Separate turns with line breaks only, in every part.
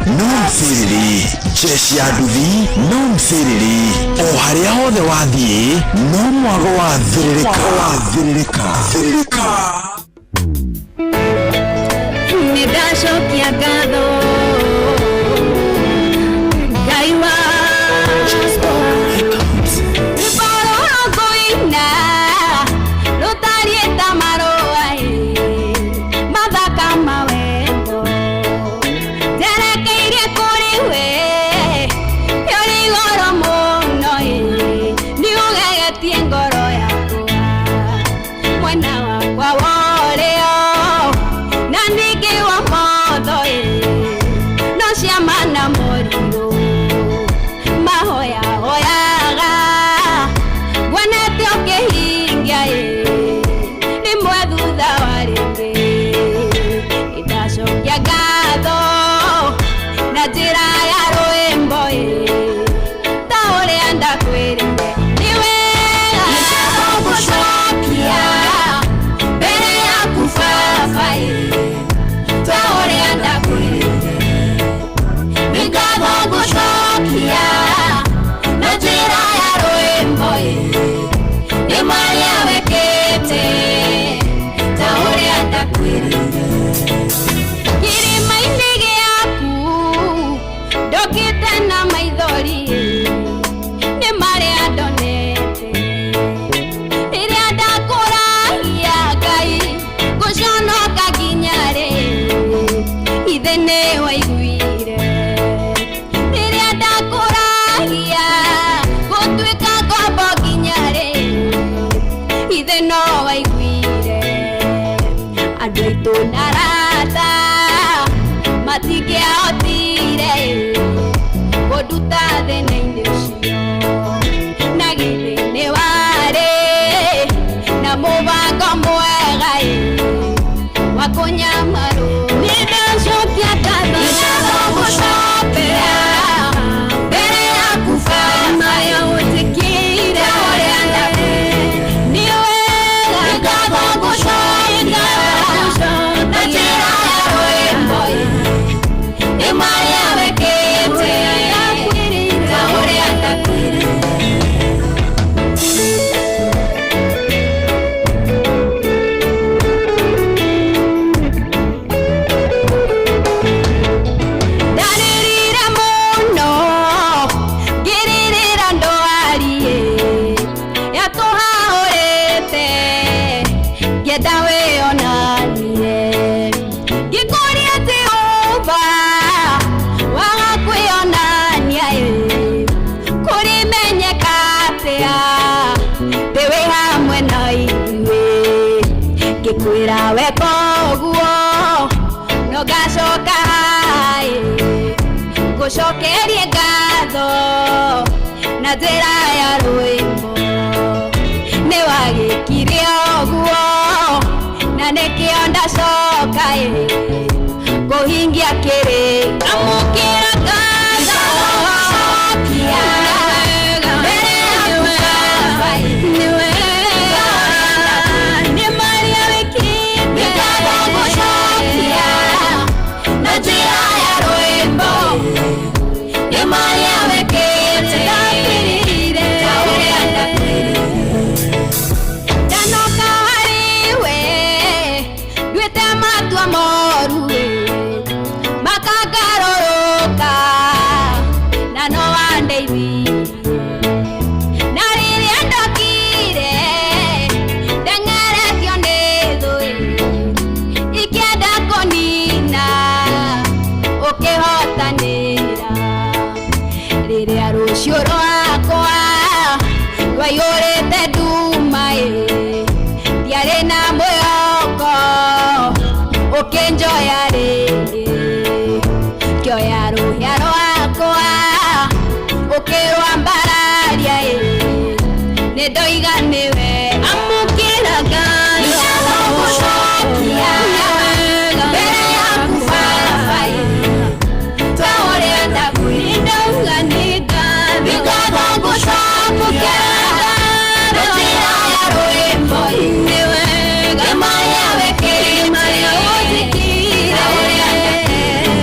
no msiriri, jeshi ya nduthi no msiriri, o haria hothe wathie no mwago wa thiririka.
Nĩndacokia ngatho Ngai wa Ngũina rũtariĩ ta marũa mathaka mawendo njerekeirie kũrĩ we ũrĩ igũrũ mũno nĩũgegetie ngoro yakwa mwena wakwa wa ũrĩo na ningĩ wa motho no ciama na morirũ mahoya hoyaga ngwenete ũkĩhingia rĩmwe thutha wa rĩngĩ ndacokia ngatho na njĩra ya rwĩmbo ta ũrĩa ndakwĩrire nĩ wega gũcokia mbere yaku baba ta ũrĩa ndakwĩrire nĩ ngatho gũcokia na njĩra ya rwĩmbo nĩ marĩa wekĩte ta ũrĩa ndakwĩrire kĩrĩma-inĩ gĩaku ndokĩte na maithori nĩ marĩa ndonete rĩrĩa ndakũrahia Ngai ngũconoka nginya rĩ ithe nĩ waiguire rĩrĩa ndakũrahia gũtuĩka ngombo nginya rĩ ithe no waiguire andũ aitũ na arata matingĩahotire gũnduta thĩna-inĩ ũcio na githĩ nĩ warĩ na mũbango mwega wa kũnyamarũra nĩndacokia ngatho gũcokera mbere yaku baba ũnjĩkĩire ũrĩa ndakwĩrire nĩ wega ngatho gũcokia na njĩra ya rwĩmbo nĩ marĩa wekĩte ta ũrĩa ndakwĩrire ndarĩrire mũno ngĩrĩrĩra ndwari yakũhahũrĩte ngĩenda wĩonanie ngĩkũria Jehova waga kwĩonania kũrĩmenyeka atĩa ndĩ wĩ hamwe na ithuĩ ngĩkwĩra weka ũguo no ngacoka ngũcokerie ngatho na njĩra ya rwĩmbo nĩ wagĩkire ũguo na nĩkĩo ndacoka kũhingia kĩrĩko amũkĩra ngatho gũcokia mbere yaku baba nĩ wega nĩ marĩa wĩkĩte ngatho gũcokia na njĩra ya rwĩmbo nĩ marĩa wĩkĩte ndakwĩrire ta ũrĩa ndakwĩrire ndanoka harĩwe nduĩte matua moru makangarũrũka na no wandeithirie na rĩrĩa ndokire ndeng'eretio nĩ thũ ikĩenda kũnina ũkĩhotanĩra rĩrĩa rũciũ rwakwa rwaihũrĩte nduma ndiarĩ na mwĩhoko ũkĩnjoya rĩngĩ kĩoya rũhĩa rwakwa ũkĩrwambararia nĩ ndoiga nĩwe amũkĩra ngatho gũcokia mbere yaku baba ta ũrĩa ndakwĩrire ndauga nĩ ngatho gũcokia na njĩra ya rwĩmbo nĩ wega nĩ marĩa wekĩte ũnjĩkĩire ũrĩa ndakwĩrire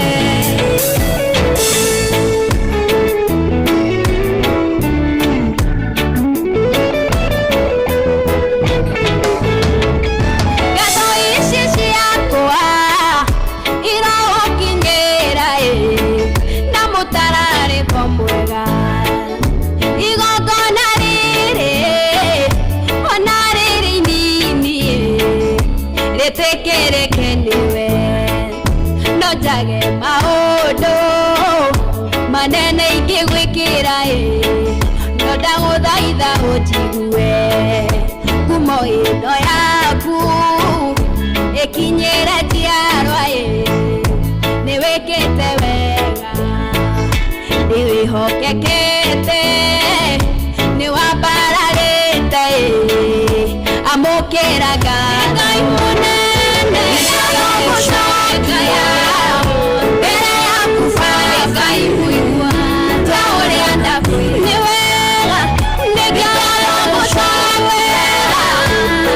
ndo yaku ikinyire njiarwa niwikite wega niwihokekete niwambararite amukiraga Ngai munene nĩagũgũcokia mbere yaku Ngai mũigua ta ũrĩa ndakwĩra nĩ wega nĩagũgũcokia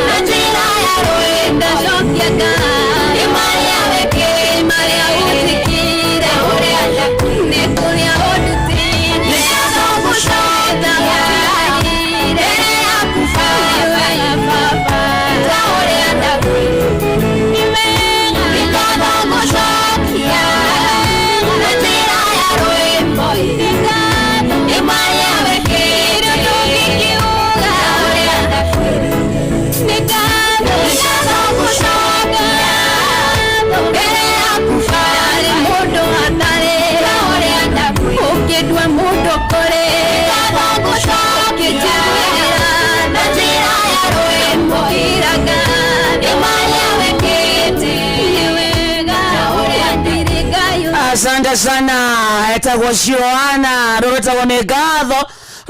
na njĩra ya rwĩmbo cokia Ngai marĩa wekire marĩa ũtikire ũrĩa ndakwĩra nĩ kũrĩa ũndutire nĩagũgũcokia mbere yaku Baba ta ũrĩa ndakwĩra nĩ wega nĩagũgũcokia na njĩra ya rwĩmbo nĩ marĩa wekire ndũngĩkiuga ũrĩa ndakwĩra nĩ ngatho nĩagũgũcokia mbere yaku Baba mũndũ hatarĩ ta ũrĩa ndakwĩra ũngĩndua mũndũ kũrĩ nĩagũgũcokia na njĩra ya rwĩmbo iraga nĩ marĩa wekĩte nĩ wega ũrĩa ndirĩ Ngai
Asante sana etagwo Joana rũrũtagwo nĩ ngatho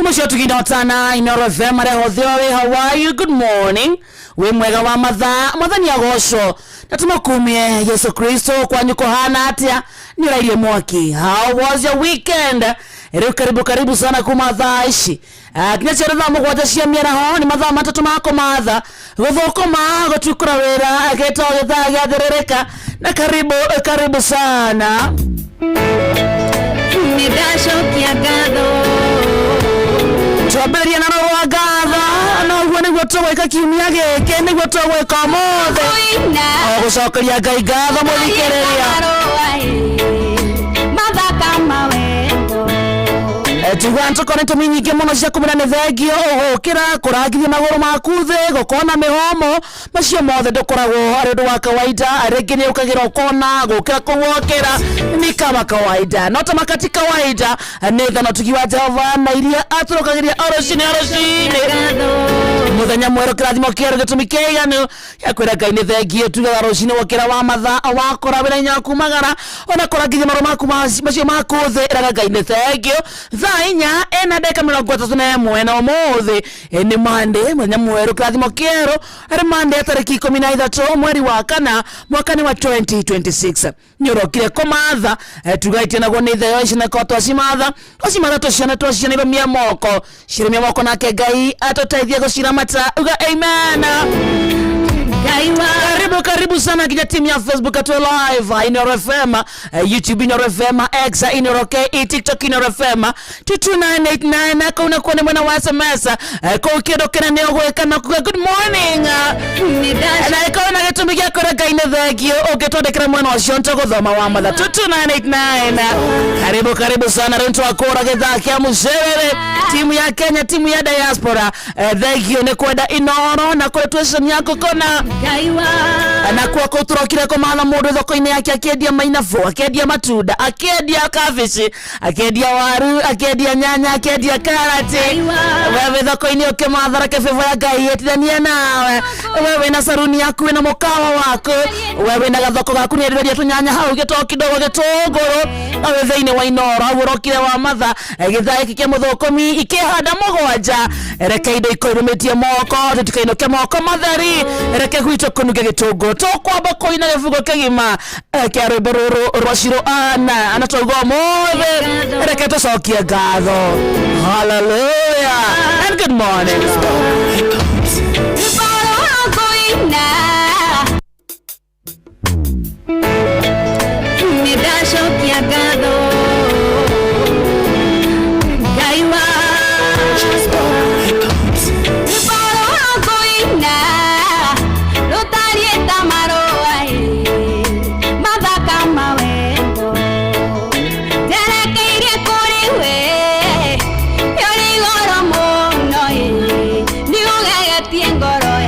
mũcio tuginotana Inooro FM rehothio how are you good morning we mwega wa mathaa mwathani agocwo na tumukumie Yesu Kristo kwanyu kuhana atia ni rairie mwaki how was your weekend karibu sana kumathaa ici kinya cia thaa mũgwanja cia mĩaraho nĩ mathaa matatũ ma kũmatha gũthũkũma gũtukũra wĩra agĩtwo gĩthaa gĩathĩrĩrĩka na karibu sana
nĩndacokia ngatho
twambĩrĩria na rwa ngatho na ũguo nĩguo tũgwĩka kiumia gĩkĩ nĩguo tũgwĩka ũmũthĩ gũcokeria Ngai ngatho mũthikĩrĩria
mathaka mawendo
tuga ntukoretwo nyingĩ mũno cia kũmena nĩ thengio ũgũkĩra kũrangithia magũrũ maku thĩ gũkona mĩhomo macio mothe ndũkoragwo arĩ ũndũ wa kawaida rĩngĩ nĩ ũkagĩra ũkona gũkĩra kũgwokĩra ni kama kawaida no ta makati kawaida nĩ thano tukiwa Jehova na iria atũrũkagĩria orocini mũthenya mwerũ kĩrathimo kĩerũ gĩtũmi kĩiganu ya kwĩra Ngai nĩ thengio tugaga rũcinĩ wokĩra wa mathaa wakora wĩra-inĩ waku magara ona kũrangithia magũrũ maku macio maku thĩ ĩraga Ngai nĩ thengio thaa inya ena ndeka 31 na ũmũthĩ nĩ Monday mũthenya mwerũ kĩrathimo kĩerũ arĩ Monday tarĩki 13 mweri wa kana mwaka wa 2026 nĩũrokire kũmatha tugaitie naguo nĩ theo ici na ko twacimatha twacianĩrwo moko nake Ngai atũteithie gũciramata uga amen. Karibu sana kija timu ya Facebook atu live Inooro FM, YouTube Inooro FM, X Inooro KE, TikTok Inooro FM 22989 kuna kwa mwana wa SMS kwa kido kena neo gweka na good morning na ikawa na getumikia kora Ngai nĩ thengio ũngĩtwandĩkĩra mwana wa cionto gũthoma wa matha 22989 karibu sana rĩu twakũra gĩthaa kĩa mũcere timu ya Kenya timu ya diaspora thengio nĩ kwenda Inooro na kũrĩ tuition yako kona na kwa kuturokire komatha mundu thoko-inĩ yake akĩendia mainabu akĩendia matunda akĩendia kabici akĩendia waru akĩendia nyanya akĩendia karati wewe thoko-inĩ ũkĩmathara kebebo ya Ngai yetithania nawe wewe na saruni yaku na mũkawa waku wewe na gathoko gaku nĩ endereria tũnyanya hau gĩtoo kidogo gĩtũngũrũ wewe thĩinĩ wa Inooro ũrokire wa matha gĩthaa gĩkĩ kĩa mũthũkũmi ikĩhanda mũgwanja reke indo ikoirũmĩtie moko tũtikainũke moko matheri reke gwitũ kũnuge gĩtũngũrũ tũkwamba kũina gĩbugo kĩgima kĩa rwĩmbo rũrũ rwa Shiro ana tũuga ũmũthĩ reke tũcokie ngatho hallelujah and good morning.
Nĩndacokia ngatho Ngai wa ngoro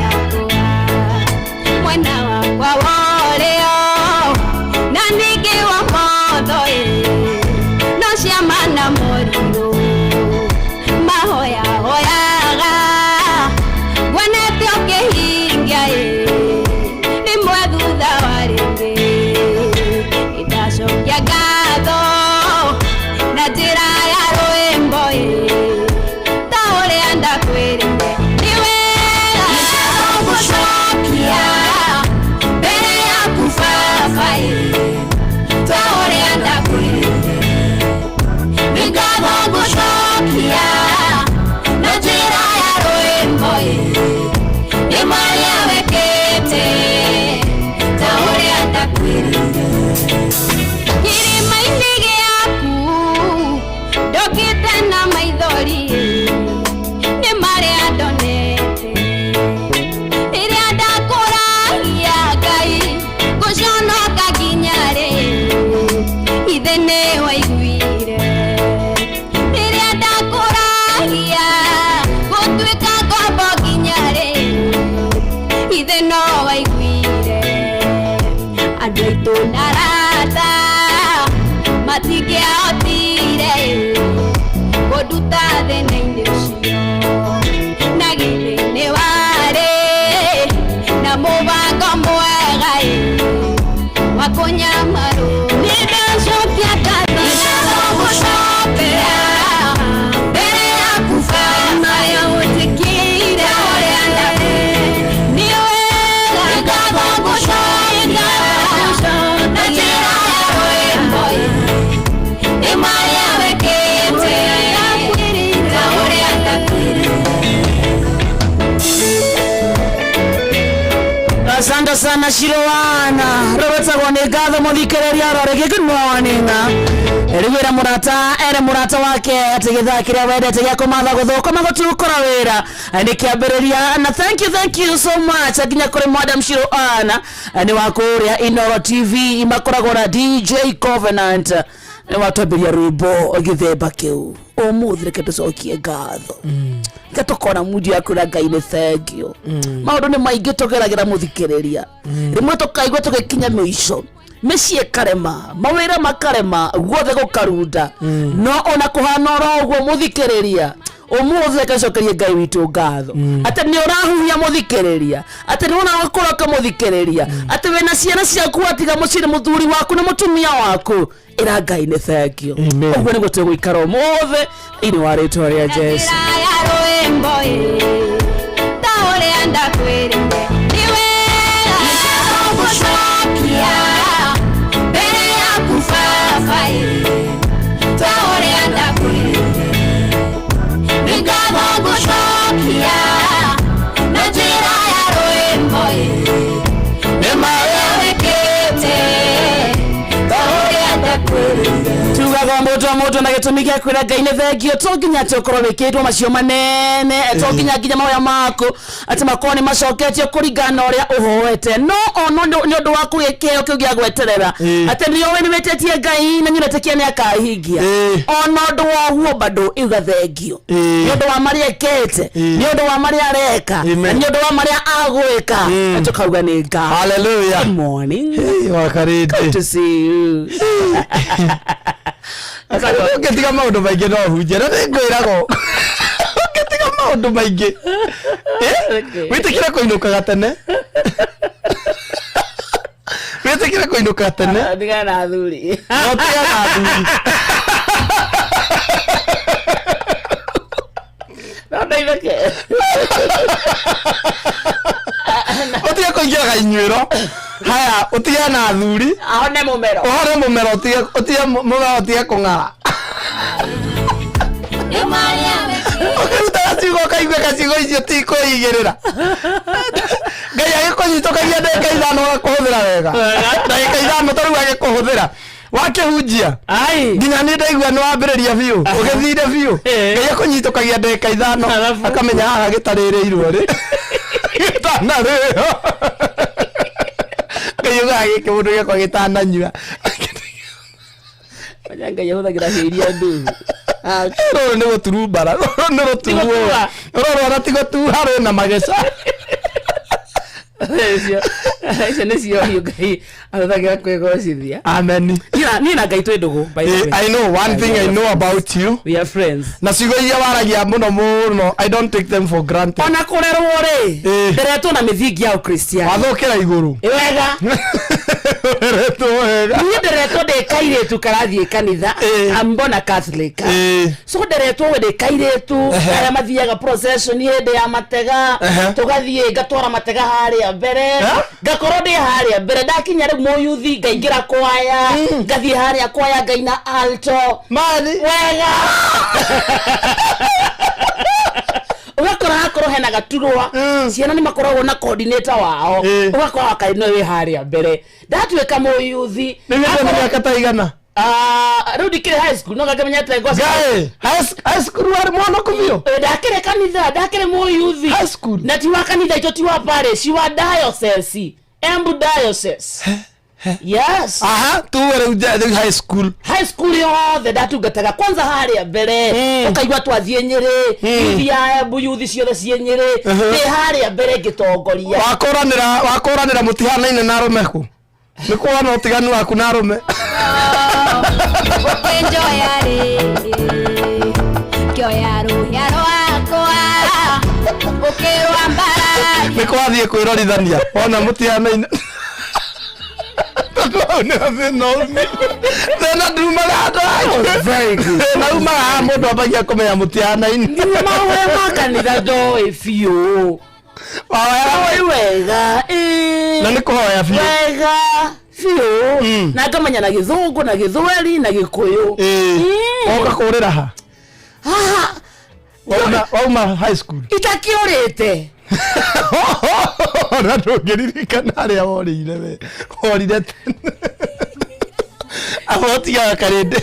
tunarata matige otire koduta thene-inĩ ũcio na githĩ-inĩ warĩ na mũbango mwega wa kũnyamaru nĩndacokia ngatho gũcokera mbere ya kuba marĩa ũnjĩkĩire ũrĩa ndakwĩra nĩ wega ngatho gũcokia na njĩra ya rwĩmbo nĩ marĩa wĩkĩte ta ũrĩa ndakwĩra.
Asante sana Shirowana Robertagwo nĩ ngatho mũthikĩrĩria rorege. Good morning rĩwĩra mũrata wake atĩ gĩthaa kĩrĩa wendete gĩa kũmatha gũthũkũma gũtukũra wĩra nĩ kĩambĩrĩria na thank you so much nginya kũrĩ Madam Shirowana nĩ wa kũrĩa Inoro TV imakoragwo na DJ Covenant nĩ watwambĩria rwĩmbo gĩthemba kĩu ũmũthĩ reke tũcokie ngatho tukona mudi yaku na Ngai nĩ thengio maũndũ nĩ maingĩ tũgeragĩra mũthikĩrĩria rĩmwe tũkaigua tũgĩkinya mĩico mĩciĩ karema mawĩra makarema guothe gũkarunda no ona kũhana oro ũguo mũthikĩrĩria ũmũthĩ reke cokerie Ngai witũ ngatho atĩ nĩ ũrahuhia mũthikĩrĩria atĩ nĩ ũrona gũkũroka mũthikĩrĩria atĩ wĩna ciana ciaku atiga mũciĩ nĩ mũthuri waku na mũtumia waku ĩra Ngai nĩ thengio ũguo nĩguo tũgũikara ũmũthĩ thĩinĩ wa rĩtwa rĩa Jesũ.
Ta ũrĩa ndakwĩrire nĩ wega gũcokia mbere yaku baba ta ũrĩa ndakwĩrire nĩ ngatho gũcokia na njĩra ya rwĩmbo nĩ marĩa wĩkĩte ta ũrĩa ndakwĩrire.
Tugaga mũndũ na gĩtũmi gĩa kwĩra Ngai nĩ thengio to nginya tũkorwo wĩkĩtwo macio manene to nginya mahoya maku atĩ makorwo nĩ macoketio kũringana na ũrĩa ũhoete no ono nĩ ũndũ wa kũgĩkĩo kĩu gĩa gweterera atĩ nĩowe nĩ wĩtĩtie Ngai na nĩũretĩkia nĩ akahingia ona ũndũ wa ũguo bado iuga thengio nĩ ũndũ wa marĩa ekĩte nĩ ũndũ wa marĩa areka nĩ ũndũ wa marĩa agwĩka tũkauga nĩ Ngai.
Hallelujah.
Good morning.
Wakarĩte.
Good to see you.
Ũngĩtiga maũndũ maingĩ no hunjie na nĩngwĩragwo ũngĩtiga maũndũ maingĩ wĩtĩkire kũinũkaga tene wĩtĩkire kũinũkaga tene
tiga na thuri
no tiga na thuri
no ndaitheke
ũtige kũingĩraga inyuĩro haya ũtige na thuri
ahone mũmero
ũtige mũmero ũtige kũng'ara ũkĩruta gacigo ũkaigua gacigo icio ti kwĩigĩrĩra Ngai agĩkũnyitũkagia ndagĩka ithano ũgakũhũthĩra wega ndagĩka ithano tarĩu agĩkũhũthĩra wakĩhunjia nginya nĩ ndaigua nĩ wambĩrĩria biũ ũgĩthire biũ Ngai akũnyitũkagia ndagĩka ithano akamenya haha gĩtarĩrĩirwo rĩ gĩtanarĩo Ngai ugaga gĩkĩ mũndũ gĩakwa gĩtananyua
Ngai ahũthagĩra hĩria nduru
rũrũ nĩ gũturumbara rũrũ nĩ gũturuo rũrũ ona ti gũtuha rwĩna mageca
icio nĩcio hiũ Ngai ahũthagĩra kwĩgocithia.
Amen.
Niĩ na Ngai twĩ ndũgũ.
I know one thing I know about you.
We are friends.
Na ciugo iria waragia mũno I don't take them for granted.
Ona kũrerwo rĩ nderetwo na mĩthingi ya ũkristiano
wathũkĩra igũrũ
wega niĩ nderetwo ndĩ kairĩtu karathiĩ kanitha ambona Catholic so nderetwo ndĩ kairĩtu arĩa mathiaga procession hĩndĩ ya matega tũgathiĩ ngatwara matega harĩa mbere ngakorwo ndĩ harĩa mbere ndakinya rĩu mũyuthi ngaingĩra kwaya ngathiĩ harĩa kwaya ngaina alto
mani
wega ugakora hakorwo hena gaturwa ciana nĩ makoragwo na coordinator wao ugakora akaino wĩ harĩa mbere ndatuĩka mũyuthi
nĩ miaka ta igana
rĩu ndikĩrĩ high school no ngamenyete ngoca
high school warĩ mwana kũbio
ndakĩrĩ kanitha ndakĩrĩ mũyuthi
high school
na ti wa kanitha ito ti wa parish wa diocese Embu diocese yes
tu were high school
yothe ndatungataga kwanza harĩa mbere ukaigua twathiĩ Nyĩrĩ yuthi ya Embu yuthi ciothe ciĩ Nyĩrĩ ndĩ harĩa mbere ngĩtongoria
wakũranĩra mũtihanaine na arũme kũ Nĩ kuona ũtiganu waku na arũme.
Enjoya ri kioya ruhia rwakwa ukirwa mbara
Nĩ kwathiĩ kwĩrorithania ona mũtianaine. Thĩna ndumaga andũ.
Very good.
Na umaga mũndũ ambagia kũmenya mũtianaine.
Mahoya ma kanitha ndoĩ biũ. Wahoya wega.
Na nĩ kũhoya biũ.
Wega biũ. Na ngamenya na Gĩthũngũ na Gĩthweri na Gĩkũyũ.
Oka kũrĩra ha. Wauma high school.
Itakĩũrĩte.
Na ndũngĩririkana harĩa worĩire we. Worĩire tene. Ahotigaga karĩndĩ.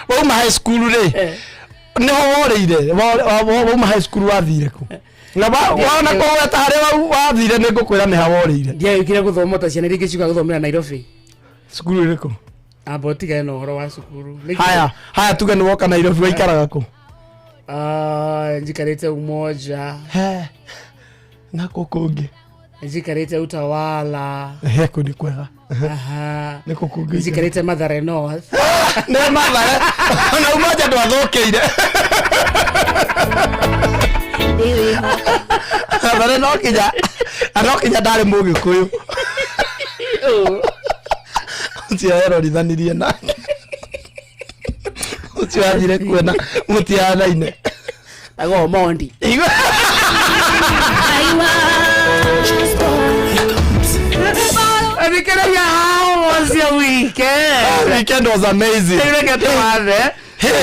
Wauma high school rĩ. Nĩho worĩire. Wauma high school wathire kũ. Na wana kũgweta harĩa wathire nĩ ngũkwĩra nĩ ha worĩire.
Ndiagĩkire gũthoma ta ciana iria ingĩciuga gũthomera Nairobi.
Cukuru ĩrĩkũ?
Tiga no ũhoro wa cukuru.
Haya tuge nĩ woka Nairobi waikaraga kũ?
Njikarĩte Umoja.
Na kũkũngĩ.
Njikarĩte Utawala.
Kũ nĩ kwega. Nĩ kũkũngĩ.
Njikarĩte Mathare North.
Nĩ Mathare. Na Umoja ndwathũkĩire. Mathare no kinya ndarĩ Mũgĩkũyũ. Ũcio erorithanirie nake. Ũcio athire kuona mũtianaine.
Ago Mondi. Adikeragia how was your weekend?
Weekend was amazing.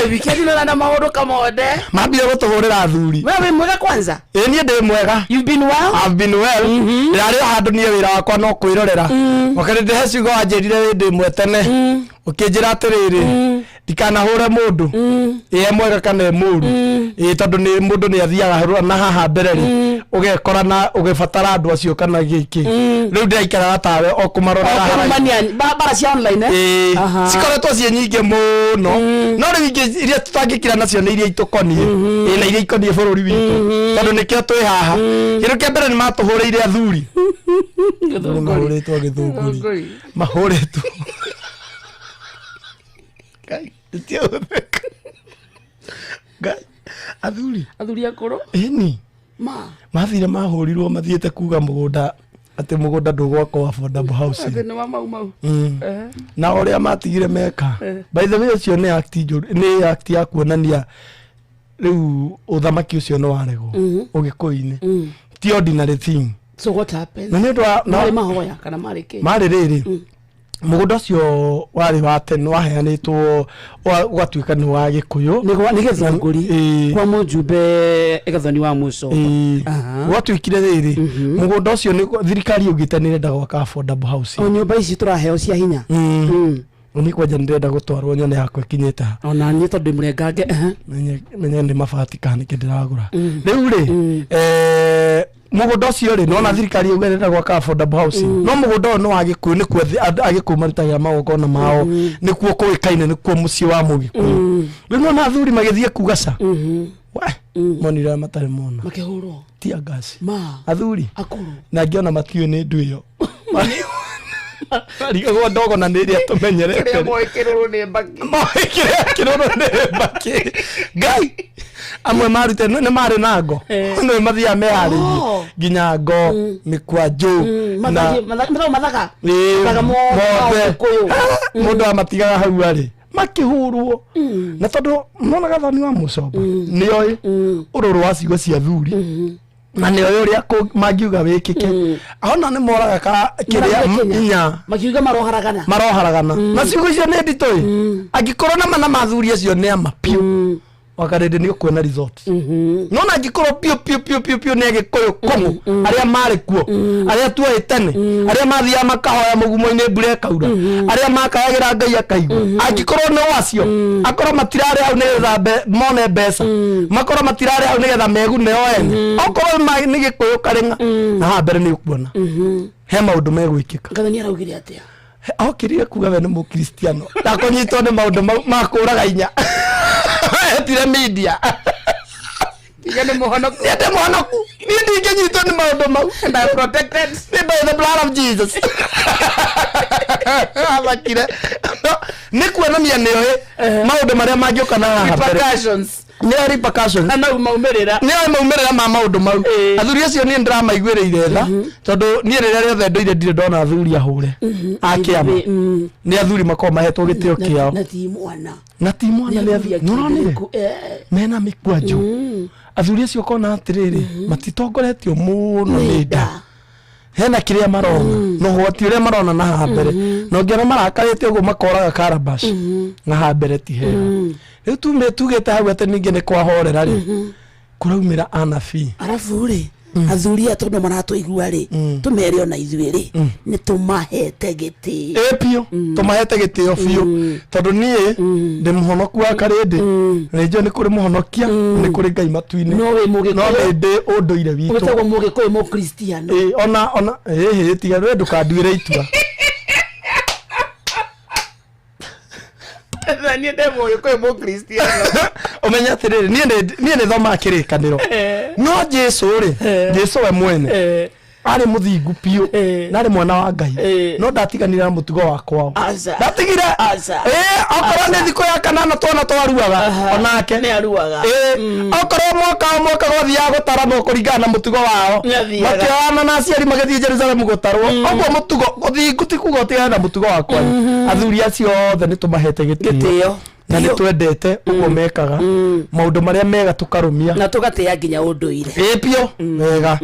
Weekend na maũndũ kamode.
Mambia gũtũhũrĩra athuri.
Wewe mwega kwanza?
Niĩ ndĩ mwega.
You've been well?
I've been well. Ndarĩ handũ niĩ wĩra wakwa no kwĩrorera. Wakanĩte he ciugo wanjĩrire wĩ ndĩ mwe tene. Ũkĩnjĩra atĩrĩrĩ. Ndikanahũre mũndũ. Mwega kana mũru. Tondũ nĩ mũndũ nĩ athiaga na haha mbere rĩ. Ũgekora na ũgĩbatara andũ acio kana gĩkĩ. Rĩu ndĩraikaraga tawe o kũmarora
haraihu. Bara cia online
cikoretwo ciĩ nyingĩ mũno. No rĩu ingĩ iria tutangĩkira nacio nĩ iria itũkoniĩ. Na iria ikoniĩ bũrũri witũ. Tondũ nĩkĩo twĩ haha. Kĩndũ kĩa mbere nĩ matũhũrĩire athuri. Mahũrĩtwo Gĩthũngũri. Mahũrĩtwo. Ngai, ndĩtiaũtheka. Ngai, athuri akũrũ. Ĩni. Mathire mahũrirwo mathiĩte kuga mũgũnda atĩ mũgũnda ndũgwakwo affordable housing.
Atĩ nĩ mau.
Na ũrĩa matigire meka. By the way ũcio nĩ act ya kuonania rĩu ũthamaki ũcio nĩ waregwo Ũgĩkũyũ-inĩ. Ti ordinary thing.
So what happened?
Na nĩ ũndũ
mahoya kana marĩ kĩ?
Marĩ rĩrĩ. Mũgũnda ũcio warĩ wa tene waheanĩtwo ũgatuĩka nĩ wa Gĩkũyũ.
Nĩ Gĩthũngũri. Kwa mũjumbe Gathoni wa Muso.
Gwatuĩkire rĩrĩ. Mũgũnda ũcio nĩ thirikari yugĩte nĩ ĩrenda gwaka affordable housing.
Nyũmba ici tũraheo cia hinya.
Nĩ kwanja nĩrenda gũtwarwo nyone yakwa ĩkinyĩte ha.
Ona niĩ tondũ mũrengange
menye nĩ mabati kana nĩkĩ ndĩragũra. Rĩu rĩ mũgũnda ũcio rĩ nona thirikari yauga nĩrenda gwaka affordable housing. No mũgũnda ũyũ nĩ wa Gĩkũyũ nĩkuo Agĩkũyũ marutagĩra magongona mao. Nĩkuo kũĩkaine nĩkuo mũciĩ wa Mũgĩkũyũ. Rĩu nona athuri magĩthiĩ kuga ca. Monire matarĩ mona.
Makĩhũrwo.
Tia gas.
Athuri.
Na ngĩona matiũĩ nĩ ndũ ĩyo. Arigagwo ndogo na nĩ ĩrĩa tũmenyerete.
Kĩrĩa moĩkĩrũrũ nĩ mbaki.
Moĩkĩrũrũ nĩ mbaki. Ngai. Amwe marute nĩ marĩ na ngo. Nĩ mathiaga meharĩirie. Nginya ngo, mĩkwanjũ.
Mathaka.
Mũndũ amatigaga hau arĩ. Makĩhũrwo. Na tondũ mona Gathoni wa Mũcomba nĩoĩ ũrũrũ wa ciugo cia athuri. Na nĩoĩ ũrĩa mangiuga wĩkĩke. Ona nĩ moraga kĩrĩa inya.
Makiuga
maroharagana. Na ciugo icio nĩ nditũ. Angĩkorwo na mana mathuri acio nĩ ama piũ. Wakarĩndĩ nĩ ũkuona resort. No na angĩkorwo piũ nĩ Agĩkũyũ kũmũ arĩa marĩ kuo. Arĩa tuoĩ tene. Arĩa mathiaga makahoya mũgumo-inĩ mbura ĩkaura. Arĩa makayagĩra Ngai akaigua. Angĩkorwo nĩ wacio. Akorwo matirarĩ hau nĩgetha mone mbeca. Makorwo matirarĩ hau nĩgetha megune o ene. Okorwo nĩ Gĩkũyũ karĩng'a. Na haha mbere nĩ ũkuona. He maũndũ megwĩkĩka.
Gathoni araugire atĩa?
Okĩrire kuga we nĩ Mũkristiano. Ndakũnyitwo nĩ maũndũ makũraga inya. Etire media.
Tiga nĩ mũhonoku.
Nĩ mũhonoku. Niĩ ndingĩnyitwo nĩ maũndũ mau.
And I'm protected
by the blood of Jesus. amakire nĩ kuonania nĩ maũndũ marĩa mangĩũka na
repercussions
nĩ repercussions
ana maumĩrĩra
ma maũndũ mau athuri acio niĩ ndĩramaiguĩrĩire tha tondũ niĩ rĩrĩa rĩothe ndoire ndirĩ ndona athuri ahũre akĩama nĩ athuri makorwo mahetwo gĩtĩo kĩao na ti mwana nĩ athuri nĩũronire mena mĩkwanjũ athuri acio kona atĩrĩrĩ matitongoretio mũno nĩ nda hena kĩrĩa marona no hoti ũrĩa marona na hambere no ngĩona marakarĩte ũguo makoraga Calabash na hambere ti hega rĩu tugĩte hau atĩ ningĩ nĩ kwahorera rĩ kũraumĩra anabii
arabu rĩ athuri atondo maratũigua rĩ tũmere ona ithuĩ rĩ nĩ tũmahete gĩtĩo
ĩpio tũmahete gĩtĩo biũ tondũ niĩ ndĩ mũhonoku wa karĩndĩ nĩnjũĩ nĩ kũrĩ mũhonokia nĩ kũrĩ Ngai matu-inĩ
no wĩ mũgĩkũyũ
no ndĩ ũndũire witũ
ũgĩtagwo mũgĩkũyũ mũkristiano
ona tiga we ndũkanduĩre itua
niĩ ndĩ mũgĩkũyũ mũkristiano
umenya atĩrĩrĩ niĩ nĩ thomaga kĩrĩkanĩro no Jesũ rĩ Jesũ we mwene arĩ mũthingu piũ na arĩ mwana wa Ngai no ndatiganire na mũtugo wa kwao ndatigire okorwo nĩ thikũ ya kanana twana twaruaga onake
nĩ aruaga
okorwo mwaka gothiaga gũtara no kũringana na mũtugo wao makĩoana na aciari magĩthiĩ Jerusalemu gũtarwo ũguo mũtugo ũthingu ti kuga ũtigane na mũtugo wa kwanyu athuri acio othe nĩ tũmahete gĩtĩo na nĩ twendete ũguo mekaga maũndũ marĩa mega tũkarũmia
na tũgatĩa nginya ũndũire
ĩpio wega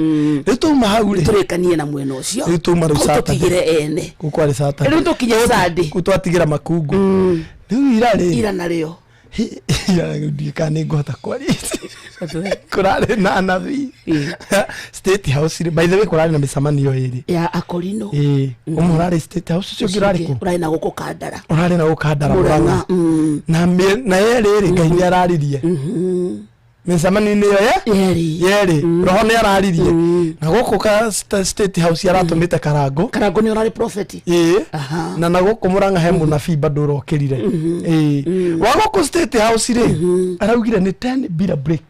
rĩu tuma hau rĩ
tũrĩkanie na mwena ũcio
rĩu tuma rĩu Saturday
tũtigire ene
kũ kwarĩ Saturday
rĩu tũkinye Sunday
kũ twatigira makungu rĩu
ira narĩo
ndika nĩ ngũhota kwaria kũrarĩ na anabii State House by the way kũrarĩ na mĩcemanio ĩrĩ
ya akorino
ũmwe ũrarĩ State House ũcio ũngĩ ũrarĩ kũ
ũrarĩ na gũkũ Kandara
ũrarĩ na gũkandara Mũrang'a na yerĩ rĩ Ngai nĩ araririe mĩcemanio-inĩ ĩyo yerĩ roho nĩ araririe na gũkũ ka State House aratũmĩte Karango
nĩ ũrarĩ prophet
na gũkũ Mũrang'a he mũnabii bado ũrokĩrire wa gũkũ State House rĩ araugire nĩ 10 bila break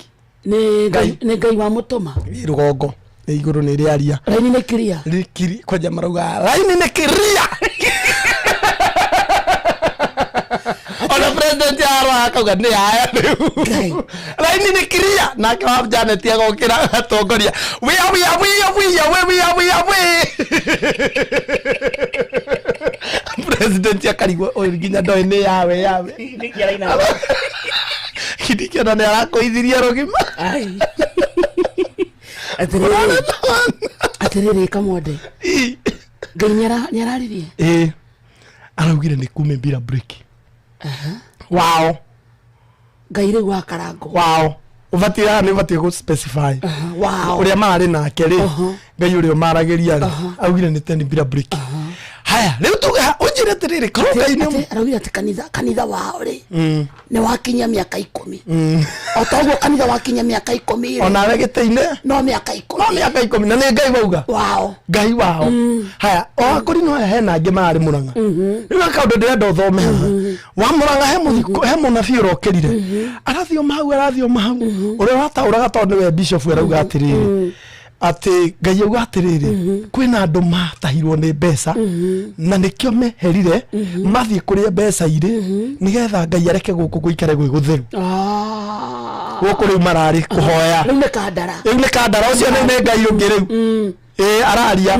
nĩ Ngai wa mũtũma
rũgongo igũrũ nĩ rĩaria
raini nĩ kiria
rĩkiri kwanja marauga raini nĩ kiria ona president ya akauga nĩ aya rĩu raini nĩ kiria nake wa Janet agokĩra atongoria we president akarigwo ũyũ nginya ndoĩ nĩ yawe kidikĩona nĩ arakũithiria rũgima
atĩrĩrĩ kamwande Ngai nĩ araririe
araugire nĩ kume bila break wow
Ngai rĩu wa Karango
wow ubatira nĩ batie go specify
wow
ũrĩa marĩ nake rĩ Ngai ũrĩa maragĩria rĩ augire nĩ 10 bila break haya rĩu tuga ũnjire atĩrĩrĩ Ngai
araugire atĩ kanitha wao rĩ nĩ wakinya mĩaka 10 o toguo kanitha wakinya mĩaka 10
ona we gĩtĩ-inĩ
no mĩaka 10
na nĩ Ngai wauga Ngai wao haya o akorino hena angĩ marĩ Mũrang'a rĩu akaũndũ ndĩrenda ũthome haha wa Mũrang'a he mũnabii ũrokĩrire arathiĩ mahau ũrĩa wataũraga tondũ nĩwe bishop arauga atĩrĩrĩ atĩ Ngai auga atĩrĩrĩ kwĩna andũ matahirwo nĩ mbeca na nĩkĩo meherire mathiĩ kũrĩa mbeca irĩ nĩgetha Ngai areke gũkũ gũikare gwĩ gũtheru gũkũ rĩu mararĩ kũhoya
rĩu nĩ Kandara
ũcio nĩ Ngai ũngĩ rĩu araria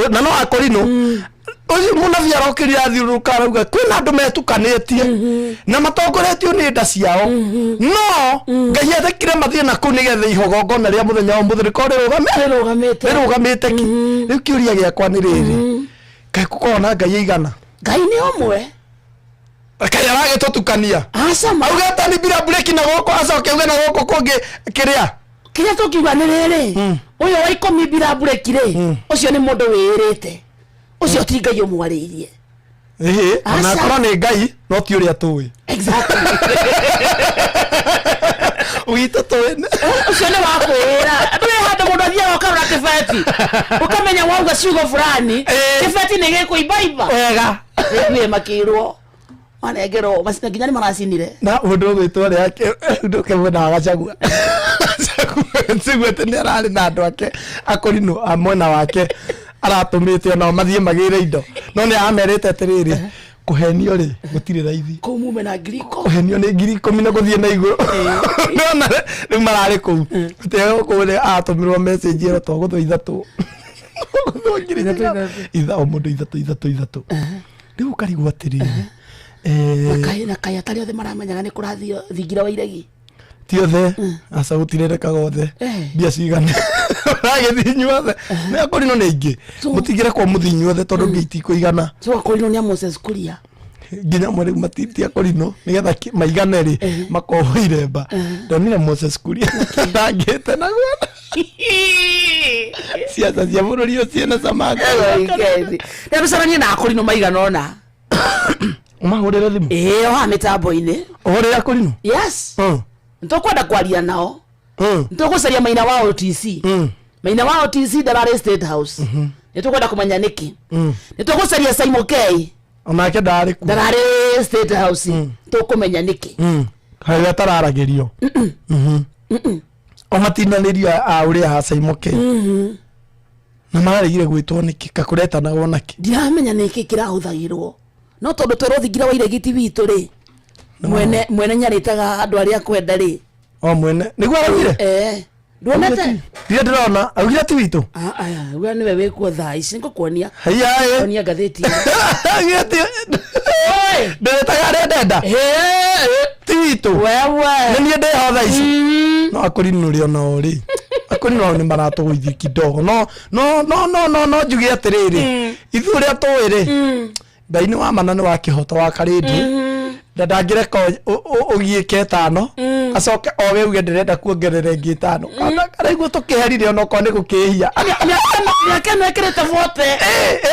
na no akorino ũyũ mũnabii arokĩrire athiũrũrũka arauga kwĩna andũ metukanĩtie na matongoretio nĩ nda ciao no Ngai ethekire mathiĩ na kũu nĩgetha ihogongona rĩa mũthenya wa mũthĩ rĩrũgamĩte ki rĩu kĩũria gĩakwa nĩ rĩrĩ kaĩ gũkorwo na Ngai aigana
Ngai nĩ ũmwe
kaĩ aragĩtũtukania auga tani bila break na gũkũ acoke auge na gũkũ kũngĩ kĩrĩa
tũkiuga nĩ rĩrĩ ũyũ wa 10 bila break rĩ ũcio nĩ mũndũ wĩrĩte ũcio ti Ngai ũmwarĩirie
ona korwo nĩ Ngai no ti ũrĩa tũĩ witũ tũĩ
ũcio nĩ wa kwĩra ndũrĩ handũ mũndũ athiaga ũkarora kĩbeti ũkamenya wauga ciugo fulani kĩbeti nĩ gĩkũimbaiba
wega
rĩu makĩrwo manengerwo macina nginya nĩ maracinire
na mũndũ ũgwĩtwo rĩa ndũke mwena wa Gachagua Gachagua nĩ ararĩ na andũ ake akorino mwena wake aratumite ona mathie magire indo no ni amerete atiriri kuhenio ri gutire raithi
ko mume na ngiriko
kuhenio ni ngiriko mina guthie na iguru no ni marari ku teo ko ni atumirwo message ira to gutho ithatu itha o mundu ithatu riu karigwa atiriri
na kaya tari othe maramenyaga ni kurathio thingira wa iregi
ti othe asa gutirerekaga othe bia cigane agithinyu othe me akorino ni ingi mutigire kwa muthinyu othe tondu ngiti kuigana
so akorino ni Moses Kuria
nginya mwere matiti akorino nigetha maigane ri makohoire mba ndonire Moses Kuria ndangite na gwana siasa cia bururi ucio na samaka
ndio bisarani na akorino maigana ona
umahurira thimu
oha mitambo-ini
uhurira akorino
yes ntokwenda kwaria nao ntogucaria Maina wa OTC Maina wa OTC ndarari State House nitukwenda kumenya niki nitugucaria Simon K
onake ndarari ku
ndarari State House tukumenya niki
haria tararagirio omatinanirio a uria ha Simon K na mararigire gwitwo niki kakureta wona ki
ndiramenya niki kirahuthagirwo no tondu twerothingira wa iregiti witu ri mwene nyaritaga andu aria kwenda ri
o mwene niguo aragire
nduonete
ndio ndirona augire ti witu
aya we niwe wikuo thaa ici nikukuonia
haya
kuonia ngatheti
ageti ndetaga arendenda ti witu
wewe
ni ndeho thaa ici no akorino ri ona ori akorino ni maratuguithia kidogo no njugi atiriri ithu uria tuiri Ngai ni wa manane wa kihoto wa karindi ndangireka ugiike tano acoke owe uge ndirenda kuongerera ingi tano kana iguo tukiherire ona ko ni gukihia
yakeno ekirete vote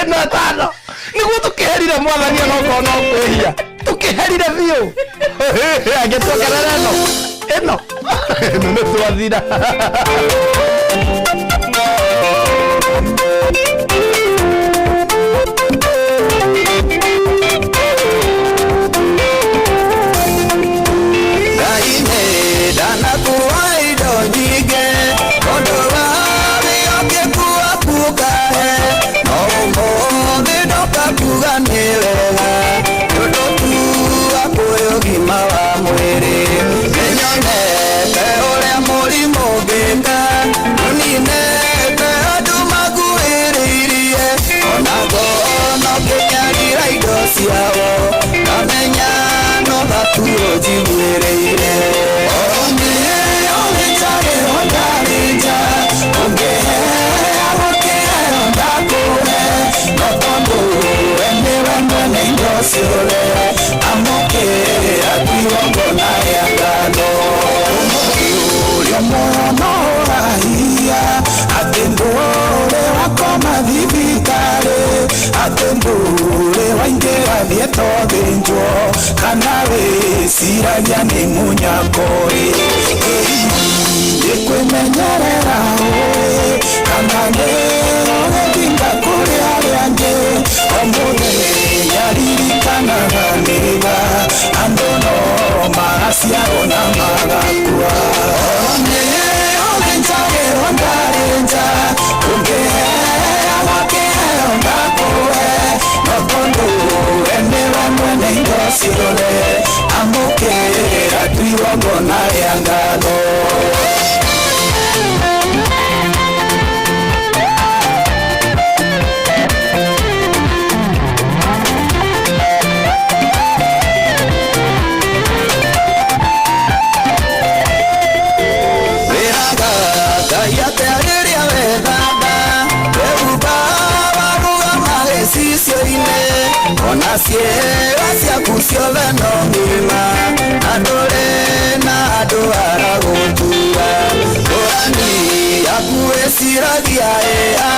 eno tano niguo tukiherire mwathani ona ko no kuhia tukiherire biu agituongerera eno ni twathira
siragia ni munyakori ikwemenyerera kanane ogetinga kuri ariange omude yaririkana ganiga andono marasiaro na magakua one ogenjage ondarenja unge awake ondakue notondo endewa mwene indosirole amukera tuiwagona yangalo ciega ciaku ciothe no ngima andore na andu aragutura ngũrani yaku ĩciragia ĩa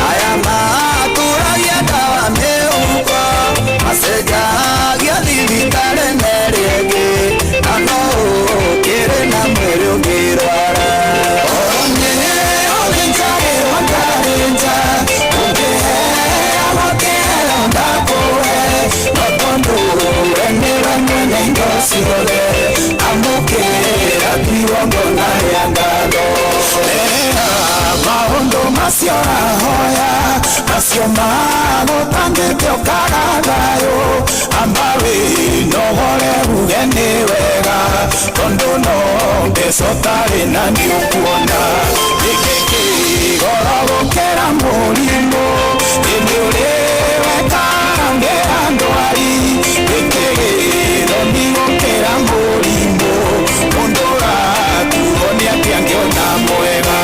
aya matũragia ndawa mĩhuko macenjagia thibitarĩ merĩ ĩngĩ na no ũkĩrĩ na mwĩrĩ ũngĩrwara onye ũgĩnjagĩrwo ndarĩ nja sirole amukera biwongona yangalo mahondo masiora hoya macio magũtangĩte ũkagagayo ambawe nohore bugeni wega tondũ no mbeca ũtarĩ na nĩũkuona gĩkĩ kĩgoro gũkĩra mũrimũ ĩnĩ ũrĩ wekara nĩ andwari gĩkĩ gĩthoni gũkĩra mũrimũ mũndũ ũratuo nĩ akĩangĩona mwega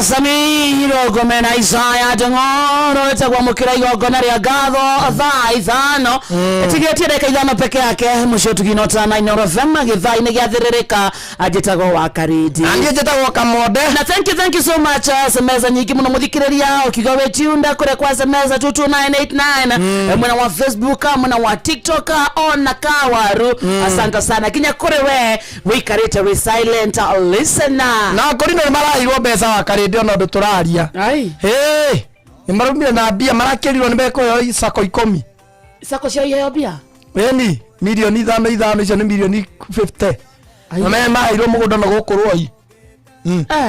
Samiro Gomena Isaya Dongoro Etagwa mukira igogona ria gatho thaa ithano tigetie ndeka ithano peke yake mucio tuginota 9 FM githaine giathiririka ajitagwo wa Karidi
angijetagwo Kamode
na thank you so much semeza nyingi muno muthikiriria ukiga we tunda kure kwa semeza 22989 mwana wa Facebook mwana wa TikTok ona kawaru asante sana kinya kure we karete we silent listener
na korino marairwo mbeca wa Karidi ona ndu turaria
ai
marumire na bia marakerirwo ni beko yo sako 10
sako cia iheo bia
weni milioni 5 icio ni milioni 50 na me mairwo mugunda na gukurwo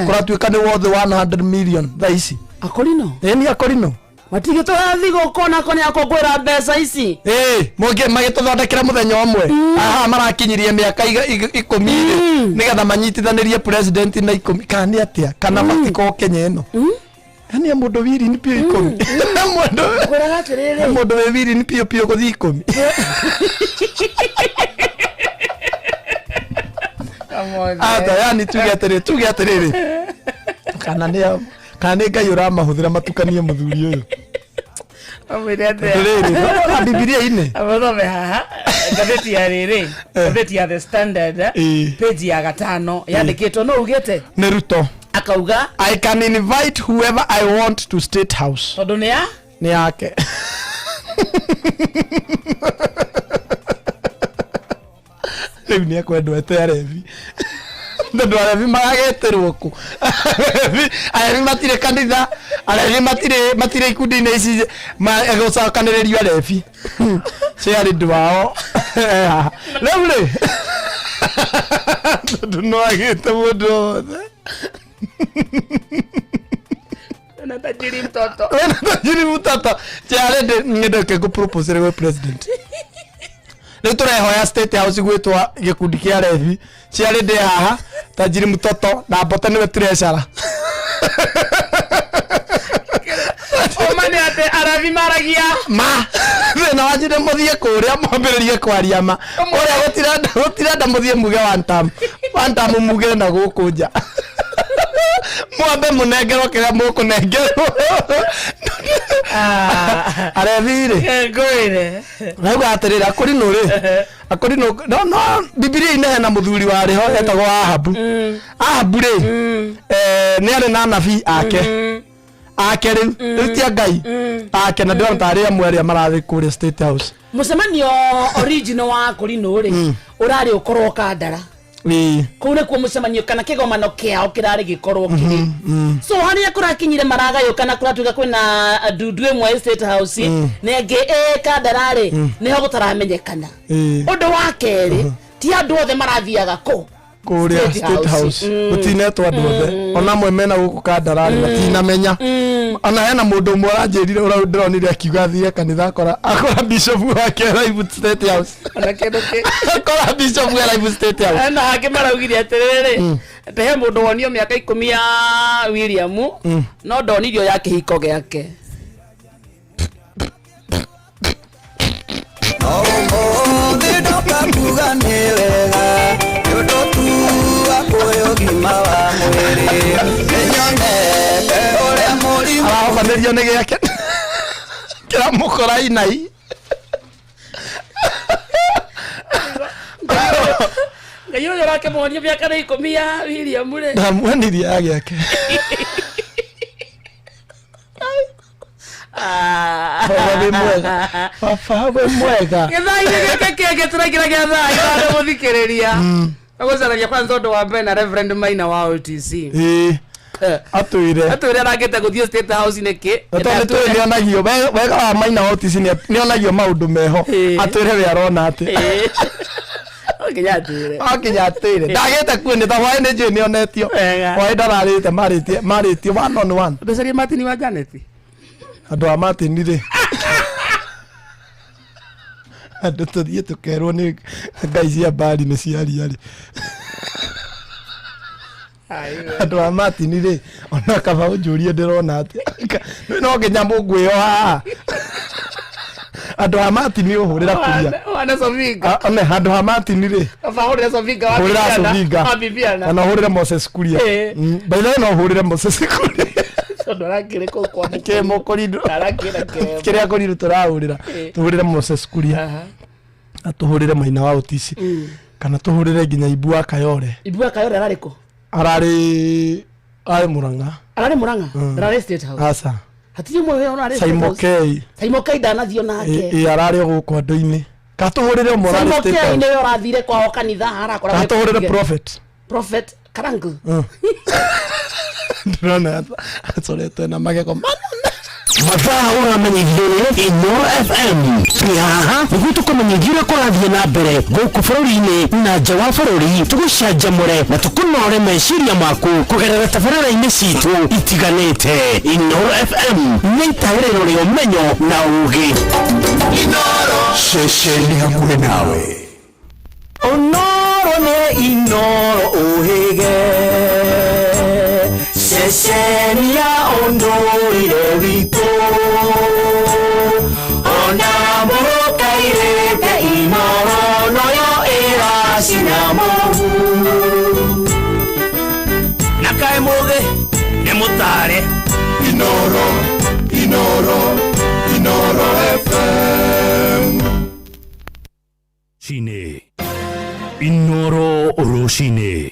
kuratuika ni wothe 100 million thaisi
akorino
ni akorino
matige to athigo kona kone akogwera mbeca ici
moge magituthondekera muthenya omwe aha marakinyirie miaka 10 nigetha manyitithanirie president na 10 kana atia kana matiko Kenya ino yani mundu wiri ni pio 10 mundu wiri ni pio guthi 10 ata yani tuge atiriri kana ni ngai uramahuthira matukanie muthuri uyu Biblia ine
abathome haha ngatheti ya riri ngatheti ya The Standard page ya 5 yandikitwo no ugete
ni Ruto
akauga
I can invite whoever I want to State House
tondu ni
yake riu ni akwendwete arevi ndu arevi magageterwo ku arevi matire kanitha arevi matire ikundi-inĩ ici magocokanĩrĩrio arevi ciarĩ ndwao rĩu rĩ ndu no agĩte mũndũ wothe
na tajiri mtoto
ciarĩ ndĩndeke gũpropose we president Leo turehoya State House gwitwa gikundi kia revi ciarĩ ndĩ haha tajiri mtoto na mbota niwe treasurer
omani ate aravi maragia
ma na wajire muthie kuria mwambĩrĩrie kwaria ma uria gutiranda muthie muge one time muge na guku nja mwambe munengerwo kĩrĩa mũkũnengerwo arevire
ngoire
rauga atirira akorino no Biblia ine hena muthuri wari ho etagwo Ahabu ri ni ari na nabii ake riu tia ngai ake na ndĩrona tarĩ amwe arĩa marathi kũrĩa State House
mucemanio original wa Korino ri urari ukorwo Kandara kune kwa mucemanio kana kigomano kiao kirari gikorwo kiri so haria kurakinyire maragayo kana kuratuga kwina dudu emwe State House nenge Kandarari niho gutaramenyekana undu wa keri ti andu othe marathiaga
kuria State House gutinetwo andu othe ona mwe mena guku Kandarari batinamenya ona hena mundu mwe aranjirire ndĩronire akiuga thie kanitha akora bishop wake live State House
ona kedoke
akora bishop wa live State House
na hake maraugire atiriri tehe mundu wonio miaka 10 ya William no ndonirio yake hiko giake
Arabanĩrio nĩ gĩake kĩramũkora inai
ngayo yorake monio miaka 10 ya William re
ndamwenirie yake Baba mwega
gĩthai gĩkĩ tũraikĩra gĩthai na mũthikĩrĩria agũcaragia kwanza ũndũ wa mbere na Reverend Maina wa OTC
atwire
aragete guthio State House niki
tondũ nĩonagio wega wa Maina Otis nĩonagio maũndũ meho atwire we arona atĩ akinyatire ndagete kuone ta hwaĩ nĩ njũĩ nĩonetio hwaĩ ndararĩte marĩtio 1 on 1
ndũcaria Martin wa Janet
andũ a Martin rĩ andũ tũthiĩ tũkerwo nĩ ngai cia mbari nĩ ciaria rĩ andũ a Martin rĩ ona kaba ũnjũrie ndĩrona atĩ no nginya mũngwĩyo haha andũ a Martin ũhũrĩra kuria
wana Sovinga
andũ a Martin rĩ
hũrĩra Sovinga
wa Bibiana ona hũrĩra Moses Kuria by the way no hũrĩra Moses Kuria
ndorakire ko kwa
kemo korido kĩrĩa korido tũrahũrĩra tuhũrĩre Moses Kuria atuhũrĩre Maina wa Otis kana tuhũrĩre nginya Ibu wa Kayore
ararĩ kũ
ararĩ Murang'a
ararĩ State House
asa
hatirĩ mwe ona ararĩ Simon Kei ndanathio nake
ararĩ gũkũ andũ-inĩ katuhũrĩre mũrarĩ State House
Simon Kei nĩ ũrathire kwao kanitha harakora
katuhũrĩre Prophet
Karangu
ndĩrona acoretwo na magego
mathaa ũramenyithio Ino FM haha nĩguo tũkũmenyithia ũrĩa kũrathiĩ na mbere gũkũ bũrũri-inĩ na nja wa bũrũri tũgũcanjamũre na tũkũnore meciria maku kũgerera tabarĩra-inĩ citũ itiganĩte. Ino FM nĩ itaĩrĩro rĩa ũmenyo na ũũgĩ. Inoro ceceni hakuhĩ nawe. Onoro nĩ Inoro ũhĩge ceceni ya ũndũire witũ ona mũkairĩte Inoro noyo ĩracina mũhu na kaĩ mũgĩ nĩ mũtare Inoro FM Cine Inoro Rũcinĩ.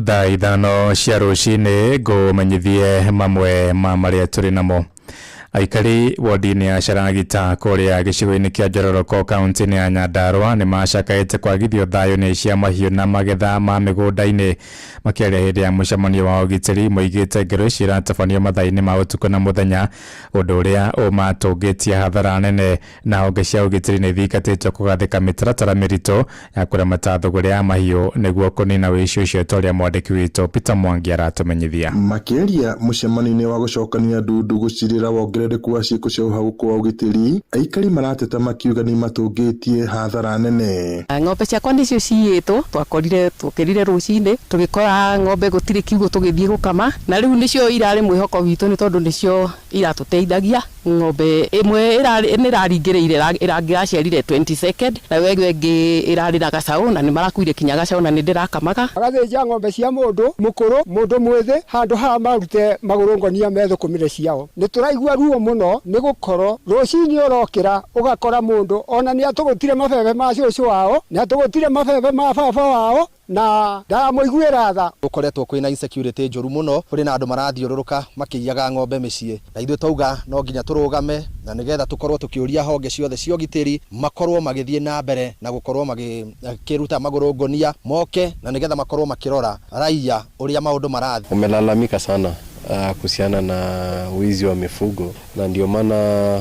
Thaa ithano cia rũcinĩ ngũmenyithie mamwe ma marĩa tũrĩ namo. Aikari wodi-inĩ ya Charagita kũrĩa gĩcigo-inĩ kĩa Njororoko kaunti-inĩ ya Nyandarua nĩ macakaĩte kwagithio thayũ-inĩ cia mahiũ na magetha ma mĩgũnda-inĩ makĩaria hĩndĩ ya mũcemanio wa ũgitĩri moigĩte ngero icio iratabanio mathaa-inĩ ma ũtukũ na mũthenya ũndũ ũrĩa ũmatũngĩtie hathara nene na honge cia ũgitĩri nĩ thikatĩtwo kũgathĩka mĩtaratara mĩritũ ya kũramata thũgũrĩ ya mahiũ nĩguo kũnina wĩici ũcio ta ũrĩa mwandĩki witũ Peter Mwangi aratũmenyithia.
Makĩria mũcemanio-inĩ wa gũcokania ndundu gũcirĩra wongerereku wa ciĩko cia ũhagũku wa ũgitĩri, aikari marateta makiuga nĩ matũngĩtie hathara nene.
Ng'ombe ciakwa nĩcio ciyĩtwo twakorire tũkĩrire rũcinĩ tũgĩkora ng'ombe gũtirĩ kiugo tũgĩthiĩ gũkama na rĩu nĩcio irarĩ mwĩhoko witũ nĩ tondũ nĩcio iratũteithagia. Ng'ombe ĩmwe nĩ ĩraringĩrĩire ĩrangĩraciarire 22nd na wegwe ĩngĩ ĩrarĩ na gacaũ na nĩ marakuire kinya gacaũ na nĩ ndĩrakamaga.
Agathĩnja ng'ombe cia mũndũ mũkũrũ mũndũ mwĩthĩ handũ haha marute magũrũ ngonia methũkũmĩre ciao. Nĩ tũraigua ruo mũno nĩ gũkorwo rũcinĩ ũrokĩra ũgakora mũndũ ona nĩ atũgũtire mabebe ma cũcũ wao nĩ atũgũtire mabebe ma baba wao na ndaramũiguĩra tha.
Gũkoretwo kwĩna insecurity njũru mũno, kũrĩ na andũ marathiũrũrũka makĩiyaga ng'ombe mĩciĩ, na ithuĩ tauga no nginya tũrũgame na nĩgetha tũkorwo tũkĩũria honge ciothe cia ũgitĩri makorwo magĩthiĩ na mbere na gũkorwo makĩruta magũrũ ngonia moke na nĩgetha makorwo makĩrora raia ũrĩa maũndũ marathiĩ.
Umelalamika sana kuhusiana na wizi wa mifugo na ndio maana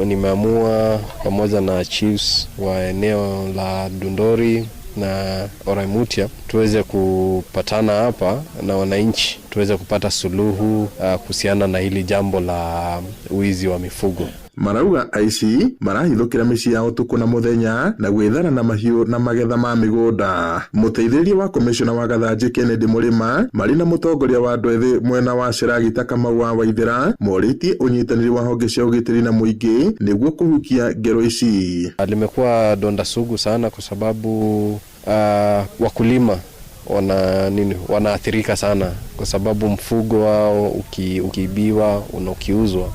nimeamua pamoja na chiefs wa eneo la Dundori na Oraimutia tuweze kupatana hapa na wananchi tuweze kupata suluhu kuhusiana na hili jambo la wizi wa mifugo.
Marauga aici marahithũkĩra mĩciĩ yao ũtukũ na mũthenya na gwĩthara na mahiũ na magetha ma mĩgũnda. Mũteithĩrĩria wa komishona wa Gathanjĩ Kennedy Mũrĩma marĩ na mũtongoria wa andũ ethĩ mwena wa Charagita Kamau wa Waithĩra morĩtie ũnyitanĩri wa honge cia ũgitĩri na mũingĩ nĩguo kũhukia ngero ici.
Limekuwa donda sugu sana kwa sababu wakulima wanaathirika sana kwa sababu mfugo wao ukiibiwa ukiuzwa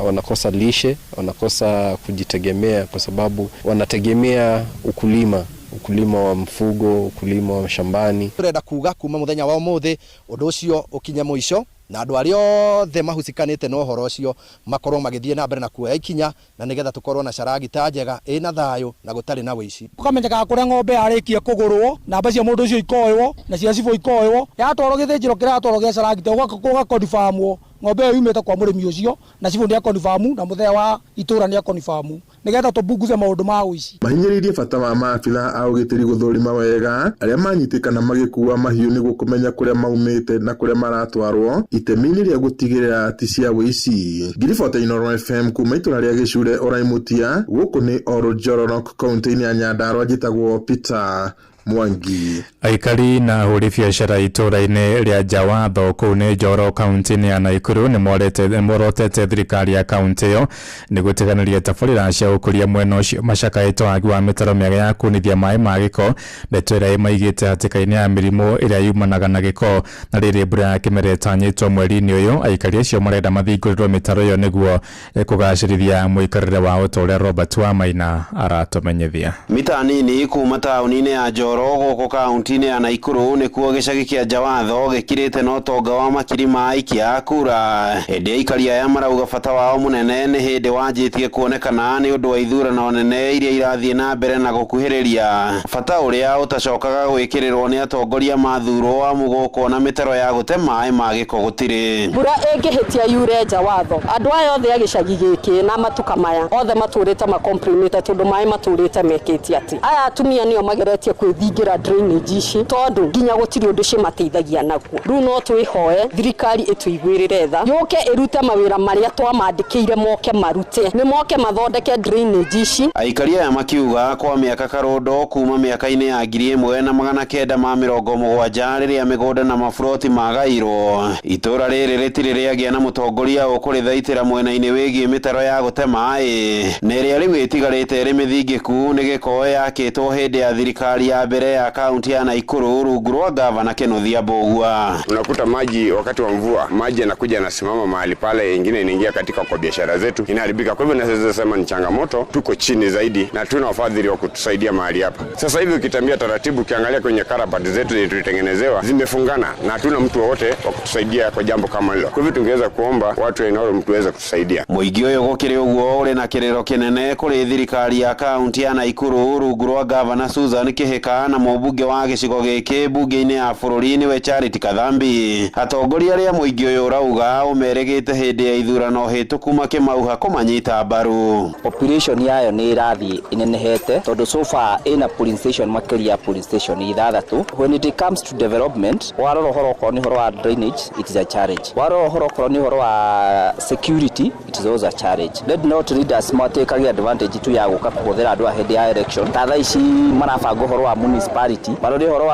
wanakosa lishe, wanakosa kujitegemea kwa sababu wanategemea ukulima wa mfugo, ukulima wa shambani.
Turenda kuga kuma muthenya wa umuthi undu ucio ukinye muico na andu aria othe mahusikanite no horo ucio makorwo magithie na mbere na kuoya ikinya na nigetha tukorwo na caragita njega ina thayo na gutari na wici
ukamenyeka kuria ng'ombe yarikia kugurwo namba cia mundu ucio ikoywo na cia cibũ ikoywo yatwarwo githĩnjĩro kiratwarwo gia caragita ugakorwo confirmwo ng'ombe ĩyo yumĩte kwa mũrĩmi ũcio na cibũ nĩ confirm na muthea wa itura nĩ confirm nigetha tubunguze maundu ma wici.
Mahinyĩrĩirie bata wa maabitha a ũgitĩri gũthũrima wega arĩa manyitĩkana magĩkua mahiũ nĩguo kũmenya kũrĩa maumĩte na kũrĩa maratwarwo itemi-inĩ rĩa gũtigĩrĩra ti cia wici. Ngiribota Inooro FM kuma itũra rĩa Gĩcure Oraimutia gũkũ nĩ Oro Njororok kaunti-inĩ ya Nyandarua njĩtagwo Peter Mwangi.
Aikari na ahũri biacara itũra-inĩ rĩa Njawatho kũu nĩ Njoro kaunti-inĩ ya Naikuru nĩ morotete thirikari ya kaunti ĩyo nĩ gũteganĩria tabarĩra cia ũkũria mwena ũcio macakaĩtwo wagi wa mĩtaro mĩega ya kunithia maĩ ma gĩko ndeto ĩrĩa ĩmaigĩte hatĩka-inĩ ya mĩrimũ ĩrĩa yumanaga na gĩko na rĩrĩ mbura ya kĩmera ĩtanyĩtwo mweri-inĩ ũyũ. Aikari acio marenda mathingũrĩrwo mĩtaro ĩyo nĩguo kũgacĩrithia mũikarĩre wa ũtũũria. Robert Wamaina aratũmenyithia.
Mita nini kuma taũni-inĩ ya Njoro gũkũ kaunti-inĩ ya Naikuru nĩkuo gĩcagi kĩa Njawatho gĩkirĩte na ũtonga wa makiri ma aikia kura. Hĩndĩ aikari aya marauga bata wao mũnene nĩ hĩndĩ wanjĩtie kuonekana nĩ ũndũ wa ithurano nene iria irathiĩ na mbere na gũkuhĩrĩria. Bata ũrĩa ũtacokaga gwĩkĩrĩrwo nĩ atongoria mathurwo wa mũgũkũ na mĩtaro ya gũte maĩ ma gĩko gũtirĩ.
Mbura ĩngĩhĩtia yure Njawatho andũ aya othe a gĩcagi gĩkĩ na matuka maya othe matũrĩte makompromete tondũ maĩ matũrĩte mekĩtie atĩ aya atumia nĩo mageretie kwĩthingira drainage ici tondũ nginya gũtirĩ ũndũ cimateithagia naguo. Rĩu no twĩhoe thirikari ĩtũiguĩrĩre tha yũke ĩrute mawĩra marĩa twamandĩkĩire moke marute nĩ moke mathondeke drainage ici.
Aikari aya makiuga kwa mĩaka karondo kuma mĩaka-inĩ ya 1970 rĩrĩa mĩgũnda na maburoti magairwo itũra rĩrĩ rĩtirĩ rĩagĩa na mũtongoria ũkũrĩthaitĩra mwena-inĩ wĩgiĩ mĩtaro ya gũte maĩ na ĩrĩa rĩu ĩtigarĩte ĩrĩ mĩthingĩku nĩ gĩko yakĩtwo hĩndĩ ya thirikari ya mbere ya kaunti ya Naikuru rungu rwa gavana Kenothia Mbugua.
Unakuta maji wakati wa mvua maji yanakuja yanasimama mahali pale, ingine inaingia katika kwa biashara zetu inaharibika. Kwa hivyo naweza sema ni changamoto, tuko chini zaidi na tuna wafadhili wa kutusaidia mahali hapa. Sasa hivi ukitambia taratibu ukiangalia kwenye karabati zetu zilitengenezewa zimefungana na hatuna mtu wote wa kutusaidia kwa jambo kama hilo. Kwa hivyo tungeweza kuomba watu eneo mtuweze kutusaidia.
Mũingĩ ũyũ gũkĩrĩ ũguo ũrĩ na kĩrĩro kĩnene kũrĩ thirikari ya kaunti ya Naikuru rungu rwa gavana Susan Kĩhĩka na mũmbunge wa gĩcigo gĩkĩ bunge-inĩ ya bũrũri we Charity Kathambi. Atongoria arĩa mũingĩ ũyũ ũrauga ũmerĩgĩte hĩndĩ ya ithurano hĩtũku makĩmauha kũmanyita mbaru.
Population yayo nĩ ĩrathiĩ inenehete tondũ so far ĩna polling station makĩria polling station ithathatũ. When it comes to development warora ũhoro okorwo nĩ ũhoro wa drainage it is a challenge. Warora ũhoro okorwo nĩ ũhoro wa security it is also a challenge. Let not leaders matekage advantage tu ya gũka kũhũthĩra andũ a hĩndĩ ya election. Tatha ici marabanga ũhoro wa municipality marore ũhoro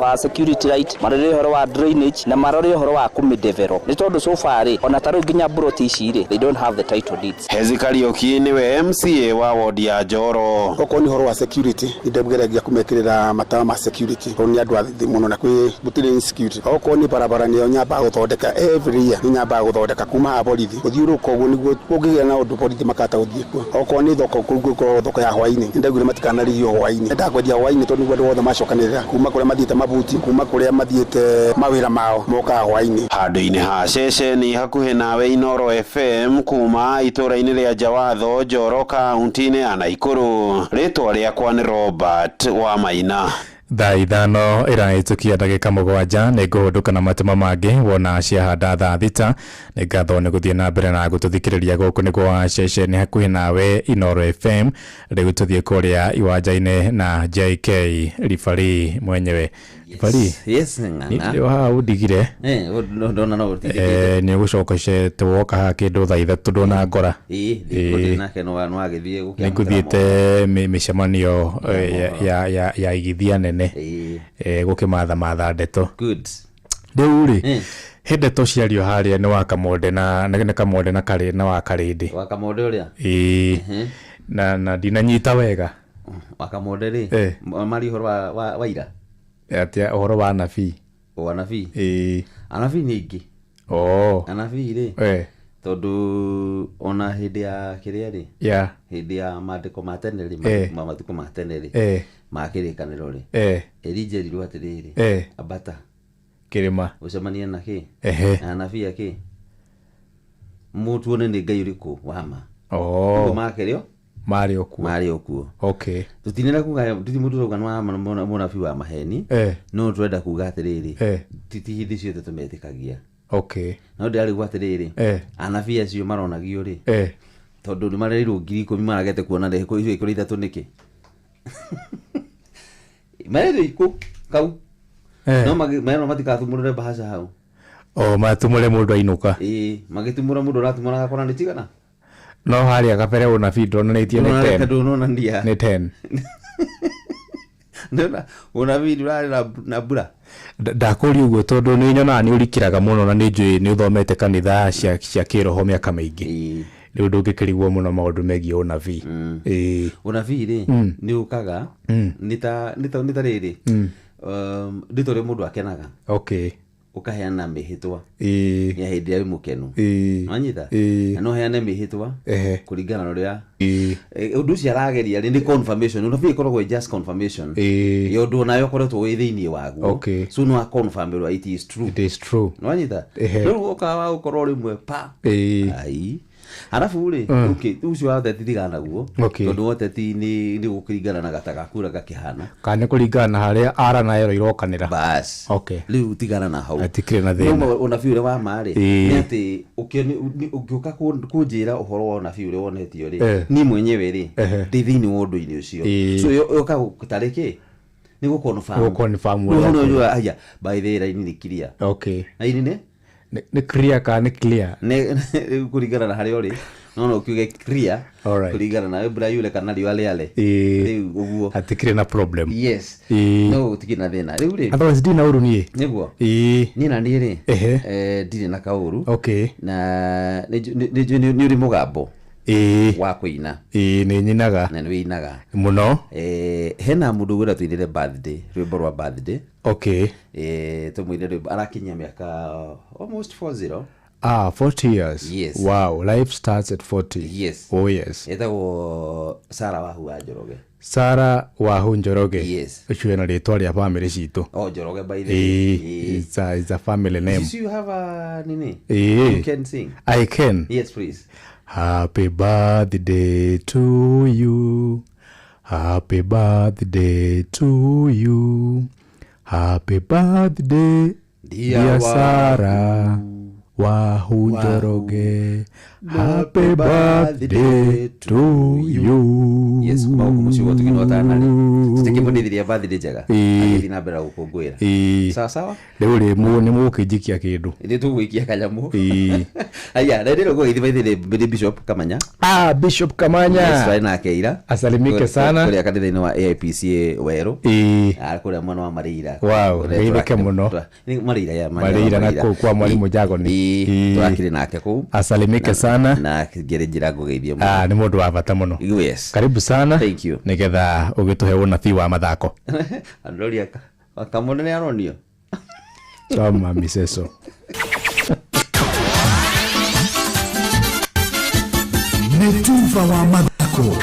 wa security right marore ũhoro wa drainage na marore ũhoro wa kũmĩdevelop. Nĩ tondũ so far ona tarũ nginya broti ici they don't have the title deeds.
Hezi Kariuki niwe MCA wa wodi ya Njoro.
Okorwo nĩ ũhoro wa security ndĩbugeragia kũmekĩrĩra matawa ma security tondũ nĩ andũ athĩ mũno na kwĩ gũtirĩ insecurity. Okorwo nĩ barabara nĩyo nyambaga gũthondeka every year nĩ nyambaga gũthondeka kuma ha borithi gũthiũrũka ũguo nĩguo kũngĩgĩa na ũndũ borithi makahota gũthiĩ kuo. Okorwo nĩ thoko kũngĩkorwo thoko ya hwainĩ nĩndaugire matikanarĩhio hwainĩ ndakwendia hwainĩ tondũ nĩguo andũ othe macokanĩrĩra kuma kũrĩa mathiĩte mabuti kuma kũrĩa mathiĩte mawĩra mao mokaga hwainĩ.
Handũ-inĩ ha ceceni hakuhĩ nawe Inooro FM kuma itũra-inĩ rĩa Njawatho Njoro kaunti-inĩ ya Naikuru rĩtwa rĩakwa nĩ Robert Wamaina.
Thaa ithano ĩrahĩtũkia ndagĩka 7 nĩ ngũhũndũka na matema mangĩ wona ciahanda thaa thita nĩ ngatho nĩ gũthiĩ na mbere na gũtũthikĩrĩria gũkũ nĩguo ceceni hakuhĩ nawe Inooro FM rĩu tũthiĩ kũrĩa iwanja-inĩ na JK Rifari mwenyewe. Rifari
yes ng'ang'a
nĩ haha ũndigire
ndona no ũtigĩte
nĩ ũgũcoka tuoka haha kĩndũ thaa 3 ndona ngora
nake no agĩthiĩ gũkĩra
nĩngũthiĩte mĩcemanio ya igithia nene gũkĩmatha ndeto rĩu rĩ ndeto ciario harĩa nĩ wa Kamonde na Kamonde na Karĩ na wa Karĩndĩ
wa Kamonde ũrĩa
na ndinanyita wega
wa Kamonde rĩ mari ũhoro wa ira
atia ũhoro wa anabii anabii
nĩ ingĩ anabii rĩ tondũ ona hĩndĩ ya kĩrĩa rĩ hĩndĩ ya maandĩko ma tene rĩ matukũ ma tene rĩ ma kĩrĩkanĩro rĩ Elijah erirwo atĩrĩrĩ ambata
kirima
ucemanie na ki anabii aki mutuone ni ngai uriku wama makerio mari okuo
okay
tutinira kuga tutimutu roganwa munabii wa maheni no twenda kuga atiriri titihithi ciothe tumetikagia okay no ndari gwatiriri anabii acio maronagio ri tondu ni mareirwo 10,000 maragete kuona ndeko icio ikuri ithatu niki mareirwo iku kau no mero matikathumurire bahasha hau
matumure mundu ainuka
magitumura mundu ratumura akona ni tigana
no hari akapere una video na netie ni
10
ni 10
ndona una video na bura
ndakuri uguo tondu ni nyona ni urikiraga muno na ni njui ni uthomete kanitha cia kiroho miaka maingi ni undu ngikirigwo muno maundu megie unabii
unabii ri ni ukaga nita riri nditore mundu akenaga
okay
ukaheana mihitwa ya hindi ya mukenu anyita no heane mihitwa kuringana na uria undu cia rageria ni confirmation unabii korogwe just confirmation yo ndu nayo koretwo wi thiini waguo so no confirm ro it is true no anyita riu ukawa ukoro rimwe pa ai arafu ri okay ucio wa thetiga naguo tondu woteti ni gukiringana na gataga kura gakihana
kana kuringana na haria ara na ero irokanira
bas
okay
riu tigana na hau
atikire na thina
no unabii uri wa mari ni ati ukiuka kunjira uhoro wa unabii uri wonetio ri ni mwenyewe ri ndithini wondu-ini ucio so yoka gutariki ni
gukonfirm
no aya by the way ni clear
okay
aini
ni clear ka ni clear
ne kuringana na haria uri no ukiuge clear kuringana na ebra yule kana liale riu uguo
atikire na problem
yes no utikire na thina riu ri
otherwise dina uru nie
niguo ni na ni ri ndire na kauru
okay
na ni uri mugambo wa kuina
ni nyinaga
na ni inaga
muno
hena mundu gura twirire birthday rwimbo rwa birthday
okay
tumwire arakinya miaka almost 40
40 years
yes.
Wow, life starts at 40
yes
oh yes
etagwo Sara Wahu Njoroge
Sara Wahu Njoroge
yes
ucio na ritwa ria family citu
Njoroge by the way
it's a family name
do you have a nini you can sing
I can
yes please
happy birthday to you happy birthday to you happy birthday dear Sara Wahu Njoroge happy birthday to you
yes kwa umusho wote kinota nani tutikimundithiria birthday jaga akithina mbera gukungwira sawa sawa
riu ri mu ni mukijikia kindu
ndi tugwikia kanyamu aya ndio go ithibaithire Bishop Kamanya
Bishop Kamanya
yes right na keira
asalimike sana
kuri kanitha-ini wa AIPCA Weru kuri mwana wa Marira
wow ndeithike muno
ni Marira
na kwa mwalimu Jago ni
twakire nake ku
asalimike sana
na gerejira ngugeithie muno
ni mundu wa bata muno
yes
karibu sana
thank you
nigetha ugituhe unabii wa mathako
andoria akamone ni aronio
toma miseso
Netuva wa mathako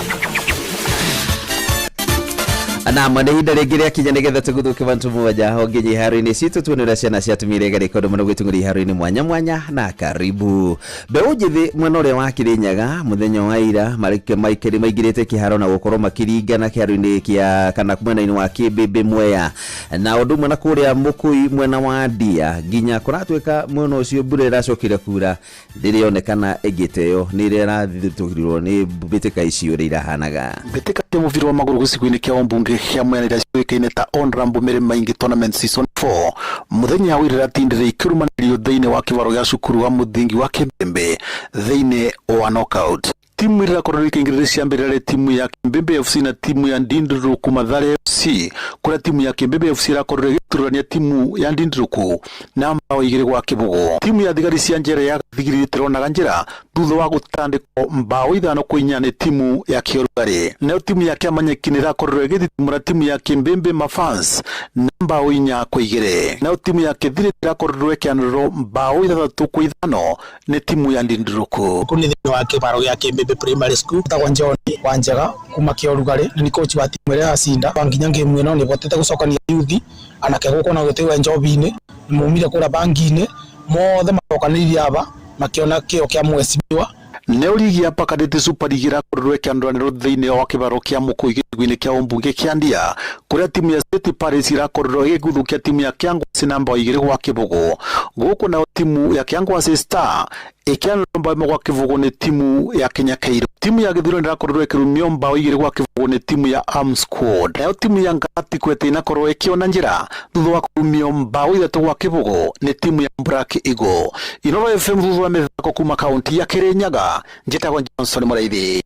na mahinda ringi ria kinya nigetha tuguthuke bantu moja honge iharo-ini citu tuonera ciana ciatumire garikondo muno gwitungura iharo-ini mwanya mwanya na karibu mbeu njithi mwena uria wa Kirinyaga muthenya wa ira marike maikeri maigirite kiharo na gukorwo makiringana kiharo-ini kia kana mwena-ini wa Kibebe Mwea na undu mwena kuria Mukui mwena wa Ndia nginya kuratwika mwena ucio mbura iracokire kura ndirionekana igiteo ni rira thitukirirwo ni bitika icio ria irahanaga
bitika cia muviro wa maguru giciko-ini kia Ombunge kia mwena ria ciuikaine ta Honorable Mary Maingi Tournament Season 4 muthenya wa ira tindire ikirumanĩrio thĩinĩ wa kĩbaro gĩa cukuru wa muthingi wa Kimbembe thĩinĩ wa knockout timu irakorwo ikingirire ciambirire timu ya Kimbembe FC na timu ya Ndindiruku Mathare FC kuria timu ya Kimbembe FC irakorwo igiturania timu ya Ndindiruku na mbao igiri gwa kibugo timu ya thigari cia njera ya thigirite ronaga njira thutha wa gutandikwo mbao ithano kwinya ni timu ya Kiorugari na timu ya Kiamanyeki irakorwo igithitimura timu ya Kimbembe Mafans na mbao inya kwigire na timu ya Kithiri irakorwo ikianirwo mbao ithatu kwa ithano ni timu ya Ndindiruku
kuni thini wa kibaro ya Kimbembe Primary School tagwa Njoni Wanjega kuma Kiorugari ni coach wa timu ya Asinda banginya game ino ni botete gucokania youth anake guko na gutiwe njobini mumire kura bangi-ini mothe marokanĩrĩire aba makiona kĩo kĩa mwecimiwa
neo ligi ya Pakadete Super League irakorwo ikiandraniro thiini wa kibaro kia Mukui gĩcigo-inĩ kia Umbunge kia Ndia kuria timu ya City Paris irakorwo igĩguthukia timu ya Kĩangwasi namba 2 gwa Kibugu guku na timu ya Kĩangwasi Star ikiana namba 1 gwa Kibugu ni timu ya Kenya Kairo. Timu ya Githurano irakorwo ikirumio mbao 2 gwa Kibugu ni timu ya Arm Squad. Nayo timu ya Ngati Kwete inakorwo ikiona njira thutha wa kurumio mbao 3 gwa Kibugu ni timu ya Black Eagle. Inoro FM thutha wa mithako kuma kaunti ya Kirinyaga, njitagwo Johnson Muraithi.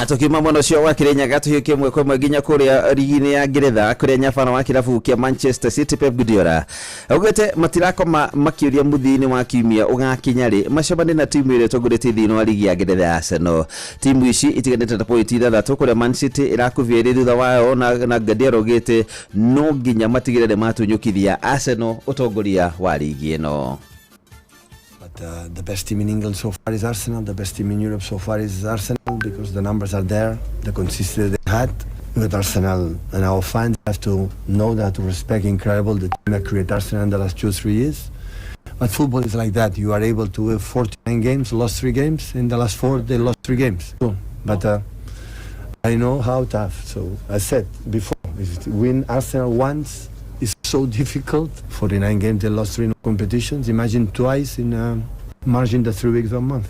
Tukima mwana cio wa Kirinyaga tuhiukie mweko mweginya kuria ligi-ini ya Ngeretha kuria nyabana wa kirabu kia Manchester City Pep Guardiola augete matirako makiuria muthini wa kiumia ugakinya ri macemani na timu ile tongorete thini wa ligi ya Ngeretha ya Arsenal. Timu ici itiganite na point 3 kuria Man City irakuvia thutha wao na Guardiola augete no nginya matigirire matunyukithia Arsenal utongoria wa ligi ino.
The best team in England so far is Arsenal. The best team in Europe so far is Arsenal because the numbers are there, the consistency they had. With Arsenal and our fans have to know that, to respect incredible the team that created Arsenal in the last 2-3 years. But football is like that. You are able to win 49 games, lost 3 games. In the last 4, they lost 3 games. But I know how tough. So I said before, if you win Arsenal once, it's so difficult. 49 games, they lost 3 competitions. Imagine twice in margin the 3 weeks of a month.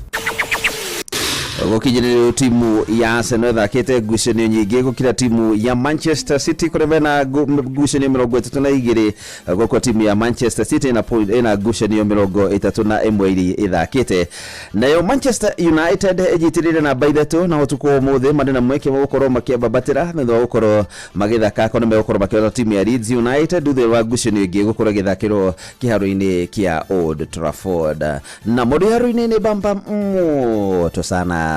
Gukijirira timu ya Arsenal thakite ngucanio nyingi gukira timu ya Manchester City kurebe na ngucanio 32 gukwa timu ya Manchester City na ngucanio 31 iri ithakite. Nayo Manchester United ejitirire na baithatu na utuko muthe madena mweke gukorwo makiambabatira thutha gukorwo magithaka kono megukorwo makiona timu ya Leeds United thutha wa ngucanio ingi gukorwo githakirwo kiharo-ini kia Old Trafford. Na modiharo-ini ni bamba moto sana.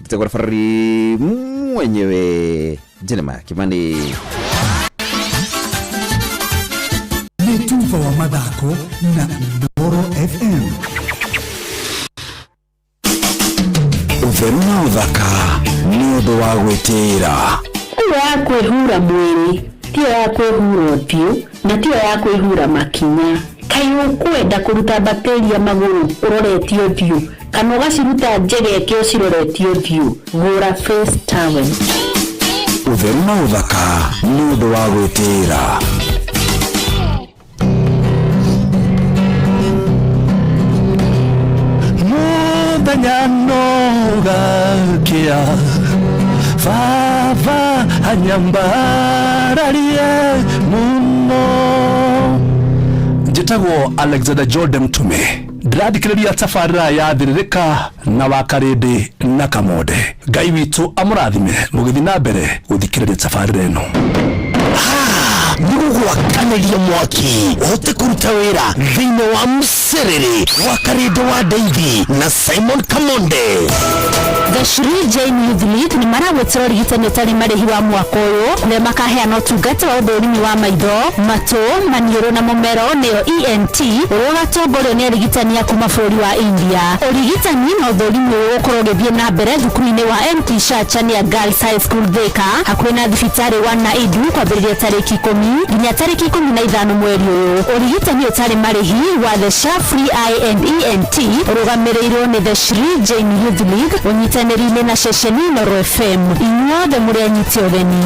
Kita fari mwenyewe Jenema Kimani.
Netumva wa madako na Ndoro FM.
Utheru na uthaka ni undu wa gwitira.
Iyo ya kwihura mwiri, tiyo ya kwihura utiu, na tiyo ya kwihura makinya. Kai ukwenda kuruta bakteria maguru uroretio thiu. Kana ugaciruta njegeke uciroretio thiu. Gura Face Towel.
Utheru na uthaka ni undu wa gwitira.
Muthenya nugakia Vava anyambararie muno. Njitagwo Alexander Jordan Tume. Ndirathikiriria tabarira ya thiririka na wakarindi na kamode. Ngai witu amurathime mugithi na mbere guthikiriria tabarira ino.
Nigugwakaniria mwaki uhote kuruta wira thiini wa muserere wa Karindo wa David na Simon Kamonde.
The Shri Jain Youth League ni maragwetera rigitani tari marihi wa mwaka uyu ne makaheana utungata wa uthorimi wa maitho matu manioro na mumero neo ENT urogatongorio ni rigitani ya kuma bũrũri wa India. Urigitani na uthorimi ukorwo githie na mbere thukuru-ini wa MT Shachania Girls High School Thika hakuhĩ na thibitari wa Naidu kwambĩrĩria tarĩki 10 nginya tarĩki 15 mweri uyu. Urigitani utari marihi wa the SHA Free Eye and ENT urugamĩrĩirwo ni the Shri Jain Youth League unyitanĩri-inĩ na ceceni Noro FM. Inyuothe mũrĩ anyiti ũgeni.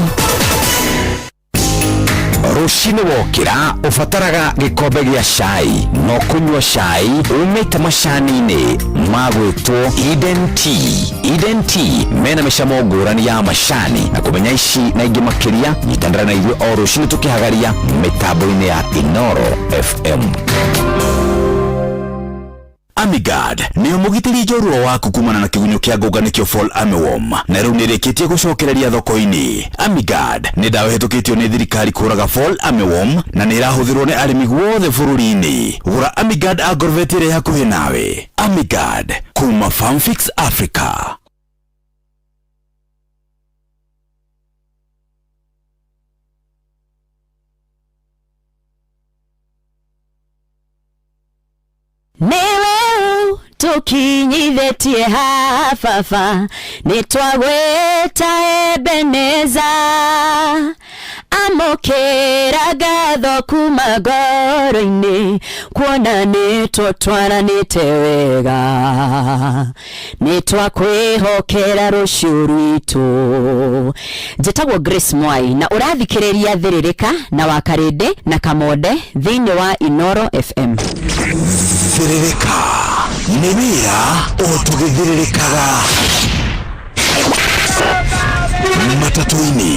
Rushini wokira ufataraga gikombe gya cai no kunywa cai umite macani-ini magwitwo Eden Tea. Eden Tea mena micamo ngũrani ya macani na kumenya ici na ingi makiria nyitandara na irio o rushini tukihagaria mitambo-ini ya Inoro FM. Amigad niyo mugitiri joruro waku kumana na kigunyo kia ngoganikio Fall Armyworm na riu nirikitie gucokereria thoko-ini. Amigad ni dawa hetukitio ni thirikari kuraga Fall Armyworm na nirahuthirwo ni arimi guothe bururi-ini. Gura Amigad agorvetire hakuhi nawe. Amigad kuma Farmfix Africa.
Nileo ukinyithetie hafafa nitwagweta Ebeneza amokera gatho kuma ngoro-inĩ kuona nĩtũtwaranĩte wega nĩtwakwĩhokera rũciũ rwitũ. Njĩtagwo Grace Mwai na ũrathikĩrĩria Thĩrĩrĩka na Wakarĩndĩ na Kamonde thĩinĩ wa Inoro FM.
Thĩrĩrĩka nĩ wĩra ũtũgĩthĩrĩrĩkaga matatu-inĩ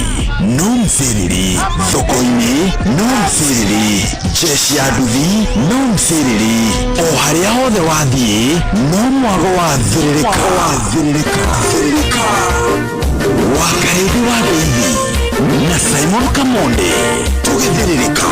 no mthĩrĩri, thoko-inĩ no mthĩrĩri, jeshi ya nduthi no mthĩrĩri, o harĩa hothe wathiĩ no mwago wa Thĩrĩrĩka. Wakarĩndĩ wa Ndeithi na Simon Kamonde tũgĩthĩrĩrĩka.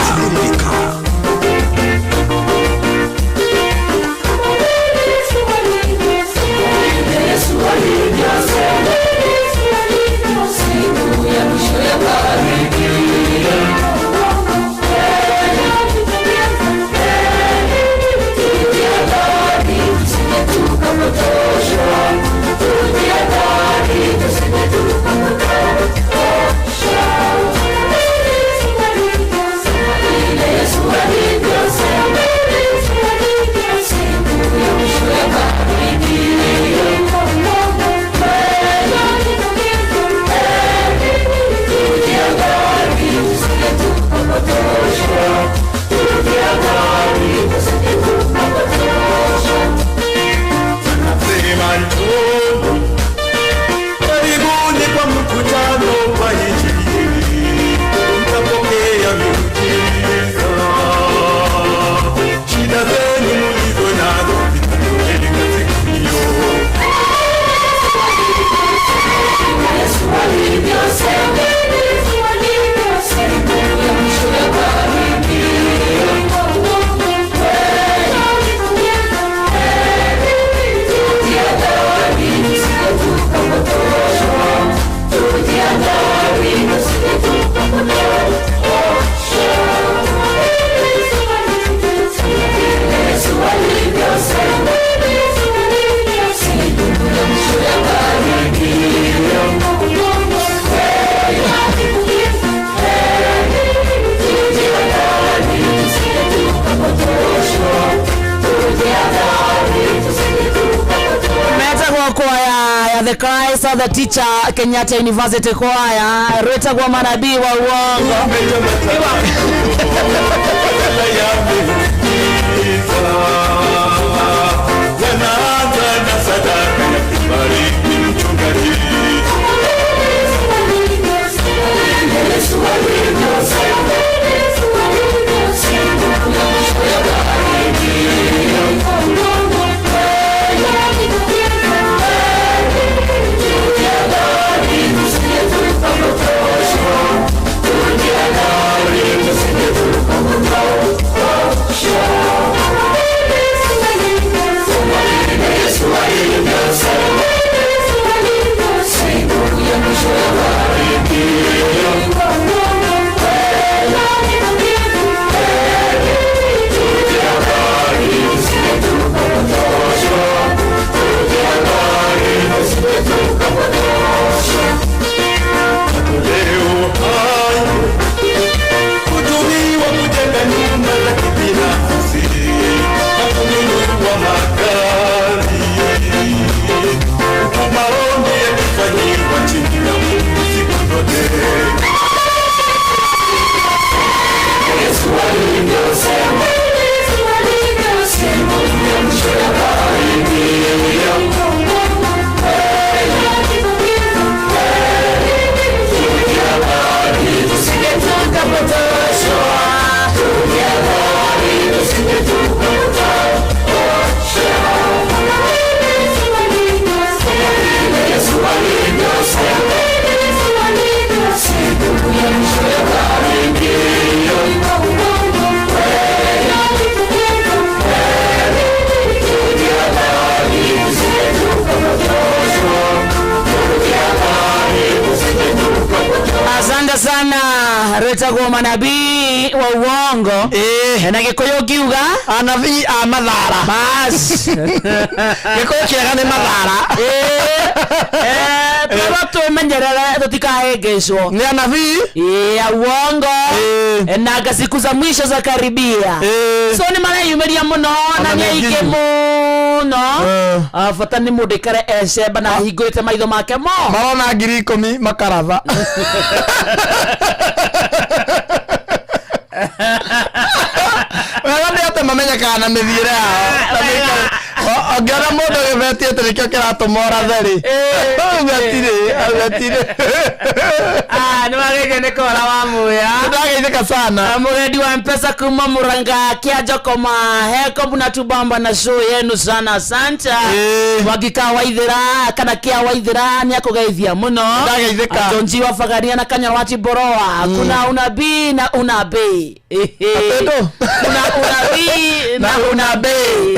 The Christ of the Teacher Kenyatta University Choir rwetagwo manabii wa uongo. Asante sana Rwetagwo manabii wa uongo na Gikuyu kiuga
anabii a mathara
bas
Gikuyu kiaga ni mathara
tumenyerere tutikahengeshwo
ni anabii
ya uongo na siku za mwisho za karibia so ni mareyumiria muno na nyaike muno afata ni mundu ikare ecemba na hingurite maitho make mo
marona 10,000 makaratha wega ni ate mamenyekaga na mithiire yao ongiona mundu gibetie ati nikio kiratumora theri agatire
ni magege ni kora wa muya
ndageithika sana
murendi wa mpesa kuma Muranga Kiajoko maheko buna tubamba na show yenu sana asante wagika waithira kana kia waithira ni akugeithia muno
ndageithika
Jonji wa Fagaria na Kanyarwati Boroa kuna unabii na unabii
atendo
unabii na unabii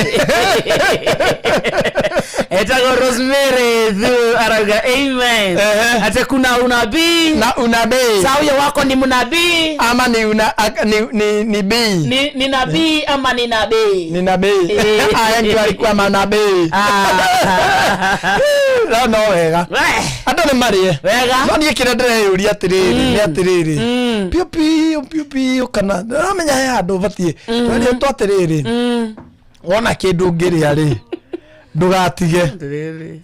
etago Rosemary thu araga amen ate kuna unabii
na unabii
sauyo wako ni mnabii
ama ni bii
ni nabii ama ni nabii
ni nabii aya ndio alikuwa manabii no wega ando ni marie
wega
mani kire ndire atiriri ni atiriri piu piu kana amenya ya andu batie twari twatiriri wona kindu ngiria ri ndugatige
ndiriri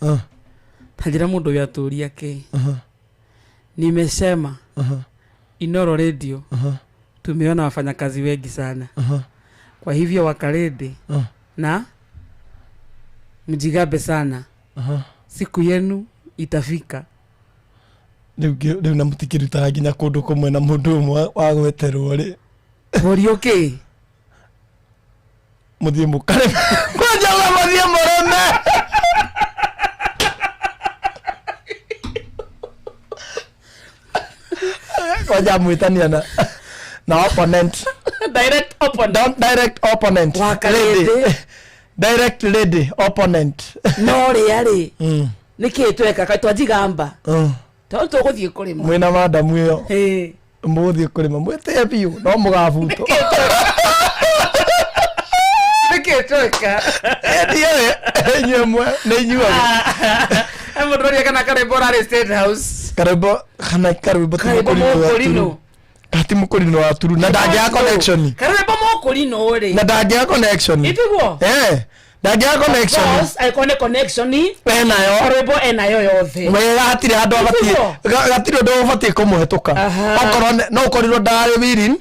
tajira mundu yaturia ke nimesema Inoro Radio tumeona wafanyakazi wengi sana kwa hivyo wakarede na mjigabe sana siku yenu itafika
riu na mutikirutaga nginya kundu kumwe na mundu umwe wa gweterwo ri
bori okay
muthie mukare kwanja wa muthie mureme kwanja mwitania na opponent direct opponent direct lady opponent
no ri niki tweka ka twajigamba tonto guthie kurima
mwina madam iyo muthie kurima mwite biu no mugabuto
niki tweka
nyemwe ne nyua
amodori kana Karibora State House
Karibora
Mokorino
kati mukorino wa turu na ndagya connection
Karibora Mokorino ri
na ndagya connection
ipigwo
ndagya connection
boss icon connection
nayo
Karibora enayo yothe
we hatire andu gatire ndo batie kumuhetuka okorwo no ukorirwo ndari wirin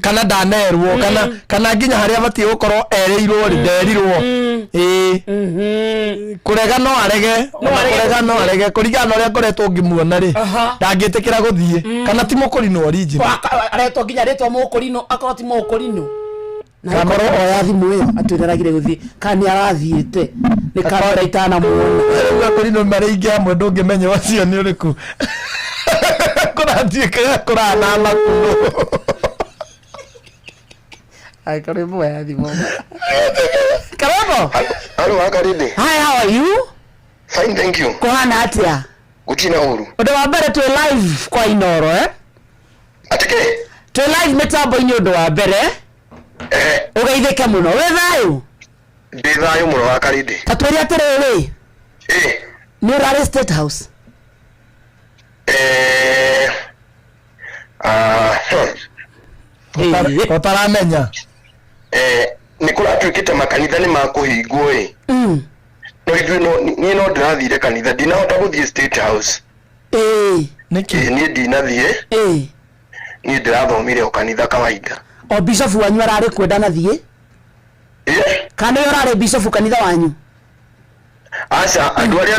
kana ndanerwo kana nginya haria batie gukorwo ereirwo ri nderirwo kurega no arege kurigana uria ngoretwo ngimuona ri ndangitikira guthie kana ti mukorino original
aretwo nginya retwo mukorino akorwo ti mukorino na akoro oya thimu iyo atwiragire guthie kani arathiite ni kamera itana muona
mukorino mareingia amwe ndungimenya wacio ni uriku kuratiika kurana makuno
ai karibu ya thimu
Karibu.
Hello, Akaride.
Hi, how are you?
Fine, thank you.
Kohana atia?
Gutina uru.
Undu wa mbere tu live kwa Inoro
Atike?
Tu live metambo ini undu wa mbere. Ugeithike muno. We thayu?
Ndi thayu muno Akaride.
Tatweri atiriri. Ni Rare State House.
Utaramenya.
Nikura twikite makanitha ni makuhingwo no ithuĩ niĩ no ndĩrathire kanitha ndinahota gũthiĩ State House
niki
niĩ ndinathie niĩ ndĩrathomire o kanitha kawaida
o bishop wanyu ararĩ kwenda nathie kana yorarĩ bishop kanitha wanyu
aca andũ arĩa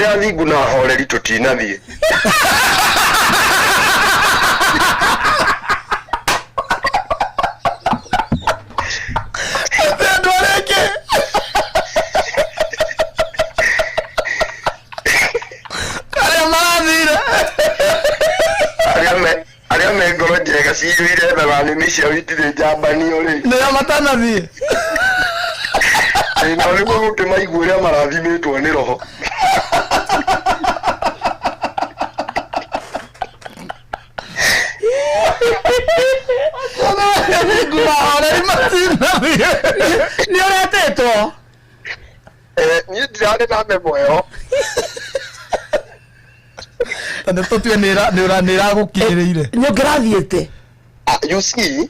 athingu na ahoreri tũtinathie aria me ngoro njega ciwire thagarĩ-inĩ cia witire njambani ũrĩ
nĩrĩa matanathie
na nĩguo gũkĩmaigua ũrĩa marathimĩtwo nĩ roho
Ni uretetwo
ni ndirane na memo yo
tande tutue nira gukiriire
nyongerathiete
you see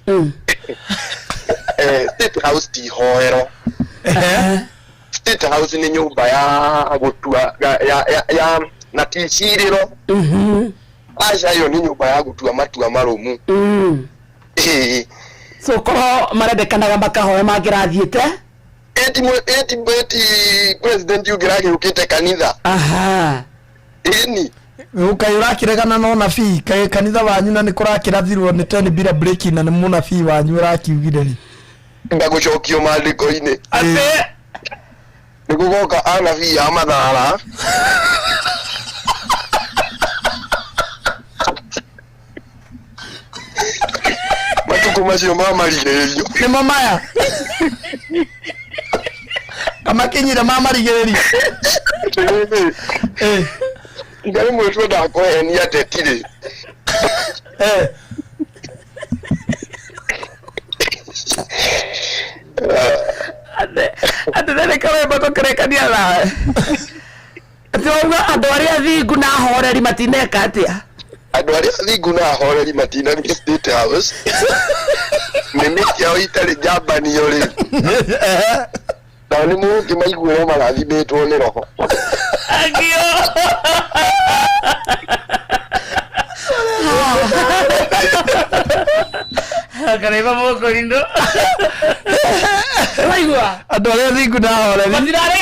State House ti hoero State House ni nyumba ya gutua ya na ticiriro aca yo ni nyumba ya gutua matua marumu
so korwo marendekanaga makahoya mangirathiete
eti president yugirage ukite kanitha ini
ukayurakiragana no na fee kai kanitha wanyu na nikurakirazirwo ni 10 bila break na ni muna fee wanyu urakiugire ri
ngagucokio maandiko-ini ate nigugoka ana fee ya mathara matuko macio mamarigererio
ni mamaya kama kinyira mamarigererio
ngai mwetwe ndakohenia atetire
nene kawemba tukerekania nawe tiwauga andu aria athingu na ahoreri matineka atia
andu aria athingu na ahoreri matina ni State House ni miti yao itari jambanio ri na ni mungi maiguire marathimitwo ni roho
agio kareba moko lindo waigua
andu aria athingu na ahoreri
matirare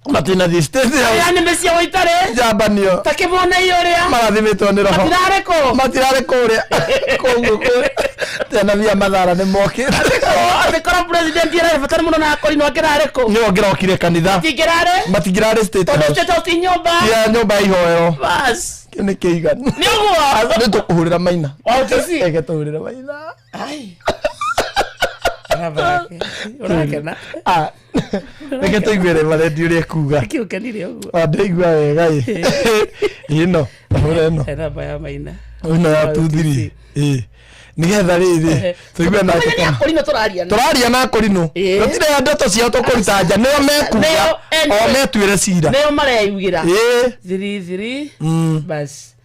matina thi State House
yani mesia waitare
jambanio
takibona iyo ria
marathimitwo ni roho matirare kuria kongo tena via mathara ni moke
atikora president ira fatari muno na akori no akirare ko
ni ogirokire kanitha matigirare State House
State House nyumba
ya nyumba ihoyo
bas
kene keigan
ni ogwa
ni tukuhurira maina
otisi
ege tuhurira maina
ai arabake urakena
ege tuigwire maredio ri kuga
kiukenire ogwa
andeigwa wega ino hore no
araba ya maina
una ya tudiri nigetha riri tuigwe na
kana korino
turaria na korino tutire ndeto cia tukuruta nja neo mekuga o metuire cira
neo mareyugira thiri bas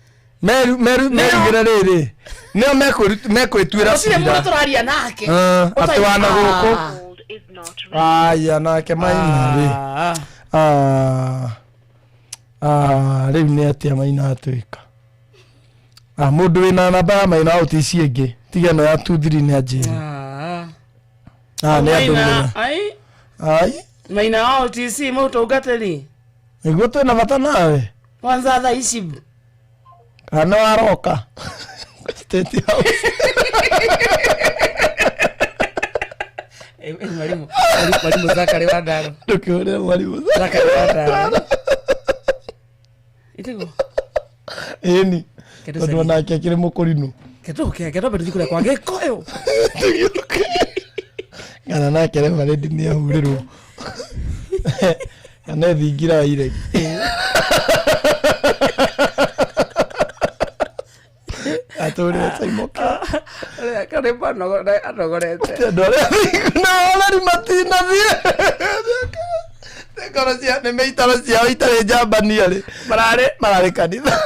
merugira riri neo mekwituira cira
musire turaria nake
atwana guku aya nake maina ri riu ni atia maina atuika mundu wina namba ya maina autisi ingi tiga no ya 23 ni ajiri ni andu ai
maina OTC mutugateri
niguo twina bata nawe
kwanza tha ici
kana waroka State House
mwalimu Zakari wa Ndaro
ndukiurira mwalimu
Zakari wa Ndaro itigo
eni tondu onake akiri mukurinu
keto betu kule kwa gekoyo
kana nake re maredi ni ahurirwo kana thingira ire atore saimoka
ale kareba no anogorete
dole no la matina vie tekorosia ne meitarasia itare jambania ri marare kanitha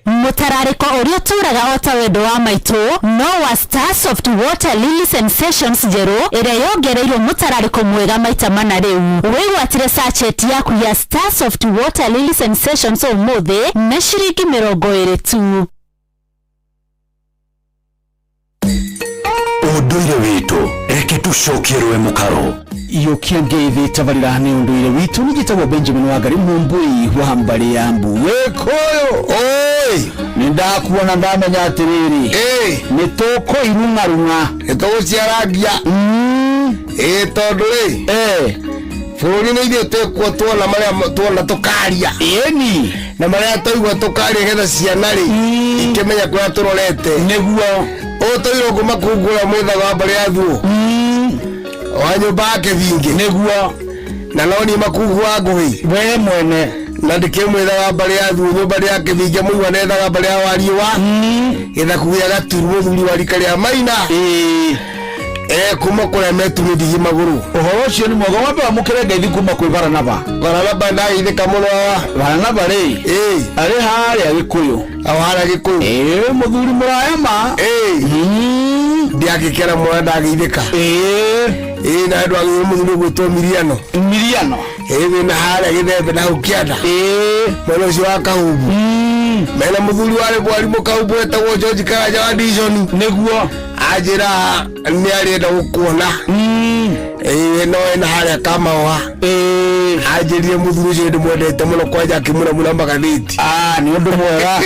mutarariko uria turaga ota wendo wa maitu no wa Star Soft Water Lily Sensations jeru ire yongereirwo mutarariko mwega maita mana riu wigwatire sachet yaku ya Star Soft Water Lily Sensations umuthi na shiringi 20 tu.
Unduire witu reke tucokierwe mukaro
iyo kiangeithi tabarira ni unduire witu nigitagwo Benjamin Wangari Mumbui wa mbari ya Mbu wekoyo oi nindakuona ndamenya atiriri ni toko irungarunga
nituguciaragia tondu ri bururi ni ithio tekwo tuona maria tuona tukaria
eni
na maria tuigwa tukaria getha ciana ri ikimenya kuria turorete
niguo
utoiro kumakungura mwithaga wa mbari ya thuo wa nyumba yake thingi
niguo
na noni makungu wa ngui
we mwene
na ndikimwithaga mbari ya thuthu mbari ya kithingia muigua nethaga mbari ya wariwa githaku gia gaturu muthuri wa rika ria maina kuma kuria metumi ndigi maguru
uhoro ucio ni mwega wambe wamukire ngeithi kuma kwi Baranaba
ndageithika muno
Baranaba ri ari haria Gikuyu
haria Gikuyu
muthuri muraya ma
ndiagikera muno ndageithika na andu agä muthuri gwitwo Miriano na haria Githembe na Ukianda mwena ucio wa Kahumbu mena muthuri wari mwarimu Kahumbu etagwo George Karaja wa Dishon
niguo
ajira ni arenda gukuona no ena haria Kamawa ajirie muthuri ucio ndimwendete muno kwanja akimura muna magathiti
ni undu mwega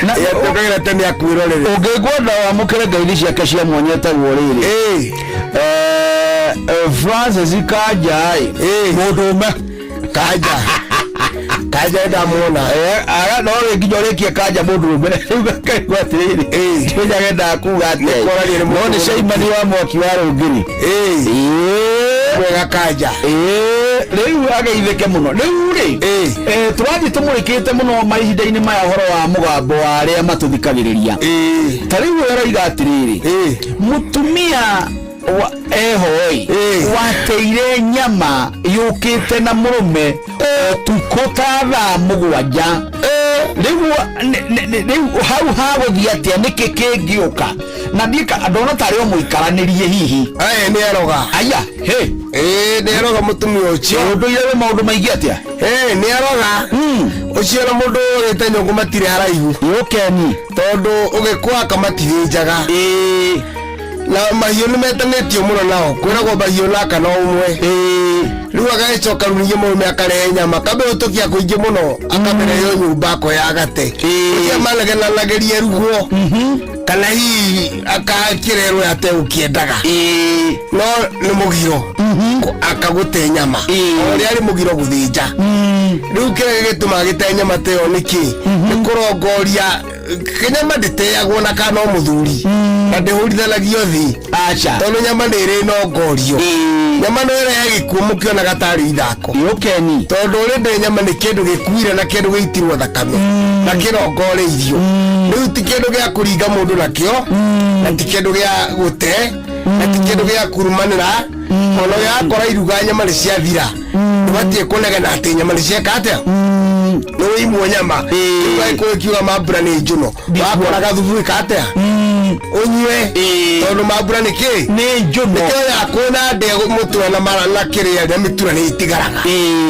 na yatokagira tene akwirorere
ungigwenda wamukire ngeithi ciake cia mwanya etagwo riri Francis Kajai mundume
Kaja ndamuona
ara no ringijorekie Kaja mundume riu atiriri twinya genda kuga ati no ni Shaimani wa mwaki wa rungiri
mwega Kaja
riu ageithike muno riu ri turathi tumurikite muno maihinda-ini maya horo wa mugambo wa aria matuthikagiriria ta riu eroiga atiriri mutumia ehoi wateire nyama yukite na murume tuko thaa mugwanja riu hau haguthia atia niki kingiuka na ndika ndona tari o muikaranirie hihi
ni eroga
aya
ni eroga mutumia ucio
nduire we maundu maingi atia
ni eroga ucio na mundu urite nyongo matire haraihu
yukeni
tondu ugikwaka matire njaga na mahiũ nĩ metanĩtio mũno nao kwĩragwo mahiũ naka no ũmwe rĩu agagĩcoka runingi mũrũme akarehe nyama kamĩhũtũkia kũingĩ mũno akamerehe nyũmba ako ya gate ũcia manegenanagĩrie ruguo kana hihi akakĩrerwo ategũkĩendaga no nĩ mũgiro akagũte nyama ũrĩa arĩ mũgiro gũthĩnja rĩu kĩrĩa gĩgĩtũmaga gĩte nyama ta ĩyo nĩkĩ nĩ kũrongoria nyama ndĩteagwo na kana mũthuri na ndĩhũrithanagio thĩ tondũ nyama nĩ ĩrĩ nongorio nyama no ĩrehe gĩkuũ mũkĩona gatarĩ ithako tondũ ũrĩ nyama nĩ kĩndũ gĩkuire na kĩndũ gĩitirwo thakame na kĩrongoreirio rĩu ti kĩndũ gĩa kũringa mũndũ nakĩo na ti kĩndũ gĩa gũte na ti kĩndũ gĩa kurumanĩra ona gĩakora iruga nyama nĩ ciathira ndũbatiĩ kũnegena atĩ nyama nĩ cieka atĩa nĩ wĩimwo nyama ĩgũgĩkũyũ kiuga mambura nĩ njũno wakora gathubu ĩkatĩa unywe tondu mambura niki
ni njuno
nikio yakwina ndego mutura na mara na kiria na mitura ni itigaraga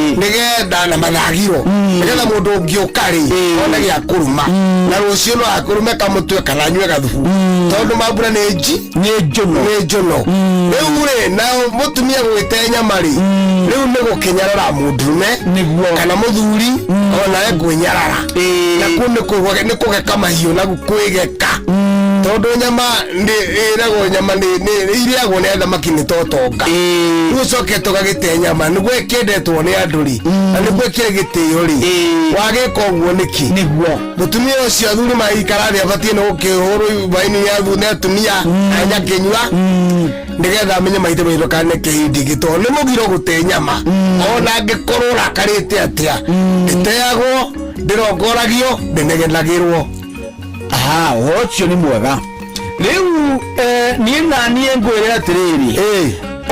nigenda na mathagiro nigetha mundu ungiukari ona gia kuruma na rucio no akurume kamutwe kana nywe gathubu tondu mambura ni njuno riu ri na mutumia gwite nyamari riu ni gukinyarara mundurume kana muthuri ona egwinyarara na kune ni kugeka mahiu na kwigeka tondu nyama ndi iragwo nyama ni iriagwo ni thamaki ni totonga riu coke tugagite nyama niguo ikendetwo ni anduri na niguo kire gitio ri wagika uguo niki niguo mutumia ucio athuri maikara thi abatie no gukihuru baini ya thu ne atumia anya kinyua ndigetha amenye maithe maitho kana kihindi gito ni mugiro gute nyama ona ngikorwo rakarite atia nditeagwo ndirongoragio ndinegenagirwo
ucio ni mwega riu niĩ naniĩ ngwĩre atiriri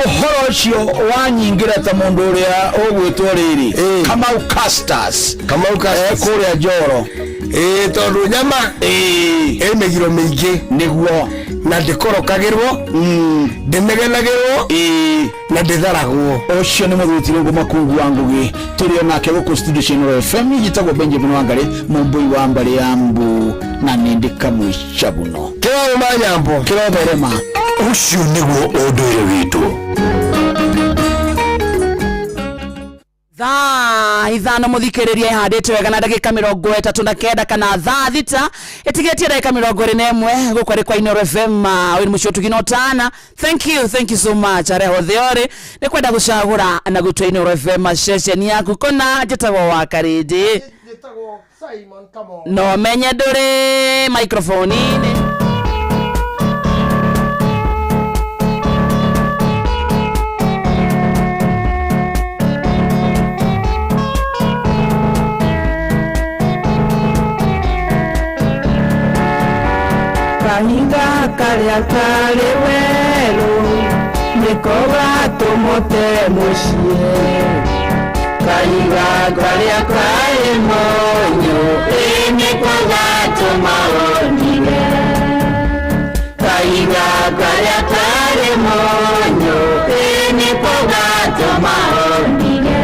ũhoro ũcio wanyingĩra ta mũndũ ũrĩa ũgwĩtwo rĩrĩ Kamau Custas kũrĩa Njoro
tondu nyama ĩ mĩgiro mĩingĩ
nĩguo
na ndĩkorokagĩrwo ndĩnegenagĩrwo na ndĩtharagwo
ũcio nĩ mũthuri Rũngũ Makungu wa Ngũgĩ tũrĩ onake gũkũ studio cia Nuru FM gĩtagwo Benjamin Wangari mũmbui wa Mbari ya Mbu na nĩndĩ kamwica mũno
kĩrao manyambo
kĩrotherema
ũcio nĩguo ũndũire witũ
thaa ithano muthikiriria ihandite wega na ndagika 39 kana thaa thita itigetie ndagika 21 gukwari kwa Nuru FM wini mucotu ginotana. Thank you so much areho theore ni kwenda gucagura na gutwa Nuru FM session yaku kona njitagwo wa karidi
njitagwo Simon Kamo
no menye nduri microphone ini
kahinga karĩa karĩ werũ nĩko gatũmũte mũciĩ kahinga karĩa karĩ mũnyũ nĩko gatũma ũndige kahinga karĩa karĩ mũnyũ nĩko gatũma ũndige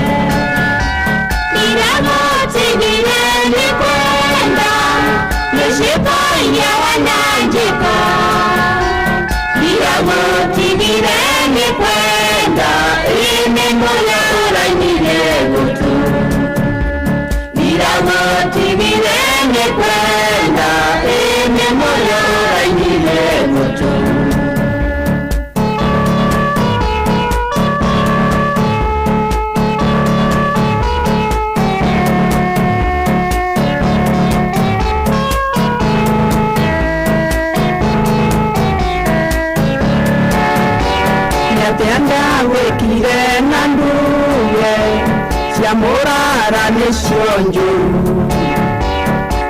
nĩramotigire nĩ kwenda mĩciĩko iria wananjĩka nĩramotigire nĩ kwenda ĩnĩ mũrĩa ũrainire gũtũ nĩramotigire nĩ kwenda ĩnĩ mũrĩa ũrainire gũtũ wekire na nduge cia mũrara nĩcio njũru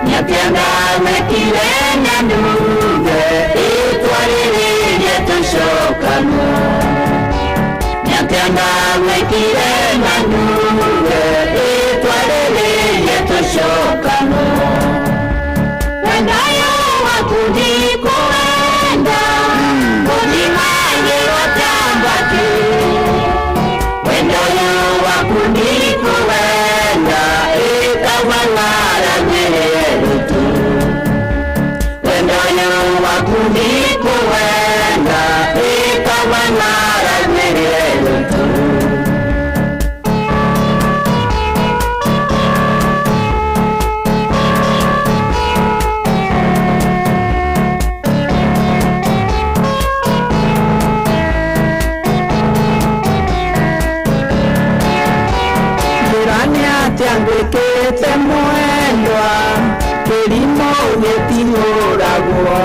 nyakenda wekire na nduge itwarĩrĩrie tũcokanwo nyakenda wekire na nduge itwarĩrĩrie tũcokanwo wendayo wakundi kuenda kuthimanyĩrwo tambaki wendayo wakundi kuenda ikawang'ara nyererutu wendayo wakundi kuenda ikawang'ara nyererutu Tiangwekete mwendwa kĩrimũ gĩtihũragwo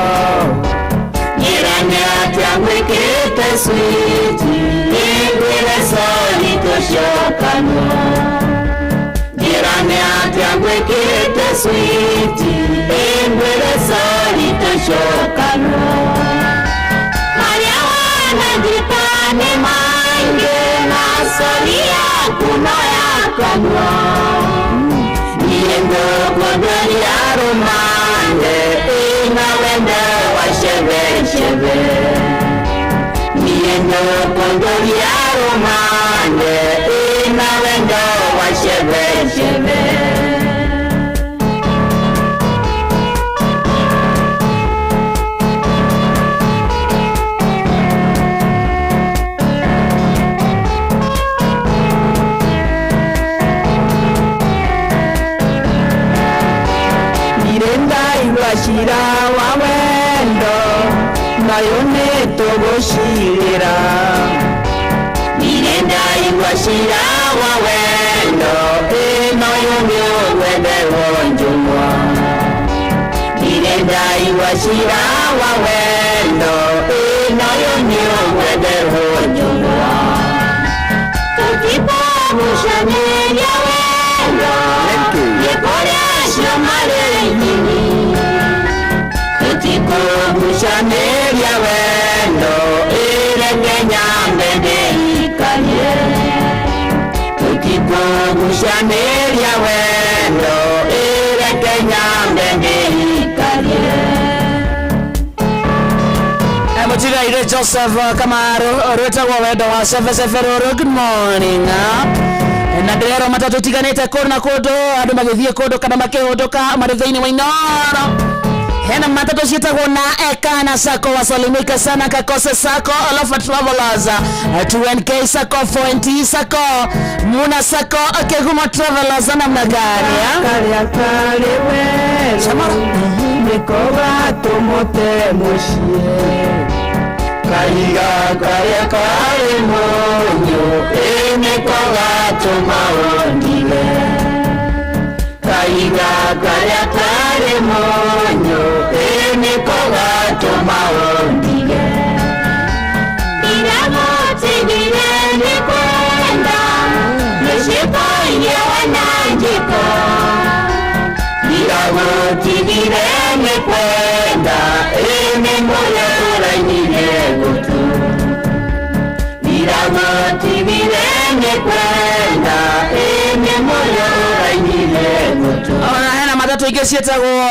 nyirania tiangwekete switi ingwĩre sori tũcokanwo nyirania tiangwekete switi ingwĩre sori tũcokanwo marĩa wananjĩka nĩ maingĩ na sori yaku no yakanwo niendo kuangalia rumande ina wende wa shebe niendo kuangalia rumande ina wende wa shebe Shira wa wendo nayo nĩtũgũcirĩra nirenda igua shira wa wendo ĩnayo nĩũgwenderwo njũmwa nirenda igua shira wa wendo ĩnayo nĩũgwenderwo njũmwa tũtikagucanĩria wendo gĩkũrĩacio marĩ-inĩ tikugucanĩria wendo ĩreke nyambe ndĩikarie tũtikugucanĩria wendo ĩreke nyambe ndĩikarie mũtigaire Joseph Kamaru rwĩtagwo wendo wa Cebecebe. Good morning na ndĩrero matatũ tiganĩte kũndũ na kũndũ andũ magĩthiĩ kũndũ kana makĩhũndũka marĩ thĩinĩ wa Inooro hena matatu cietagwo na Ekana Sacco wasalimika sana Kakose Sacco alafu Travelers 2NK Sacco 4NT Sacco Muna Sacco Keguma Travelers namna gani karĩa karĩ werũ nĩko gatũmũte mũciĩ kahinga karĩa karĩ mũnyũ nĩko gatũma ũndige kahinga karĩa karĩ mũnyũ nĩko gatũma ũndige nĩramotigire nĩ kwenda mĩciĩko iria wananjĩka nĩramotigire nĩ kwenda
Ona hena matatu igecietagwo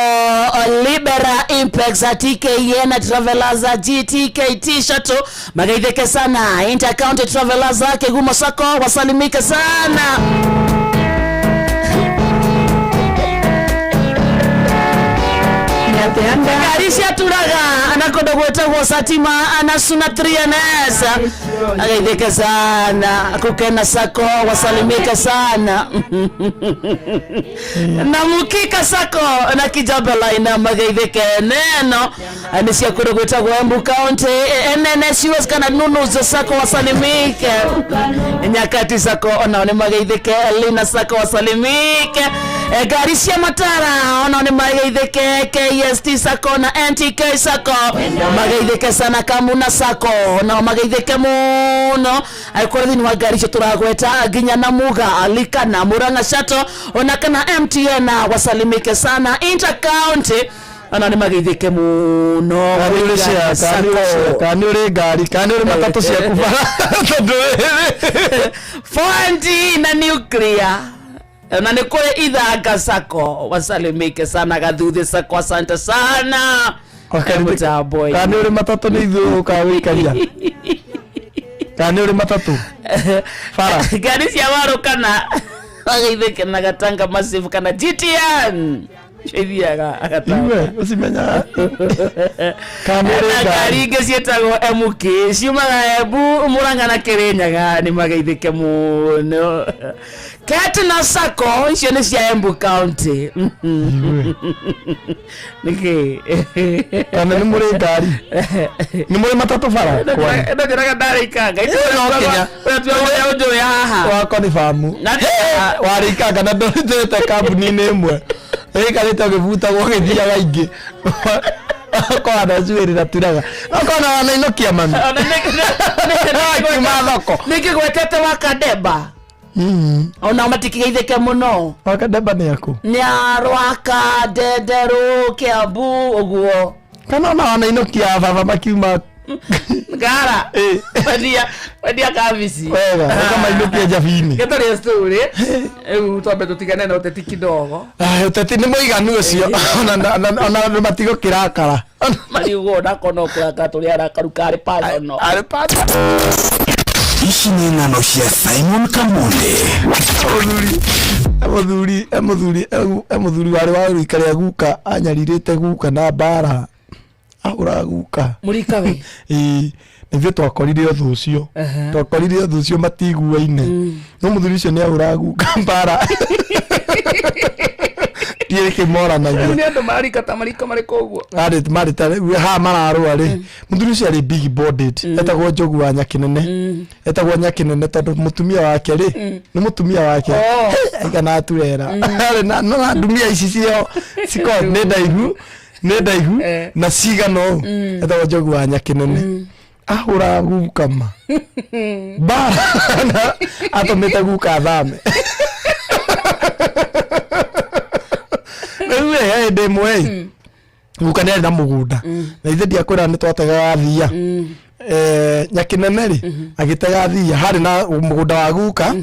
Libera Impex TKN Travelers GTK Shuttle magaitheke sana Intercounty Travelers Kegumo Sacco wasalimike sana. Garisia turaga anakodo gwetagwo Satima anasuna 3NS agaitheke sana Kukena Sacco wasalimike sana. Na Mukika Sacco na Kijabela ina magaitheke neno anisia kodo gwetagwo Embu County NNS US kana Nunuzo Sacco wasalimike. Nyakati Sacco ona ne magaitheke Lina Sacco wasalimike. Garisia Matara ona ne magaitheke KST Sacco na NTK Sacco magaitheke sana Kamuna Sacco na magaitheke muno aikordini wa Garisia turagweta ginya na Muga Alika na Muranga Shuttle ona kana MTN wasalimike sana. Intercounty ana ni magaitheke muno
kanure gari kanure matatu cia kubara
Fondi na nuclear na ni kule Ithanga Sacco wasalimike sana. Gathuthe Sacco asante sana.
Kanure matatu ni ithu kawikaria kanure matatu fara
gari cia waru kana agaitheke na Gatanga Massive kana GTN Chithiaga agatanga
iwe usimenya kanure
gari ngecietagwo MK ciumaga Embu Muranga na Kirinyaga ni magaitheke muno. Ketna Sacco icio ni cia Embu County niki
kana ni muri ngari ni muri matatu fara
ndo kiraga ndari ikanga ito no kinya wewe ndio ya haha
wako ni famu wari ikanga na ndorite kambuni ni imwe ikarite gibuta gogithiaga ingi kwa ndazwirira turaga akona wana inokia mami
thoko niki gwetete Wakadeba ona matikigeitheke muno.
Wakadeba ni yako
Nyarwaka Dederu Kiambu uguo
kana ona wana inokia baba makiuma
gara wadia kavisi
wega kama inokia javini
getari story utombe tutigane na uteti kidogo
uteti ni muiganu ucio ona matigo kirakara
mariugo ndakono kuraka turi arakaruka ari pasono
ici nĩ ng'ano cia Simon Kamonde
muthuri wari wa rikaria guka anyaririte guka na bara ahura guka
murikawe
nivyo twakorire uthu ucio matiguaine no muthuri ucio ni ahura guka bara ndiye kimora na
hiyo ni ndo marika tamarika mariko uguo
marita ha mararwa ri muthuri ucio ari big bodied etagwo Njogu wa Nyakinene etagwo Nyakinene tondu mutumia wake ri ni mutumia wake aikana aturera na ndumia ici cio siko ne ndaihu na cigano etagwo Njogu wa Nyakinene ahura guka ma bara atomete guka thame wewe ndemwe guka nĩ na mugunda na ithe ndiakwĩra nĩ twatega thia Nyakinene ri agitega thia hari na mugunda wa guka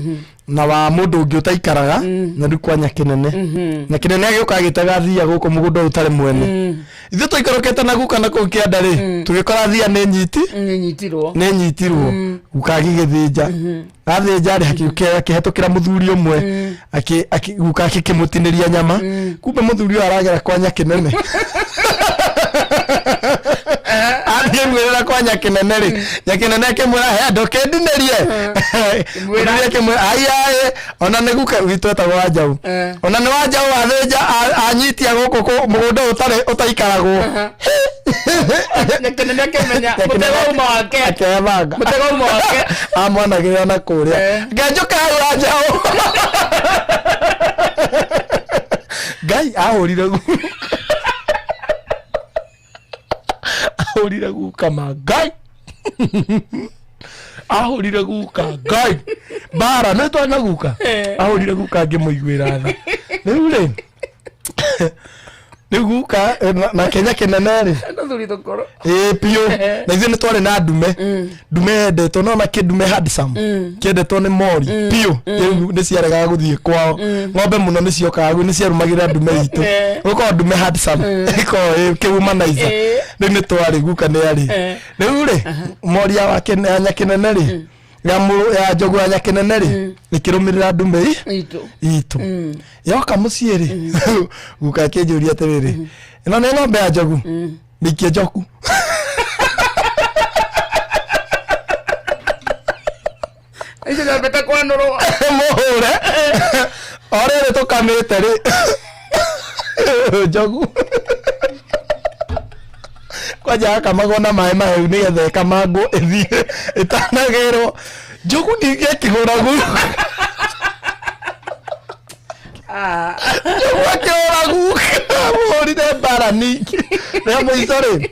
na wa mundu ungi utaikaraga na ndi kwa Nyakinene agĩũka agitega thia gũkũ mugunda ũtarĩ mwene ithe tũikarũkĩte na guka na kũu kĩanda ri tũgĩkora thia nĩ nyitirwo guka agĩgĩthĩnja athĩnja ri akĩhetũkĩra muthuri ũmwe guka akĩmũtinĩria nyama kumbe muthuri ũyũ aragera kwa Nyakinene angĩmwĩra kwa Nyakinene ri Nyakinene akĩmwĩra he ndũkĩndinĩrie muthuri akĩmwĩra ai ona nĩ guka witũ etagwo Wanjaũ ona nĩ Wanjaũ athĩnja anyitia gũkũ mũgũnda ũtaikaragwo
Nyakinene akĩmenya mũtego uma wake
amwanagĩrĩra na kũrĩa ngenjũka hau Wanjaũ Ngai ahũrire guka ma Ngai ahũrire guka Ngai bara nĩ twana guka ahũrire guka ngĩmũiguĩra tha rĩu rĩ Niguka na Kenya kenene ri.
Nduri tokoro.
Pio. Na ithuĩ nĩ twarĩ na ndume. Ndume endetwo no na kĩndume handsome. Kĩendetwo nĩ mori. Pio. Rĩu nĩ ciaregaga gũthiĩ kwao. Ng'ombe mũno nĩ ciokaga nĩ ciarumagĩra ndume itũ. Gũkorwo ndume handsome. Iko kĩhumanizer. Rĩu nĩ twarĩ guka nĩ arĩ. Rĩu rĩ mori ya Nyakinene rĩ. Ya njogu ya Nyakinene rĩ ikĩrũmĩrĩra ndume itũ. Yoka mũciĩ rĩ guka akĩnjũria atĩrĩrĩ. Ĩno nĩ ng'ombe ya njogu. Nĩikie njoku.
Icio ngambĩte kwanũrwo.
Mũhũre. Orĩrĩ tũkamĩte rĩ. Njogu. Kwanja akamagwo na maĩ mahehu nĩgetha ĩkamangwo ĩthiĩ ĩtanagerwo. Njogu nĩngĩ akĩhũra guka. Njogu akĩhũra guka. Mũhũrire mbara ningĩ. Rĩa mũico rĩ.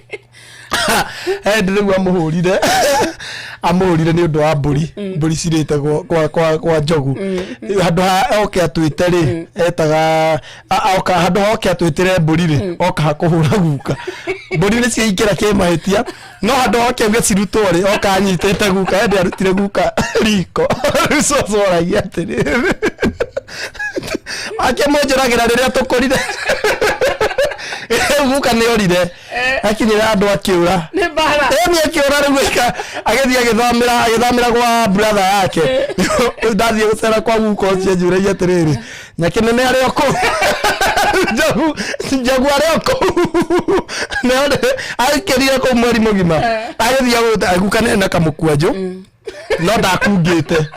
Rĩu amũhũrire. Amũhũrire nĩ ũndũ wa mbũri. Mbũri cirĩte kwa njogu. Handũ ha oke atwĩte rĩ etaga oka handũ ha oke atwĩtire mbũri rĩ oka hakũhũra guka. Mbũri nĩ ciaingĩra kĩmahĩtia no handũ ha oke auge cirutwo rĩ oka anyitĩte guka ende arutire guka riko. Rĩu oragia atĩrĩ. Akĩmũnjũragĩra rĩrĩa tũkũrire. Guka nĩ orire. Akinyĩra andũ akĩũra.
Nĩ mbara.
Nĩ akĩũra rĩu agĩthiĩ agĩthamĩra gwa brother yake. Ndathiĩ gũcera kwa guka ũcio njũragia atĩrĩrĩ. Nyakinene arĩ o kũu. Njogu arĩ o kũu. Aikĩrire kũu mweri mũgima. Agĩthiĩ guka nĩ kamũkwanjũ. No ndakungĩte.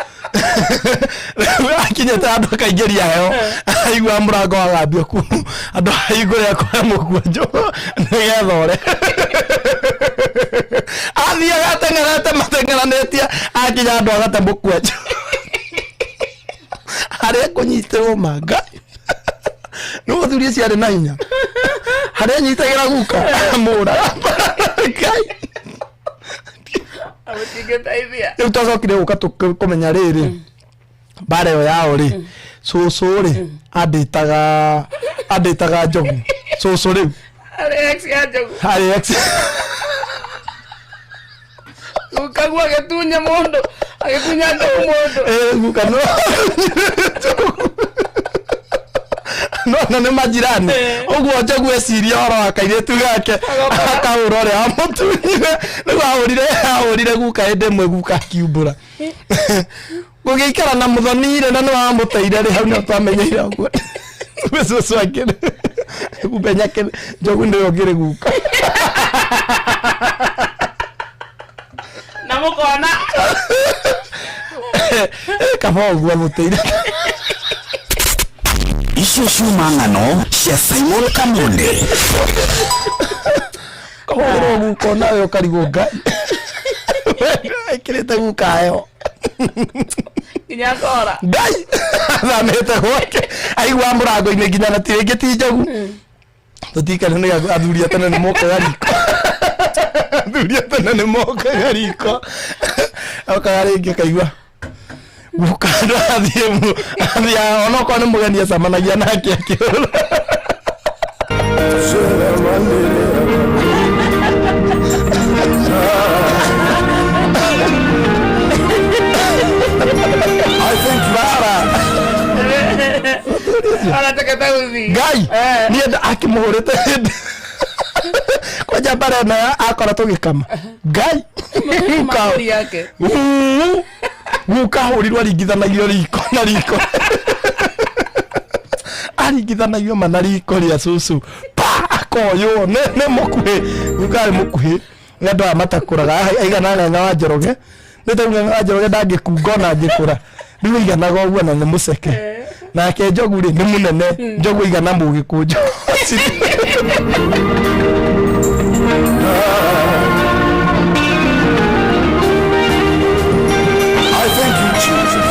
Akinyĩte andũ akaingĩria heo. Aigua mũrango wagambio kuu. Andũ aihingũre akoya mũkwanjũ nĩgetha ore. Athiaga ateng'erete mateng'eranĩtie akinya andũ agate mũkwanjũ. Harĩa kũnyitĩrwo manga. Nĩ mũthuri ũcio arĩ na hinya. Harĩa nyitagĩra guka mũraga. Ngai. Rĩu twacokire gũka kũmenya rĩrĩ mbara ĩyo yao rĩ cũcũ rĩ andĩtaga njogu cũcũ rĩu harĩ ex
Guka agĩtunya mũndũ agĩtunya njogu mũndũ.
Guka no nĩ majirani. Ũguo njogu eciria ũhoro wa kairĩtu gake akahũra ũrĩa amũtunyire. Rĩu ahũrire guka hĩndĩ ĩmwe guka akiumbũra. Gũgĩikara na mũthoni-rĩ na nĩwamũteire rĩ hau nĩ twamenyeire ũguo. Cũcũ akĩrĩ kumbe njogu nĩyo ngĩrĩ guka.
Na mũkona.
Kaba ũguo amũteire.
Icio ciuma ng'ano cia Simon Kamonde.
Kahũrĩrwo guka nawe ũkarigwo Ngai. Ekĩrĩte guka heo.
Nginya akora.
Ngai. Thamĩte gwake. Aigua mũrango-inĩ nginya na tirĩngĩ ti njogu. Tũtikane nĩ athuri a tene nĩ mokaga riko. Athuri a tene nĩ mokaga riko. Okaga rĩngĩ akaigua guka athiĩ onokorwo nĩ mũgeni acamanagia nake akĩũra. Ngai niĩ akĩmũhũrĩte hĩndĩ kwanja mbara na akora tũgĩkama. Ngai guka hũrirwo aringithanagio riko na riko. Aringithanagio mana riko rĩa cũcũ akoywo nĩ mũkuhĩ. Guka arĩ mũkuhĩ nĩ andũ aya matakũraga aigana ng'ang'a wa Njoroge. Nĩ ta ng'ang'a wa Njoroge ndangĩkunga ona angĩkũra. Rĩu aiganaga ũguo na nĩ mũceke. Nake njogu rĩ nĩ mũnene. Njogu aigana mũgĩkũnjũ.
I thank you, Jesus.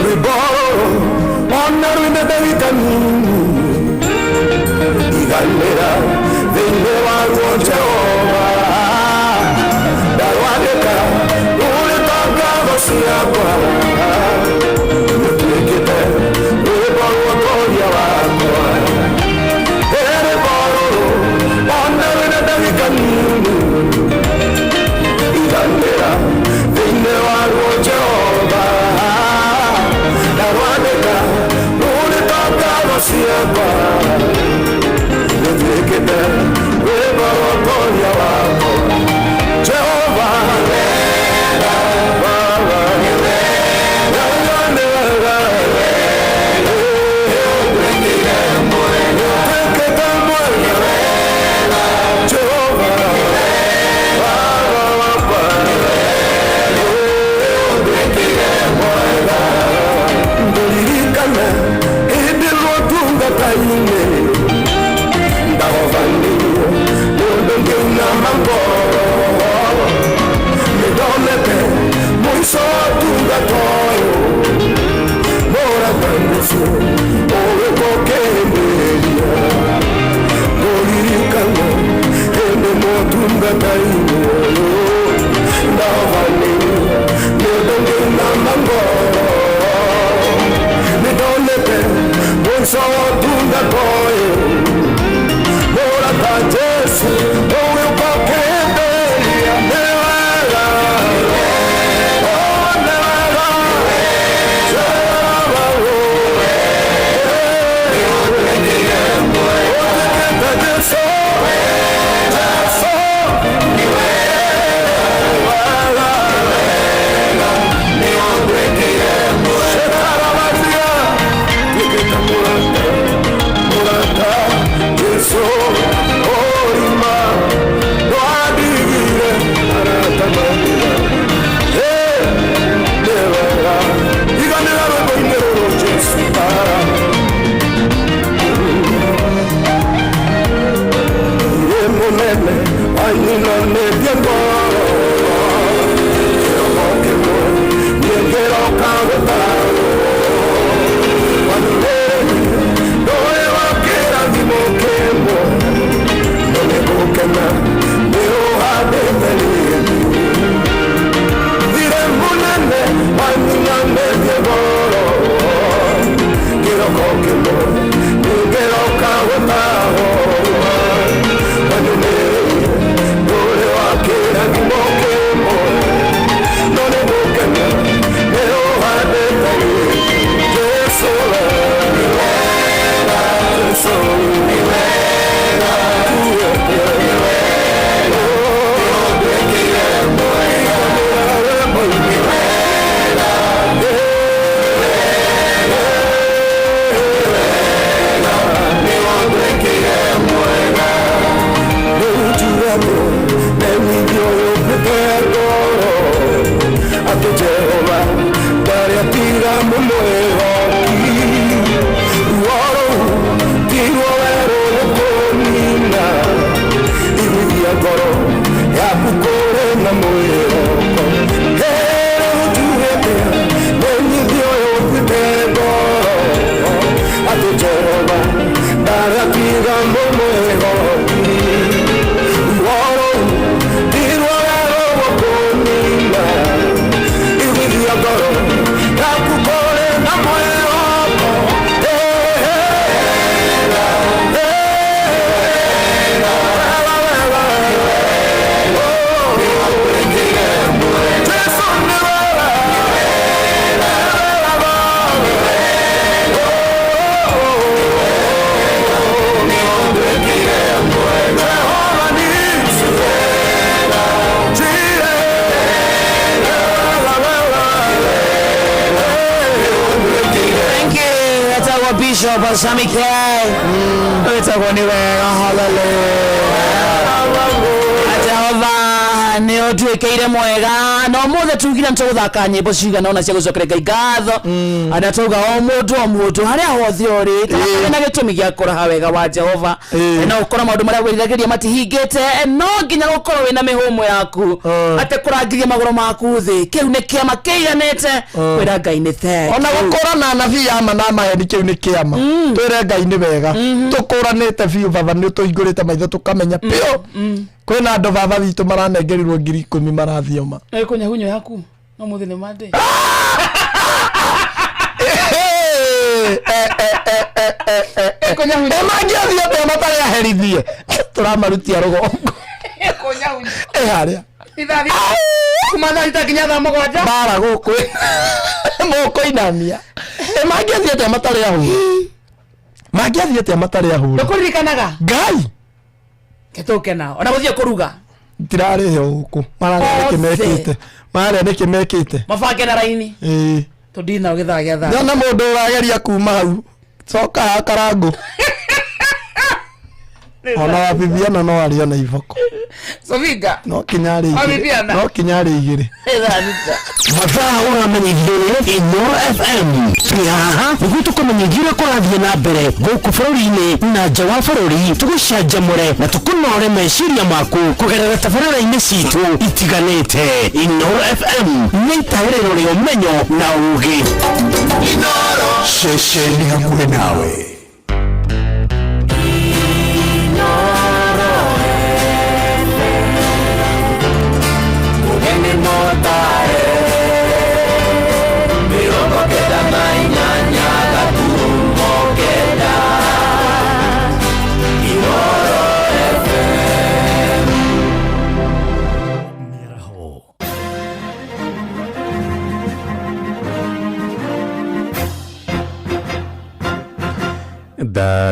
Reborn, honor in the David Igalera, they never want Jehovah. Dawadeka,
Bishop Sami K. Wetagwo ni wega Jehova ni otwikeire mwega no muthe tugira ntũgũthaka nyĩmbo cigana ona cia gũcokera Ngai ngatho ana tauga o mũndũ harĩa hothe ũrĩ na gĩtũmi gĩa kũraha wega wa Jehova na ũkora maũndũ marĩa wĩriragĩria matihingĩte no nginya gũkorwo wĩna mĩhũmũ yaku ate kũrangĩria magũrũ maku thĩ kĩu nĩ kĩama kĩiganĩte kwĩra Ngai nĩ the
ona gũkũra na nabii ya manama yani kĩu nĩ kĩama twĩre Ngai nĩ wega tũkũranĩte biũ baba nĩ tũhingũrĩte maitho tũkamenya pio kwĩna andũ baba witũ maranengerirwo 10,000 marathioma
kũnyahunyo yaku no mũthĩ nĩ mande
mangiathie atĩa matarĩ aherithie tũramarutia rũgongo
kũnyahunyo
harĩa
ithathi kumana itakinya thaa mũgwanja
bara gũkũ mũkũinamia mangiathie atĩa matarĩ ahuru mangiathie atĩa matarĩ ahuru
ndũkũririkanaga
Ngai
ketũke nao ona gũthiĩ kũruga
tirarĩhe gũkũ mararĩa nĩkĩ mekĩte
mabange na raini tũndina ũgĩthaa gĩa thaa
na mũndũ ũrageria kuma hau coka karangu ona wa Bibiana no arĩa na iboko
Sovinga
no kinyarĩ igĩrĩ
mathaa ũramenyithĩrĩ Inoro FM haha nĩguo tũkũmenyithĩrie kũrathiĩ na mbere gũkũ bũrũri-inĩ na nja wa bũrũri tũgũcanjamũre na tũkũnore meciria maku kũgerera tabarĩra-inĩ citũ itiganĩte Inoro FM nĩ itaĩrĩro rĩa ũmenyo na ũũgĩ
Inoro ceceni hakuhĩ nawe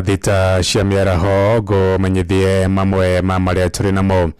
thita cia mĩaraho ngũmenyithie mamwe ma marĩa tũrĩ namo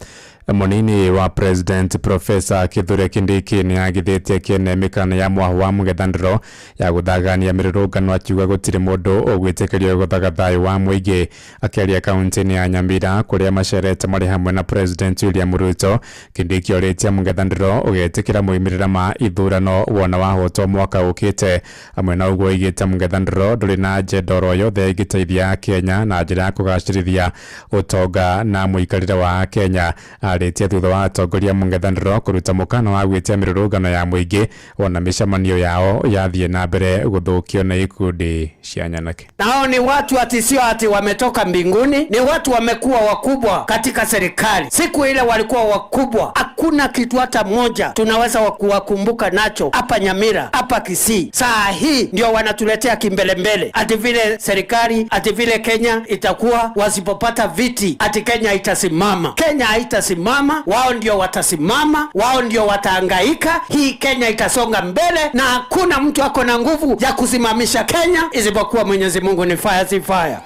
munini wa president Professor Kithure Kindiki ni agithĩtie kĩnemĩkano ya mwahu wa mũng'ethanĩro ya gũthagania mĩrũrũngano akiuga gũtirĩ mũndũ ũgwĩtĩkĩrio gũthaga thayũ wa mũingĩ akĩaria kaunti-inĩ ya Nyamira kũrĩa macerete marĩ hamwe na President William Ruto. Kindiki orĩtie mũng'ethanĩro ũgetĩkĩra moimĩrĩra ma ithurano wona wahotwo mwaka ũkĩte hamwe na ũguo oigĩte mũng'ethanĩro ndũrĩ na ajenda oro yothe ĩngĩteithia Kenya na njĩra ya kũgacĩrithia ũtonga na mũikarĩre wa Kenya. Arĩtie thutha wa atongoria mũng'ethanĩro kũruta mũkana wa gwĩtia mĩrũrũngano ya mũingĩ ona mĩcemanio yao yathiĩ na mbere gũthũkio na ikundi cia nyanake.
Nao ni watu ati sio ati wametoka mbinguni, ni watu wamekuwa wakubwa katika serikali. Siku ile walikuwa wakubwa, hakuna kitu hata moja tunaweza kuwakumbuka nacho hapa Nyamira, hapa Kisii. Saa hii ndio wanatuletea kimbelembele ati vile serikali, ati vile Kenya itakuwa wasipopata viti ati Kenya itasimama. Kenya haitasimama, wao ndio watasimama, wao ndio watahangaika. Hii Kenya itasonga mbele na hakuna mtu ako na nguvu ya kusimamisha Kenya isipokuwa Mwenyezi Mungu. Ni fire si fire,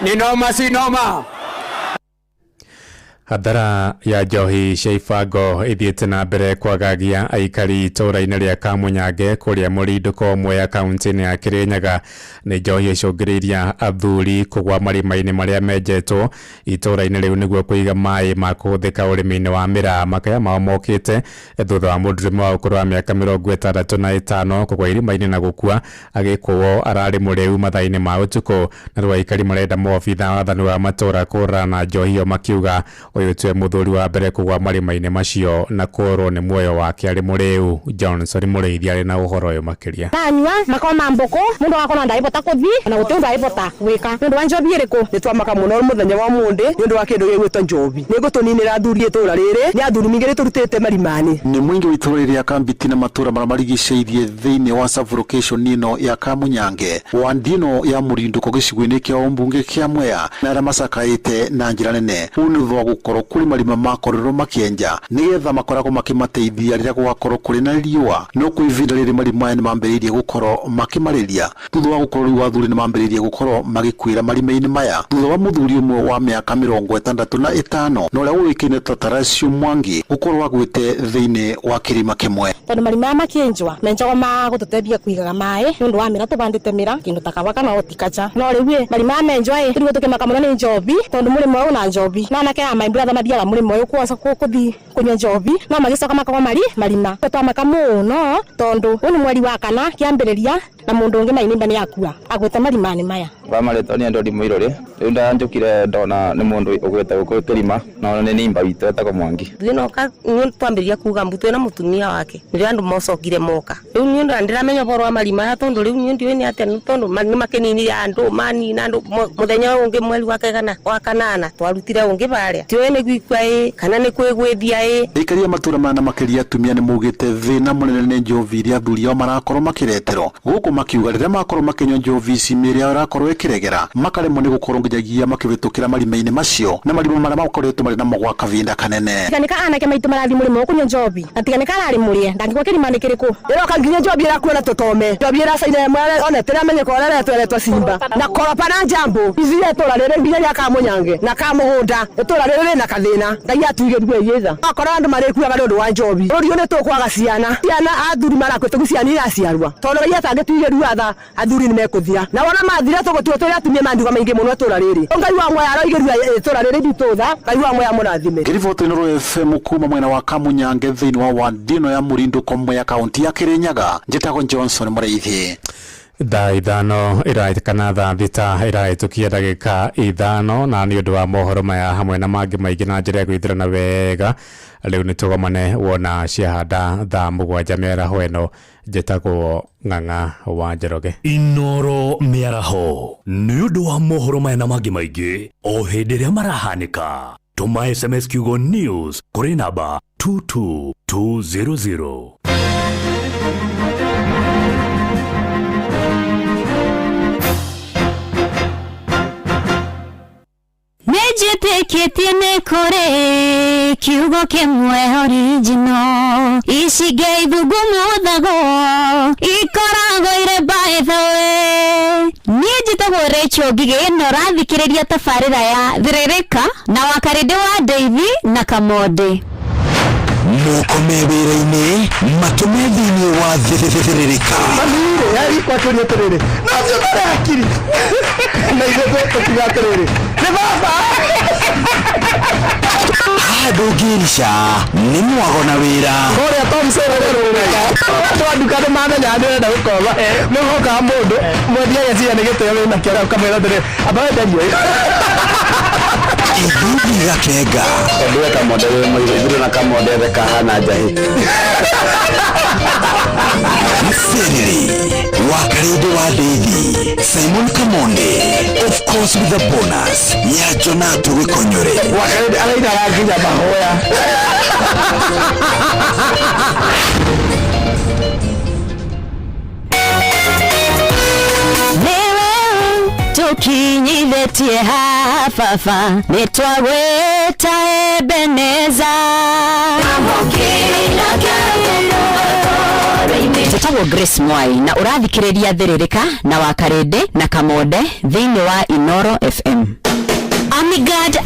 ni noma si noma.
Hathara ya njohi cia ibango ithiĩte na mbere kwagagia aikari itũũra-inĩ rĩa Kamunyange kũrĩa mũrindũko ũmwe ya kaunti-inĩ ya Kirinyaga. Nĩ njohi icũngĩrĩirie athuri kũgwa marima-inĩ marĩa menjetwo itũũra-inĩ rĩu nĩguo kũiga maĩ ma kũhũthĩka ũrĩmi-inĩ wa mĩraa. Makaya mao mokĩte thutha wa mũndũrũme wa ũkũrũ wa mĩaka 65 kũgwa irima-inĩ na gũkua agĩkũwo ararĩ mũrĩu mathaa-inĩ ma ũtukũ. Na rĩu aikari marenda maobitha wathani wa matũũra kũra na njohi ĩyo makiuga ũyũ twe mũthuri wa mbere kũgwa marima-inĩ macio na kũrwo nĩ muoyo wake arĩ mũrĩu. Johnson Mũrĩithi arĩ na ũhoro ũyũ makĩria.
Nanyua makoma mbũkũ mũndũ wakona ndaibota kũthi na gũtĩ ndaibota gwĩka nĩ ũndũ wa njobi ĩrĩkũ. Nĩ twamaka mũno mũthenya wa mũndĩ nĩ ũndũ wa kĩndũ gĩgwĩtwo njobi. Nĩ ngũtũninĩra athuri itũũra rĩrĩ nĩ athuri mingĩ rĩtũrutĩte marima-inĩ.
Nĩ mũingĩ wa itũũra rĩa Kambiti na matũũra marĩa marigicĩirie thĩinĩ wa sub-location ĩno ya Kamunyange wandi ĩno ya mũrindũko gĩcigo-inĩ kĩa ũmbunge kĩa Mwea na arĩa macakaĩte na njĩra nene. Ũũ nĩ thutha wa gugakorwo kuri marima makorero makienja nigetha makoragwo makimateithia rĩrĩa gugakorwo kuri na riũa no ku ivinda rĩrĩ marima aya nĩmambĩrĩirie gukorwo makimariria thutha wa gukorwo rĩu athuri nĩmambĩrĩirie gukorwo magikwĩra marima-inĩ maya thutha wa mũthuri ũmwe wa mĩaka 65 na ũrĩa ũĩkaine ta Tarasio Mwangi gukorwo agwĩte thĩinĩ wa kĩrima kĩmwe
tondũ marima makienjwa menjagwo ma gũtũteithia kũigaga maĩ nĩ ũndũ wa mĩra tũbandĩte mĩra kĩndũ ta kawa kana otikacha no rĩu marima menjwa rĩu tũkĩmaka mũno nĩ njobi tondũ mũrĩmo ũyũ na njobi no anake a maimbura tha mathiaga mũrĩmo ũyũ kuoca kũthi kũnyua njobi no magĩcoka makagwa marima twamaka mũno tondũ ũyũ nĩ mweri wa kana kĩambĩrĩria na mũndũ ũngĩ mainimba nĩ akua agwĩte marima-inĩ maya
bamarĩtwo nĩ andũ ndimũirũrĩ rĩu ndanjũkire ndona nĩ mũndũ ũgwĩte gũkũ kĩrima na nĩ nimba witũ etagwo Mwangi
thĩnoka nĩ twambĩrĩria kuga mbutũ na mũtumia wake nĩrĩo andũ mocokire moka rĩu nĩ ũndũ ndiramenya ũhoro wa marima aya tondũ rĩu nĩ ndiũĩ nĩ atĩa tondũ nĩ makĩninire andũ manina andũ mũthenya ũngĩ mweri wa kanana twarutire ũngĩ barĩa tiũĩ nĩ gwikwa kana nĩ kwĩgwĩthia
ikaria matũra mana makĩria atumia nĩ maugĩte thĩna mũnene nĩ njovi iria athuri ao marakorwo makĩreterwo gũkũ makiuga rĩrĩa makorwo makĩnyua njovi ici mĩĩrĩ yao ĩrakorwo ĩkĩregera makaremwo nĩ gũkorwo nginyagia makĩbĩtũkĩra marima-inĩ macio na marima marĩa makoretwo marĩ namo gwa kavinda kanene
tiganika anake maitũ marathi mũrĩmo ũkũnyua njobi na tiganika ararĩ mũrĩe ndangĩkwo kĩrima nĩ kĩrĩkũ ĩroka nginya njobi ĩrakuo na tũtome njobi ĩracaina one tĩramenyeka ũrĩa tweretwo Simba na koropa na njambo ici itũra rĩrĩ nginya rĩa Kamũnyange na Kamũgũnda itũra rĩrĩ na kathĩna ngai atugĩrue yetha akorwo andũ marĩkuaga nĩ ũndũ wa njobi rũriũ nĩ tũkwaga ciana athuri marakwĩte gũciana iraciarwa tondũ rĩia tangĩtuigĩrua tha athuri nĩ mekũthia na wona mathira tũgũtua tũrĩa atumia mandiuga maingĩ mũno itũra rĩrĩ ngai wa moya aroigĩrua itũra rĩrĩ ditũ tha ngai wa moya mũrathime
Kiriboti Nuru FM kuma mwena wa Kamũnyange thĩinĩ wa wandino ya Mũrindũko mwe ya kaunti ya Kirinyaga njĩtagwo Johnson Mũrĩithi
thaa ithano iraĩkana thaa thita iraĩtukia ndagĩka ithano na nĩ ũndũ wa mohoro maya hamwe na mangĩ maingĩ na njĩra ya gwĩthirana wega rĩu nĩ tũgomane wona ciahanda thaa mũgwanja mĩaraho ĩno njĩtagwo Ng'ang'a wa Njoroge
Inoro mĩaraho nĩ ũndũ wa mohoro maya na mangĩ maingĩ o hĩndĩ ĩrĩa marahanĩka tũma SMS kiugo news kũrĩ namba 22200
Nĩnjĩtĩkĩtie nĩ kũrĩ kiugo kĩmwe original icige ithugumuthagwo ikoragwo irĩ by the way niĩ njĩtagwo Rachel Ngigĩ na ũrathikĩrĩria tabarĩra ya Thĩrĩrĩka na Wakarĩndĩ wa Ndeithi na Kamonde
Mũkome wĩra-inĩ matũme thĩinĩ wa Thĩrĩrĩka
kwaturia atĩrĩrĩ nacio tare akiri na ithuĩ tũtiga atĩrĩrĩ nĩ baba
ndũngĩrica nĩ mwago na wĩra
ũrĩa Tom Sawyer andũ a nduka nĩ mamenya ndĩrenda gũkoma nĩ gũkaga mũndũ mwendia gĩciria nĩ gĩtĩo wĩna kĩara ũkamwĩra atĩrĩ amba wenderio
Ithuĩ gakenga
Ndũwe Kamonde wĩ mũirũ ithuĩ na Kamonde the kahana njahĩ
Msereri Wakarĩndĩ wa Ndeithi Simon Kamonde of course with the bonus ya Jonathan Wikonyore
Wakarĩndĩ araithaga nginya mahoya
tukinyithĩtie hafafa nĩtwagwĩta Ebeneza njĩtagwo Grace Mwai na ũrathikĩrĩria Thĩrĩrĩka na Wakarĩndĩ na Kamonde thĩinĩ wa Inoro FM Amigad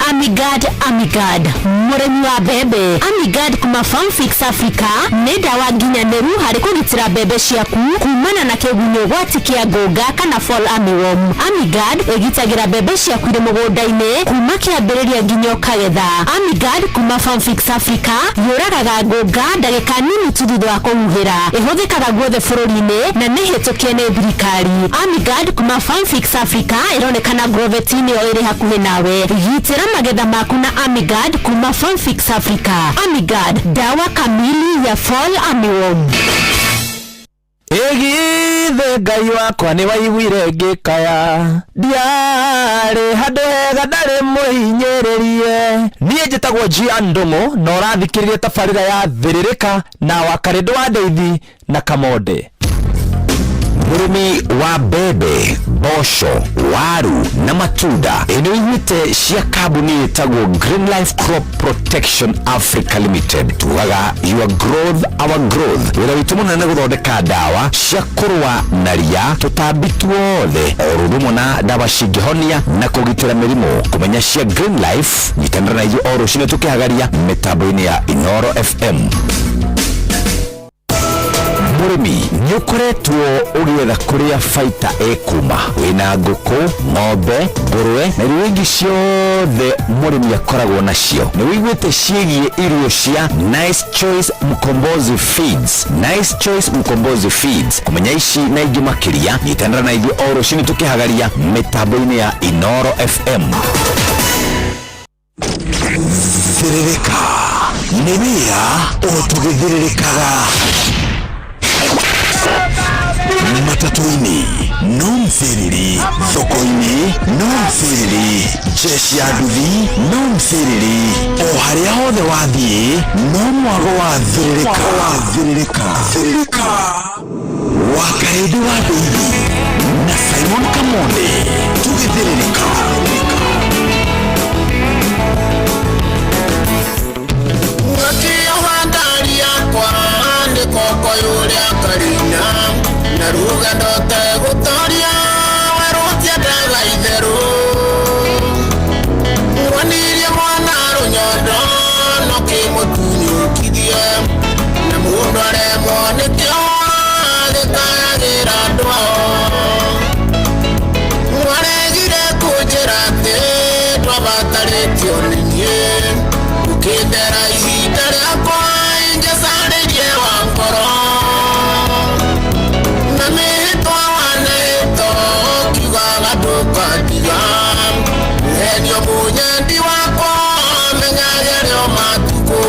mũrĩmi wa mbembe Amigad kuma Farm Fix Africa nĩ ndawa nginyanĩru harĩ kũgitĩra mbembe ciaku kumana na kĩgunyũ gwati kĩa ngũnga kana fall armyworm. Amigad ĩgitagĩra mbembe ciaku irĩ mũgũnda-inĩ kuma kĩambĩrĩria nginya ũkagetha. Amigad kuma Farm Fix Africa yũragaga ngũnga ndagĩka nini tu thutha wa kũhuhĩra. Ĩhũthĩkaga guothe bũrũri-inĩ na nĩ hĩtũkie nĩ thirikari. Amigad kuma Farm Fix Africa ĩronekana Grovet-inĩ o ĩrĩ hakuhĩ nawe. Gitĩra magetha maku na Amigad kuma Farm Fix Africa. Amigad, dawa kamili ya fall armyworm.
Ĩgithe Ngai wakwa nĩ waiguire ngĩkaya ndiarĩ handũ hega ndarĩ mũhinyĩrĩrie. Niĩ njĩtagwo Gian Ndũng'ũ na ũrathikĩrĩria tabarĩra ya Thĩrĩrĩka na Wakarĩndĩ wa Ndeithi na Kamonde.
murimi wa bebe, bosho, waru na matunda ino igwite cia kabuni itagwo Green Life Crop Protection Africa Limited tugaga your growth our growth wira witumuna na guthondeka dawa cia kurwa na ria tutambi tuothe orudumo na dawa cingihonia na kugitira mirimo kumenya cia Green Life nitandana izo oro cine tukihagaria mitambo-ini ya Inoro FM. Murimi nyukoretwo ugietha kuria faita ekuma wina nguku ng'ombe ngurwe na irio ingi ciothe murimi akoragwo nacio ni wiguite ciegie irio cia Nice Choice Mkombozi Feeds. Nice Choice Mkombozi Feeds kumenya ici na ingi makiria nitandana na irio oro cine tukihagaria mitambo-ini ya Inoro FM. Thiririka nimia otugithirikaga matatu-ini no mthiriri thoko-ini no mthiriri jeshi ya nduthi no mthiriri o haria hothe wathie no mwago wa thiririka wakaidi wa David na Simon Kamonde tugithiririka. Koko yule akarina na ruga ndote gutoria warutia daga itheru wanirie mwana runyondo no kimutunyukithie na mundu aremwo nikio gikayagira ndwa waregire kunjira ati twabatarĩtio ninie ukindera ihinda rĩakwa ingesarĩrie wankoro na mĩhĩtwa wanĩtwo kiugaga ndũkandiga henio mũnyendi wakwa menyagerio matukũ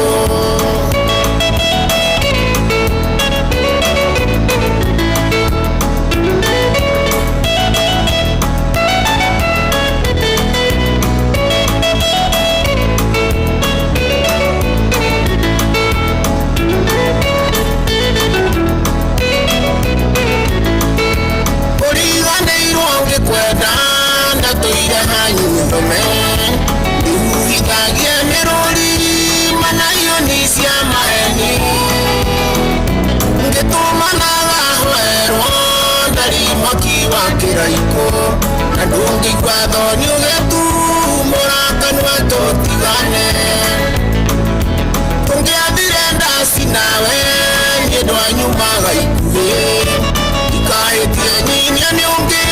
na ndungi kwatho ni ugetumura kanwa tutigane tungiathire ndasi nawe ni ndwa nyumaga ikuhi ikahitie nyinia ni ungi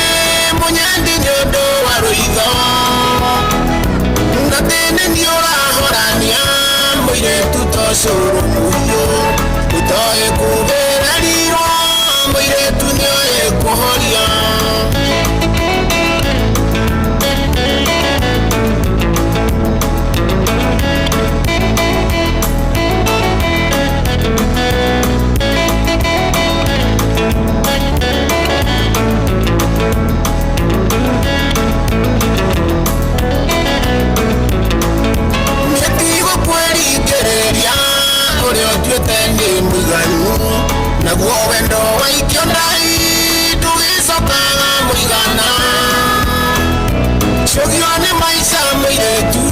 munyendi ni undu wa ruitho na tene ni urahorania muiretu tocuru muio utoe kugererirwo muiretu ni oe kuhoria naguo wendo waikio ndai tugicokaga muigana cogio nĩ maica mũiretu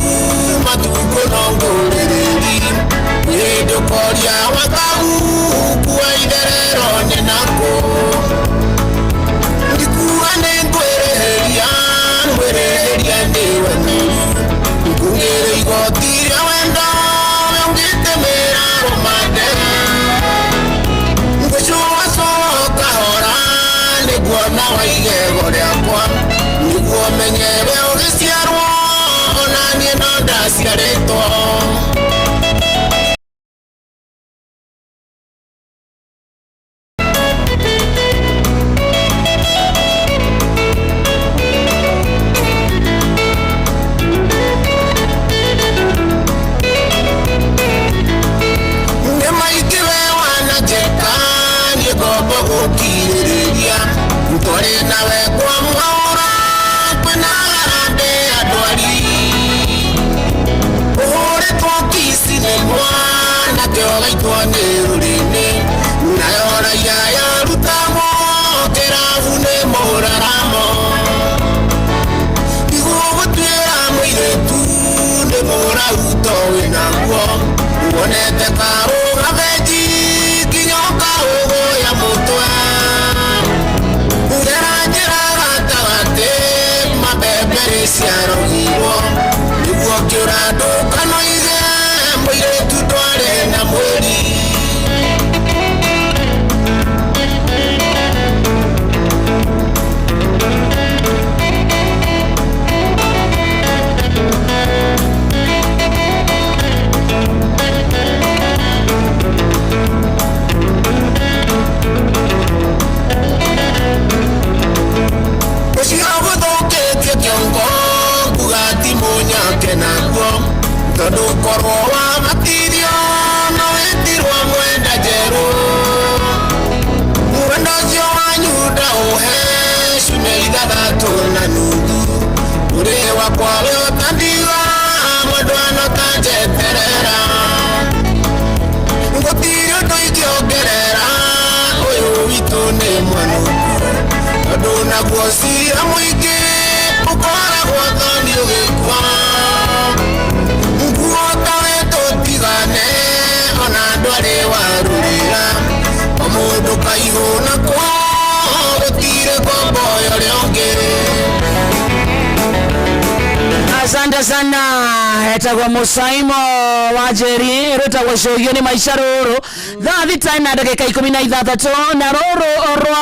matukũ no ngũrĩrĩri wĩndũkoria wakagu kua itherero nĩ nakũ ndikuga nĩ ngwĩrĩhĩria ndĩwe mũru ngũgĩrĩ igoti rĩa wendo ũngĩtĩmĩra rũmande kahora nĩguo na waigego rĩakwa nĩguo menyere ũgĩciarwo ona niĩ no ndaciarĩtwo Ntore nawe kwa mwaura kwena harande adwari uhore twokisi nemwa na kioga itwane rurine na yora ya rutamo kera
uto winaguo uonete karuga veji kinyoka ugo ya mutwe urera njira gatagati mabemberi ciarogirwo niguo kiurando kanoige mũirĩtu ndwarĩ na mweri ũcioguthũkĩtie kĩongo ngugati mũnyake naguo tondũ korwo wa matirio no wĩtirwo mwenda njerũ mwenda ũcio wanyu ndaũhe cune ithathatũ na nuthu ũrĩ wakwa we ũtandiga mwendwana tanjeterera gũtirĩ ũndũ ingĩongerera ũyũ witũ nĩ mwanũku tondũ naguo cira mũingĩ ũkoragwo thoni ũgĩkwa nguo tawe tũtigane ona ndwarĩ warũrĩra o mũndũ kaihũ nakwo gũtirĩ ngombo yorĩa ũngĩ.
Asante sana etagwo Musaimo wa Njeri rutagwo cũgio nĩ Maisha rũrũ thaa thita na ndagĩka 16 na rũrũ rwa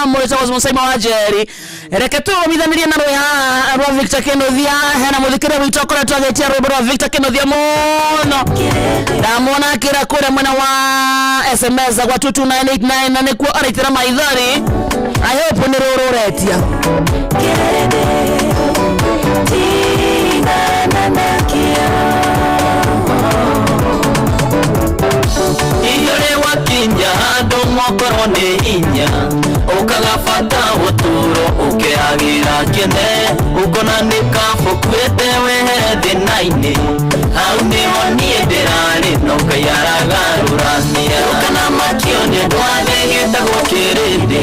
mũrutagwo Musaimo wa Njeri reke tũmithanĩrie na rũha rwa Victor Kĩnũthia hena mũthikĩrĩria witũ akoretwo agĩtia rwĩmbo rwa Victor Kĩnũthia mũno ndamwona akĩra kũrĩa mwena wa SMS gwa 22989 na nĩkuo araitĩra maithori I hope nĩ rũrũ ũretia
Iyore wakinya handu mokoro ni inya ukagabata uturo ukiagira kene ukona ni kafukwete wehe thinaini hau niho nie ndirari no kayaragarurania ukana makio ni ndwathigitagwo kirindi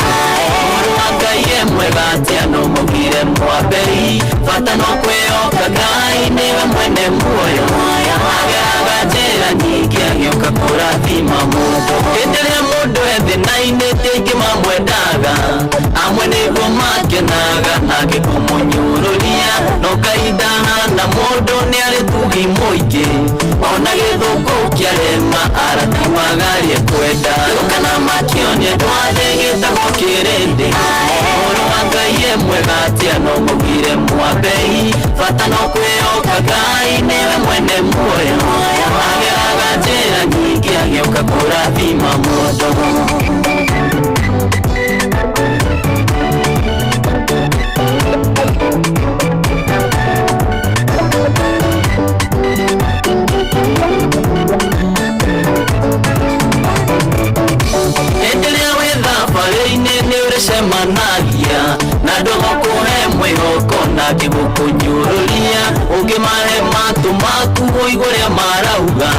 Ngai mwega atia no mugire mwambei bata no kwĩoka Ngai niwe mwene muoyo ageraga njĩra nyingĩ agĩũka kũrathima mũndũ hĩndĩ ĩrĩa mũndũ ethĩ-inĩ aingĩ mamwendaga amwe nĩguo makenaga nangĩ kũmũnyũrũria no kahinda hana mũndũ nĩ arĩ tugi mũingĩ ona gĩthũkũ kĩarema aratimagarie kwenda kana makĩonia ndwathĩgĩtagwo kĩrĩndĩ Ngai mwega atia no mugire mwambei bata no kwĩoka Ngai niwe mwene muoyo ageraga njĩra nyingĩ agĩũka kũrathima mũndũ semanagia na ndũgũkũhe mwĩhoko na ngĩgũkũnyũrũria ũngĩmahe matũ maku ũigũrĩa marauga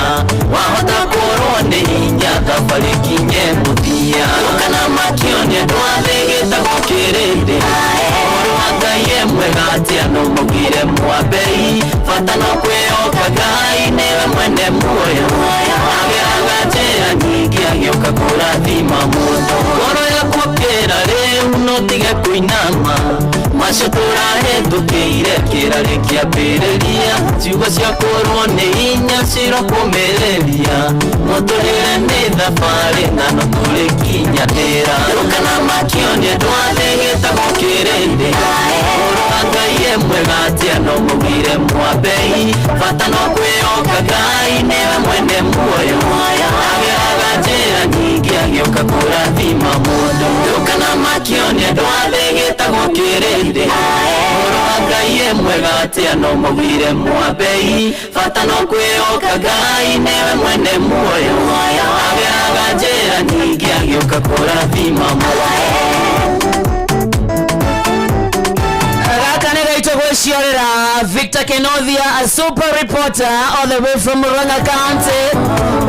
wahota kũrwo nĩ hinya thabarĩ kinye mũthia kana makĩonia ndwathĩgĩtagwo kĩrĩndĩ ũhoro wa Ngai mwega atia no mũgire mwambei bata no kwĩoka Ngai niwe mwene muoyo ageraga njĩra nyingĩ agĩũka kũrathima mũndũ ngoro yakwa kĩra rĩu no tige kũinama macio tũrahĩtũkĩire kĩra rĩkĩambĩrĩria ciugo cia kũrwo nĩ hinya ciro kũmĩrĩria mũtũrĩre nĩ thabarĩ na no tũrĩkinyanĩra kana makĩonia ndwathĩgĩtagwo kĩrĩndĩ ũhoro wa Ngai mwega atia no mũgire mwambei bata no kwĩoka Ngai niwe mwene muoyo ageraga njĩra nyingĩ agĩũka kũrathima mũndũ kana makĩonia ndwathĩgĩtagwo kĩrĩndĩ ũhoro wa Ngai mwega atia no mũgire mwambei bata no kwĩoka Ngai niwe mwene muoyo ageraga njĩra nyingĩ agĩũka kũrathima mũndũ
Victor Kĩnũthia, a super reporter all the way from Murang'a County.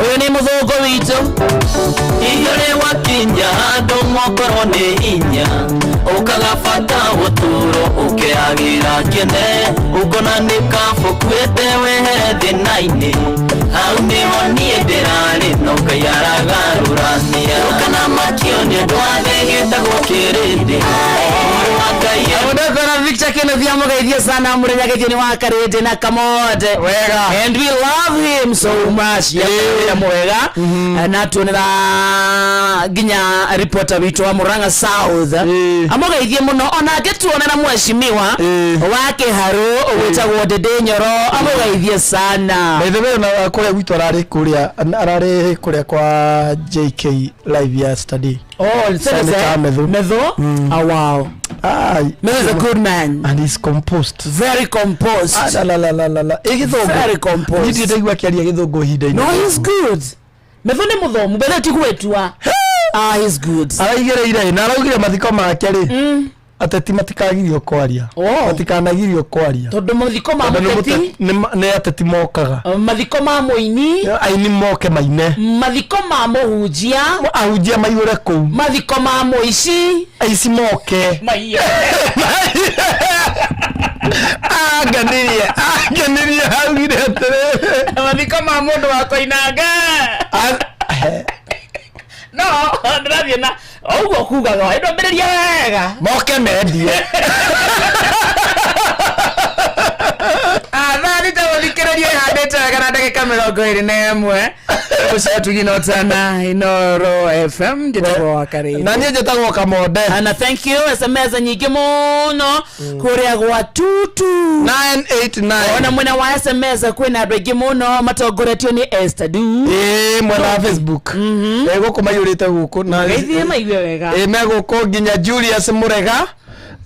Uyu ni mũthũngũ witũ.
Iyore wakinya handũ mokorwo nĩ hinya ũkagabata ũtũro ũkĩagĩra kene ũkona nĩ kabokuĩte wehe thĩ thĩna-inĩ hau nĩho niĩ ndĩrarĩ no Ngai aragarũrania kana makio nĩ ũndũ wa thĩ gĩtagwo kĩrĩndĩ
Odekona Victor Kenneth amugeithia sana murenyageithio wa Karede na Kamode wega and we love him so much ya mwega na tuonera ginya reporter witu wa Murang'a South amugeithie muno ona getuonera mheshimiwa wake Haru wetagwo Dede Nyoro amugeithie sana
Ndebe na kule witu arari kuria kwa JK live yesterday.
Oh, Senator Medho. Oh wow. Medho is a good man
and he's composed.
Very composed.
La.
Very composed.
Niti ndegwa kiaria githungu hinde.
No, he's good. Medho ni muthomu mbere ti gwetwa. He's good.
Araigereire na araugire mathiko make ri. Ateti matikagirio kwaria. Matikanagirio kwaria.
Tondu mathiko ma muteti
ne ateti mokaga.
Mathiko ma muini
aini moke maine.
Mathiko ma muhunjia
ahunjia maigure ku.
Mathiko ma muici
aici moke.
Maiya.
Aganirie haugire atere.
Mathiko ma mundu wa koinanga. No, ndirathie na oguo kugaga ndo mbereria wega
moke mendie
thani tathikiririe handite wega na ndagika 21 ucatugina Inoro FM njitagwo wa Karede
na niĩ njĩtagwo Kamode
and thank you SMS nyingĩ mũno kuria gwa tutu
989
ona mwena wa SMS kwina andũ aingĩ mũno matongoretio ni Esther Du
mwena wa Facebook gũkũ maiyũrĩte gũkũ na
geithie maigue wega
megũkũ nginya Julius Murega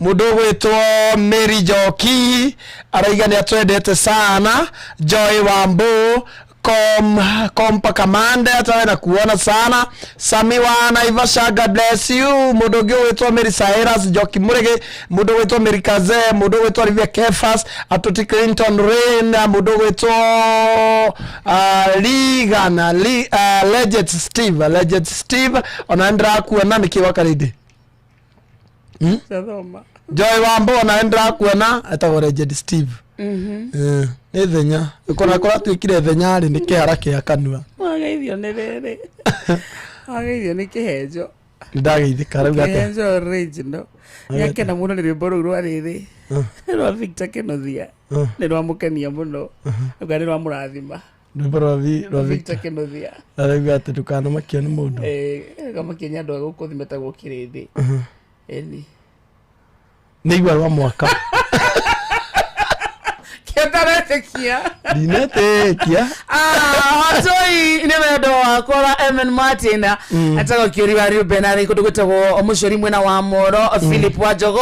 mundu gwitwo Mary Joki araiga ni atwendete sana Joy Wambu kompa kamande atawe na kuona sana Sami wa Naivasha God bless you mundu gwitwo Mary Cyrus Joki Murege mundu gwitwo Mary Kaze mundu gwitwo Olivia Kefas Atuti Clinton Rain mundu gwitwo Ligana Legend Steve onaendra kuona nikiwa Karede Joy Wambo onaendra kuona atagwo Legend Steve ni thenya ukona kora twikire thenya ri ni kihara kia kanua
wageithio ni riri wageithio ni kihenjo
ndageithika rauga ate
kihenjo original yake na muno ni rwimbo ruru rwa riri rwa Victor Kenothia ni rwa mukenia muno rwa ni rwa murathima
rwimbo rwa
Victor Kenothia
rauga ate tukana makio ni mundu
kama kenya ndo gukuthimeta Kirindi eni
ni igwa rwa mwaka
Ketaretekia
Dinetekia
Hatoi ni wendo wakora Emen Martin ataka kioriwa Ruben ari kudugutagwo omushori mwena wa Moro Philip Wajogo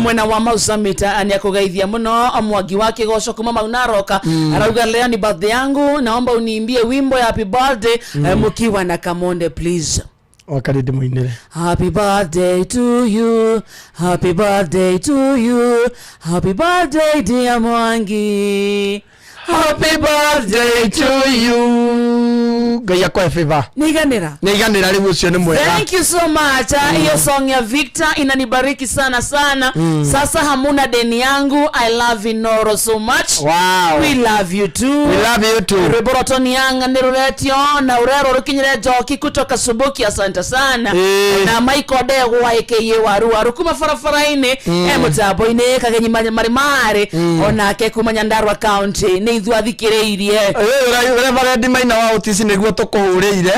mwena wa Mausamita ani akugeithia muno omwagi wake goco kuma Maunaroka arauga leo ni birthday yangu naomba uniimbie wimbo ya happy birthday mukiwa na Kamonde please
Wakarede muinire
Happy birthday to you Happy birthday to you Happy birthday dear Mwangi
Happy birthday to you Gaya kwa favor
Niganira
riu ucio ni mwega
Thank you so much hiyo song ya Victor inanibariki sana sana sasa hamuna deni yangu I love Inoro so much
wow
we love you too Reborotoni yanga niruretio na urero rukinyire Joki kutoka Subuki asante sana na Michael Dego aka waru kuma farafaraine mutabo-ine kagenyi mari onake kuma Nyandarua County ni ithwathikiriirie
Reverend Maina wa Otisi niguo tukuhuriire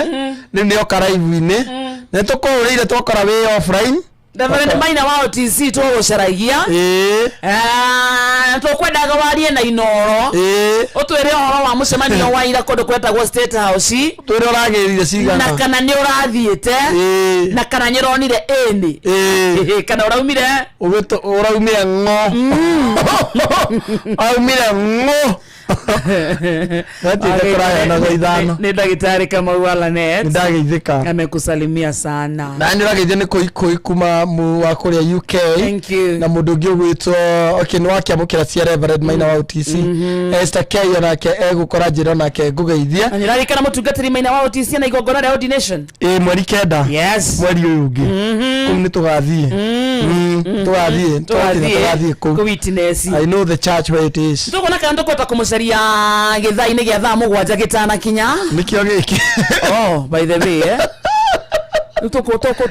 ni okaraibu-ine ne tukuhuriire twakora we offline
Reverend Maina wa Otisi tugucaragia tukwendaga warie na Inoro utwire horo wa mucemanio wa ira kundu kwetagwo State House
twire uragirire cigana
na kana ni urathiite na kana nyironire eni kana uraumire
uraumire ngo aumire ngo
ni ndagitari kama wala net
ndageithika
amekusalimia sana
na ndirageithia ni kuma mu wa kuria UK
thank you
na mundu ngi gwitwo okini wake amukira cia Reverend Maina wa UTC Esther K onake egukora njira nake ngugeithia
na ndirarikana mutungatiri Maina wa UTC na igongona rĩa ordination
mweri kenda
yes
mweri uyu ungi kum ni tugathie tugathie ku
witness
I know the church where it is
tukona kandu kweta kumusema turacaria githai-ini gia thaa mugwanja gitana kinya
nikio giki
oh by the way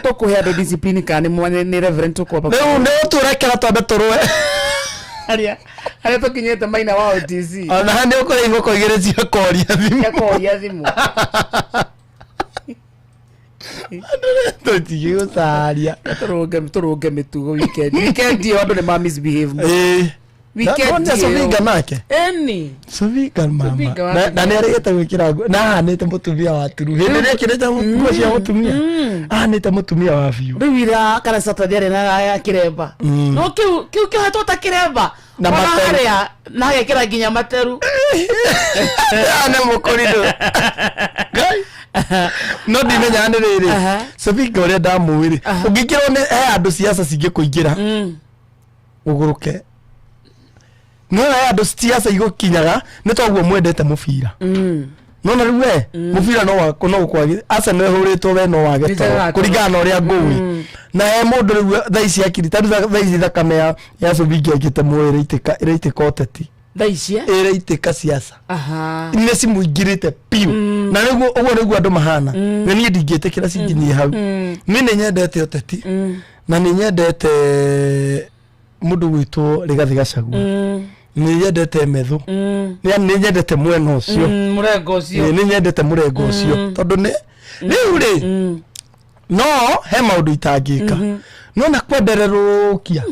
tuko head discipline kani ni reverend tuko hapa
leo turekera twambe turwe
aria tukinyete maina wa OTC
ona ni uko igwo koigerecia koria thimu Totiyo saria.
Turuge mitugo weekend. Weekend yo andu ni ma misbehave. Weekend
yo. Sovinga nake.
Eni.
Sovinga mama. Na ni arigeta gwikira na hanite mutumia wa turu. Hindi ni kireta nguo cia mutumia. Hanite mutumia wa biu.
Riwira kana Saturday na ya kiremba. No kiu hatota kiremba. Na materu. Na gekira ginya materu.
Ana mukorido. Guys. No ndimenya nĩ rĩrĩ Sovinga ũrĩa ndamũĩ ũngĩkĩrwo nĩ andũ siasa cingĩkũingĩra ũgũrũke no andũ siasa igũkinyaga nĩ toguo mwendete mũbira no na rĩu we mũbira no gũkwagĩ Arsenal ĩhũrĩtwo we no wage kũringana na ũrĩa ngũĩ na mũndũ rĩu thaa ici akiri tondũ thaa ici thakame ya Sovinga ĩngĩte muoyo ĩraitĩka ũteti
Daisia
ĩraitĩka siasa nĩ cimuingĩrĩte piu na nĩguo ũguo nĩguo andũ mahana na niĩ ndingĩtĩkĩra cinginyie hau niĩ nĩ nyendete ũteti na nĩ nyendete mũndũ gwĩtwo Rigathĩ Gachagua nĩ nyendete Methu nĩ nyendete mwena ũcio
mũrengo ũcio
nĩ nyendete mũrengo ũcio tondũ nĩ rĩu rĩ no he maũndũ itangĩka no na kwendererũkia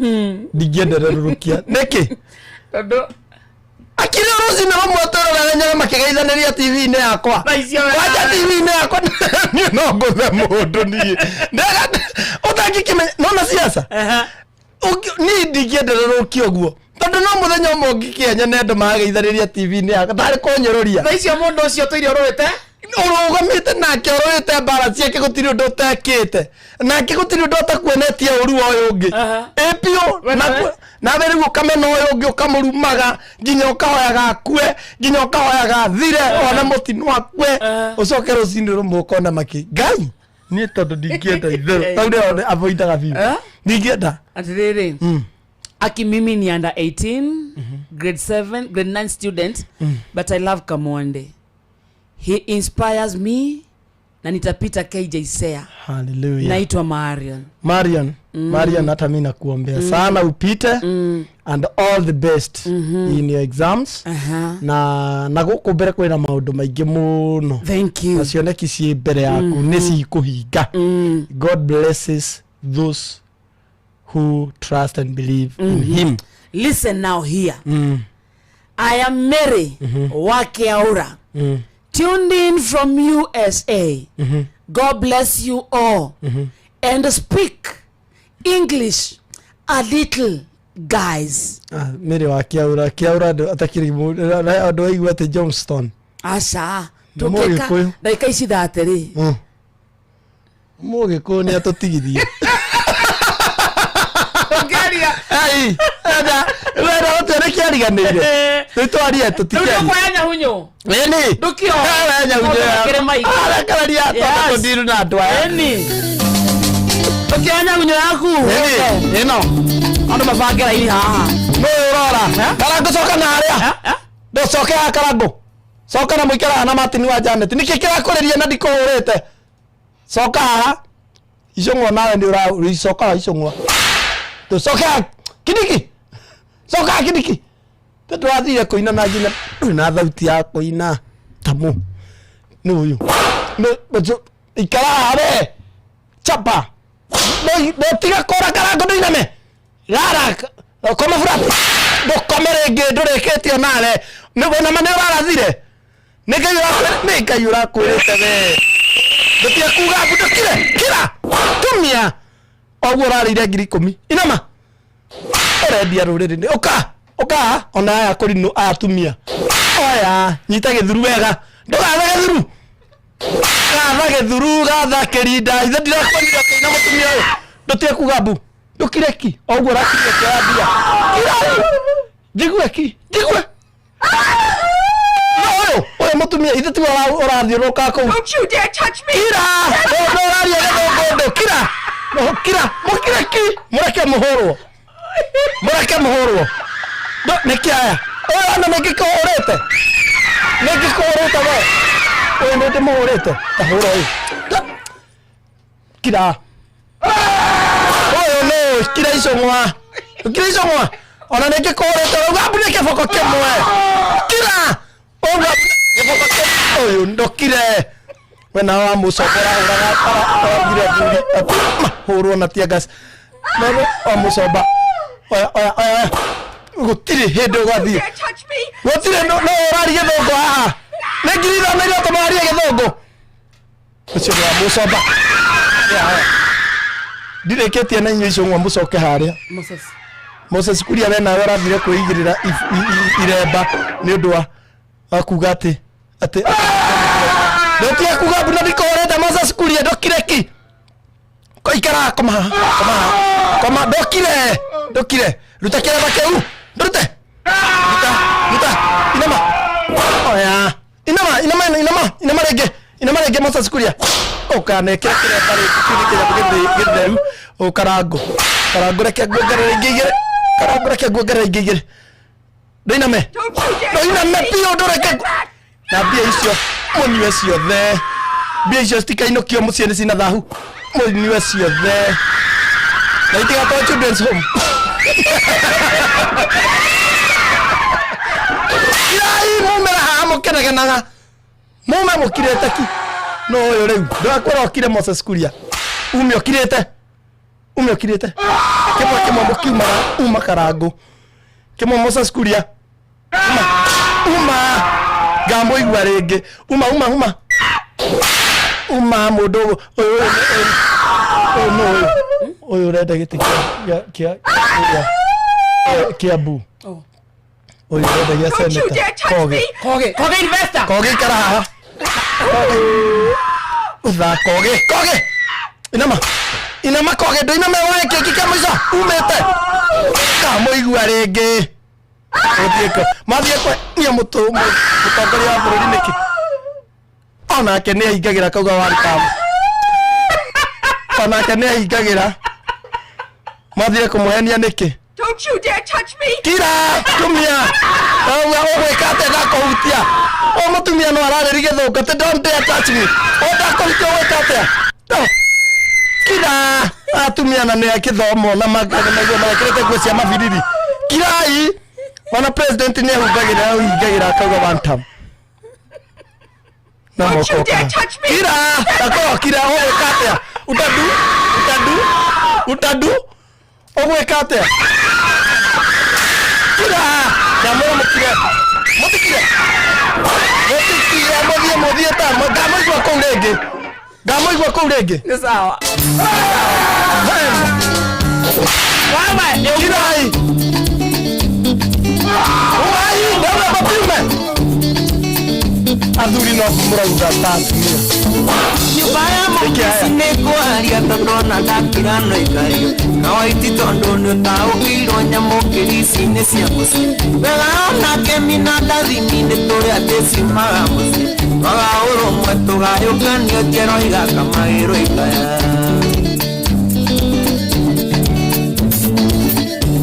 ndingĩendererũkia nĩkĩ tondũ akiri rozi na motoro na nyama makigeithaniria TV-inĩ yakwa wacha TV-inĩ yakwa ni no ngothe mundu ni ndaga utangikime no na siasa ni ndingĩendererũkia ũguo tondu no muthenya ũmwe ngĩkĩenya nendo mageithaniria TV-inĩ yakwa ndari kũnyũrũria
thaa icio mũndũ ũcio tũire ũrũĩte
urugamite nake ũrũĩte mbara ciake gũtirĩ ũndũ ũtekĩte nake gũtirĩ ũndũ ũtakuonetie ũru ũyũ ũngĩ ĩpio na weru ukamena ũyũ ũngĩ ũkamũrumaga nginya ũkahoyaga akue nginya ũkahoyaga thire ona mũtino akue ũcoke rũcinĩ rũmũkona maki Ngai niĩ tondũ ndingĩenda itherũ tondũ avoidaga biũ ndingĩenda
atĩrĩrĩ Aki mimi ni under 18 grade 7 grade 9 student but I love Kamonde. He inspires me na nitapita KJ Sea.
Hallelujah.
Naitwa Marion.
Marion hata mimi nakuombea sana upite and all the best in your exams. Na gũkũmbere kwĩna maũndũ maingĩ mũno.
Thank you.
Na cioneki ciĩ mbere yaku nĩ cikũhinga. God blesses those who trust and believe in him.
Listen now here. I am Mary Wakiaura. Tuned in from USA. God bless you all. And speak English a little, guys.
Mary Wakiaura atakiri ando aigua te Johnston.
Asa, tukeka daika ici thateri.
Mũgĩkũyũ nĩ atũtigithie.
Ai,
ada, wera ũtũrĩkia ariganĩire. Tũtwarie tũtikeni.
Ndio kwa nyahunyo.
Eni.
Ndukio.
Nyahunyo. Ala kalaria tondũ ndiru na andũ aya.
Eni. Ndukio nyahunyo yaku.
Eni. Eno.
Andu mabangĩra iri haha.
Mũrora. Karango coka na arĩa. Ndocoke ha Karango. Coka na mũikara na Martin wa Janet. Nĩkĩ kĩrakũrĩria na ndikũhũrĩte. Coka haha. Icong'wa nawe nĩ ũracoka icong'wa. Soka kidiki soka kidiki twathire kuina na nginya na thauti ya kuina tamu ni uyu no ikara habe chapa no tiga kora Karango ndiname rara koma frat do komere ngedoreketio nale ni bona mane rarathire ni kayura kwirite we ndotia kuga budokire kira tumia oguo rarire 10,000 inama orendia rũrĩrĩ-inĩ ũka ona aya kũrinũ atumia oya nyita gĩthuru wega ndũgatha gĩthuru gatha gĩthuru gatha kĩrinda ithe ndirakwendire kĩina mũtumia ũyũ ndũtige kuga mbu ndũkire ki oguo rakire kĩa mbia njigue ki njigue ũyũ mũtumia ithe tiwe ũrathiũrũrũka kũu kira ũraria gĩthũngũndũ kira mureke muhorwo Nikia. Ana nikikuhurite. Nikikuhurite we. Wewe ndio tumuhurite. Tahura hii. Kira. Oh no, kira isongwa. Kira isongwa. Ona nikikuhurite. Ugabune kifoko kimwe. Kira. Ugabune kifoko kimwe. Oyo ndo kire. Wena wa musokora uraga para gira guri. Huru na tiagas. Nalo amusoba. Oya. Gutire hendo gathi. Gutire no orari githongo haha. Negirira merio tomari githongo. Ucio wa musoba. Ndireketie na inyo icio ngwa mucoke haria. Moses kuria we nawe arathire kuigirira iremba ni undu wa kuga ati ndokia kuga buna ndikorete Moses kuria ndokireki koikara koma ndokire ruta kireba keu ndurute ruta inama rege Moses kuria okane kireba githem okarango reke gwegere igigire Doiname pio ndoreke na bia icio munywe ciothe bia icio stikainokio mucie ni cina thahu munywe ciothe na itiga to children's home Irai mumera ha mukenegenaga mume mukirete ki no yo riu ndakora okire Moses kuria umiokirete kimwe mukiuma karango kimwe Moses kuria uma gambo igwa rege uma mudo oyo reda gete kia bu oyo reda ya seneta koge investor koge karaha uza koge inama koge do inama wake kikamuza umete gambo igwa rege Odieko, mathieko niya mutongoria wa bururi niki. Onake ni ahingagira kauga wari kamu. Onake ni ahingagira. Mathieko muhenia niki.
Don't you dare touch me.
Kira, tumia. Ogwekate na kuhutia. O mutumia no arareri githuka te don't dare touch me. Oda kuhutia wekate. No. Kira, atumia na ne akithomo na magirete gwecia mabiriri. Kirai. Wana president ni hugagira kauga bantam.
Don't you dare touch me.
Kira ogwekatea. Utadu. Ogwekatea. Kira, jamoro mukire. Mutikire modie ta, gamo igwa kurege.
Ni sawa.
Wewe, kirai. Uai, ndio mapime. Aduri no murauga tatu.
Nyumba ya Mokisi nĩkũharia tondũ na ndakĩrano ikario kawaiti tondũ nĩũtaũkĩirwo nyamũkĩrisi-inĩ cia mũciĩ wega onake mina ndathimi-inĩ tũrĩa ndĩciumaga mũciĩ twaga ũrũmwe tũgayũkanio ngero igakamagĩrwo ikaya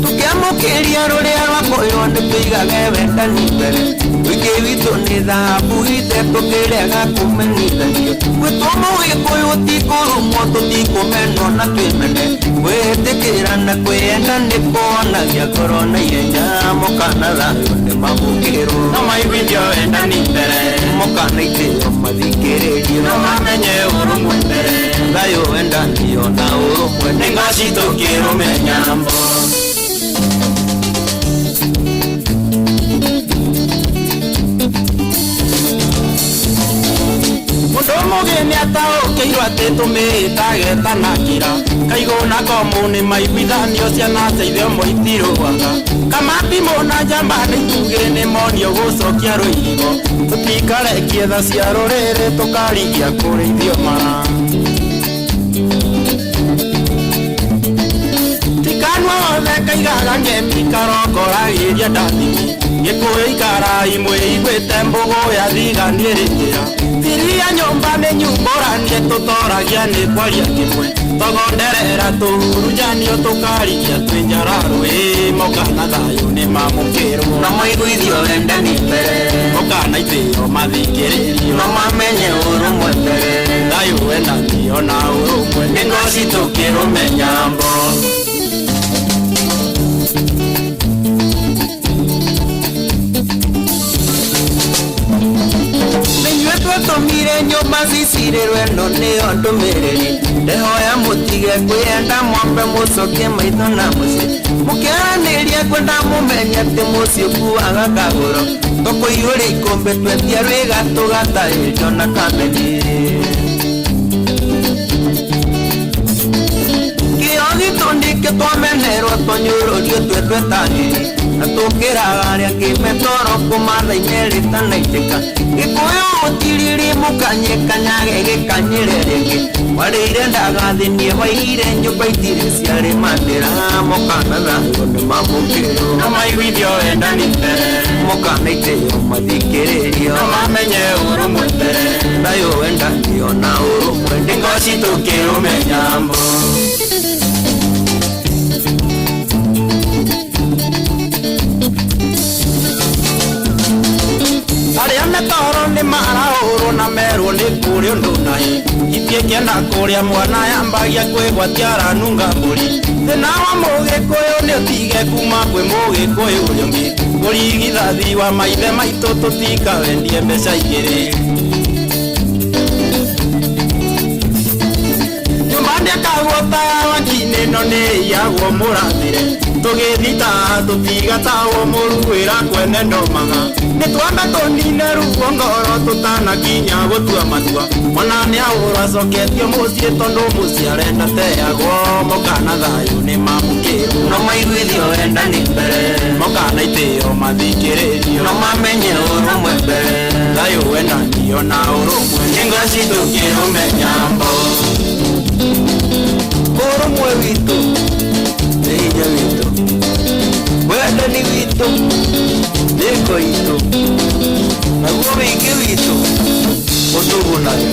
tũkĩamũkĩria rũrĩa rwakoirwo nĩtũigage wendani mbere ũingĩ witũ nĩ thahabu ithe tũkĩrega kũmenyithanio gwĩtwo mũgĩkũyũ tikũrũmwo tũtikũmenwo na twĩmene kwĩĩtĩkĩra na kwĩenda nĩ kuonagia ngoro na ihenya mũkana thayũ nĩ mamũkĩrwo na maiguithio wendani mbere mũkana itĩo mathikĩrĩrio na mamenye ũrũmwe mbere thayũ wendani ona ũrũmwe nĩ ngaci tũkĩrũmenya mbo Mũndũ ataũkĩirwo atĩ tũmĩĩtage tanakĩra kaigũ na komũ nĩ maiguithanio ciana teithio mũitirũaga kamati mũna njamba nĩitugĩ nĩ monio gũcokia rũirigo tũtikarekie tha cia rũrĩrĩ tũkarigia kũrĩithio mara tikanwa othe kaigaga ngemi karongoragĩria ndathimi gĩkũyũ ikara imwe igwĩte mbũgũ ya thigani ĩrĩkĩra Tiria nyumba ni
nĩ nyumbũranie tũtoragia nĩ kwaria kĩmwe tũgonderera tũhurunjanio tũkarigia twĩ njararũ mokana thayũ nĩ mamũkĩrwo na maiguithio wendani mbere mokana ithĩo mathikĩrĩrio na mamenye ũrũmwe mbere thayũ wendanio na ũrũmwe nĩ ngoci tũkĩrũmenya mbo tũmire nyũmba cicirĩrwe no nĩyo ndũmĩrĩri ndĩhoya mũtige kwĩenda mwambe mũcokie maitho na mũciĩ mũkĩaranĩria kwenda mũmenye atĩ mũciĩ ũkuaga kagũro tũkũiyũria ikũmbĩ twendia rwĩga tũgatahĩrio na kameni kĩo gitũ ndĩkĩ twamenerwo tũnyũrũrio twetwetanĩri na tũkĩraga arĩa kĩmetoro kũmatha-inĩ rĩtanaitĩka gĩkũyũ mũtiriri mũkanyekanyage gĩkanyĩre rĩngĩ warĩire ndagathinie waihire nyũmba itirĩ ciarĩ mandĩra mokana thayũ nĩ mamũkĩrwo na maiguithio wendani mbere mokana itĩo mathikĩrĩrio na mamenye ũrũmwe mbere thayũ wendanio na ũrũmwe nĩ ngoci tũkĩrũmenya mbo arĩa metoro nĩ marahũrwo na merwo nĩ kũrĩa ũndũ naĩ itiĩkĩenda kũrĩa mwana yambagia kwĩgwatia aranunga mbũri thĩna wa mũgĩkũyũ nĩ ũtige kuma kwĩ mũgĩkũyũ ũrĩa ũngĩ ũrigithathi wa maithe maitũ tũtikawendie mbeca igĩrĩ nyũmba ndĩkagwo ya wangi-inĩ ĩno nĩ ĩiyagwo mũrathĩre tũgĩthita tũtigatagwo mũruĩra kwene ndomaga nĩ twambe tũnine ruo ngoro tũtanakinya gũtua matua ona nĩ ahũrwo acoketio mũciĩ tondũ mũciĩ arenda teagwo mokana thayũ nĩ mamũkĩrwo no maiguithio wendani mbere mokana itĩo mathikĩrĩrio no mamenye ũrũmwe mbere thayũ wendanio na ũrũmwe nĩ ngoci tũkĩrũmenya mbo ũrũmwe witũ nĩ hinya witũ wendani witũ nĩ ngo itũ naguo wĩingĩ witũ ũtũgunaga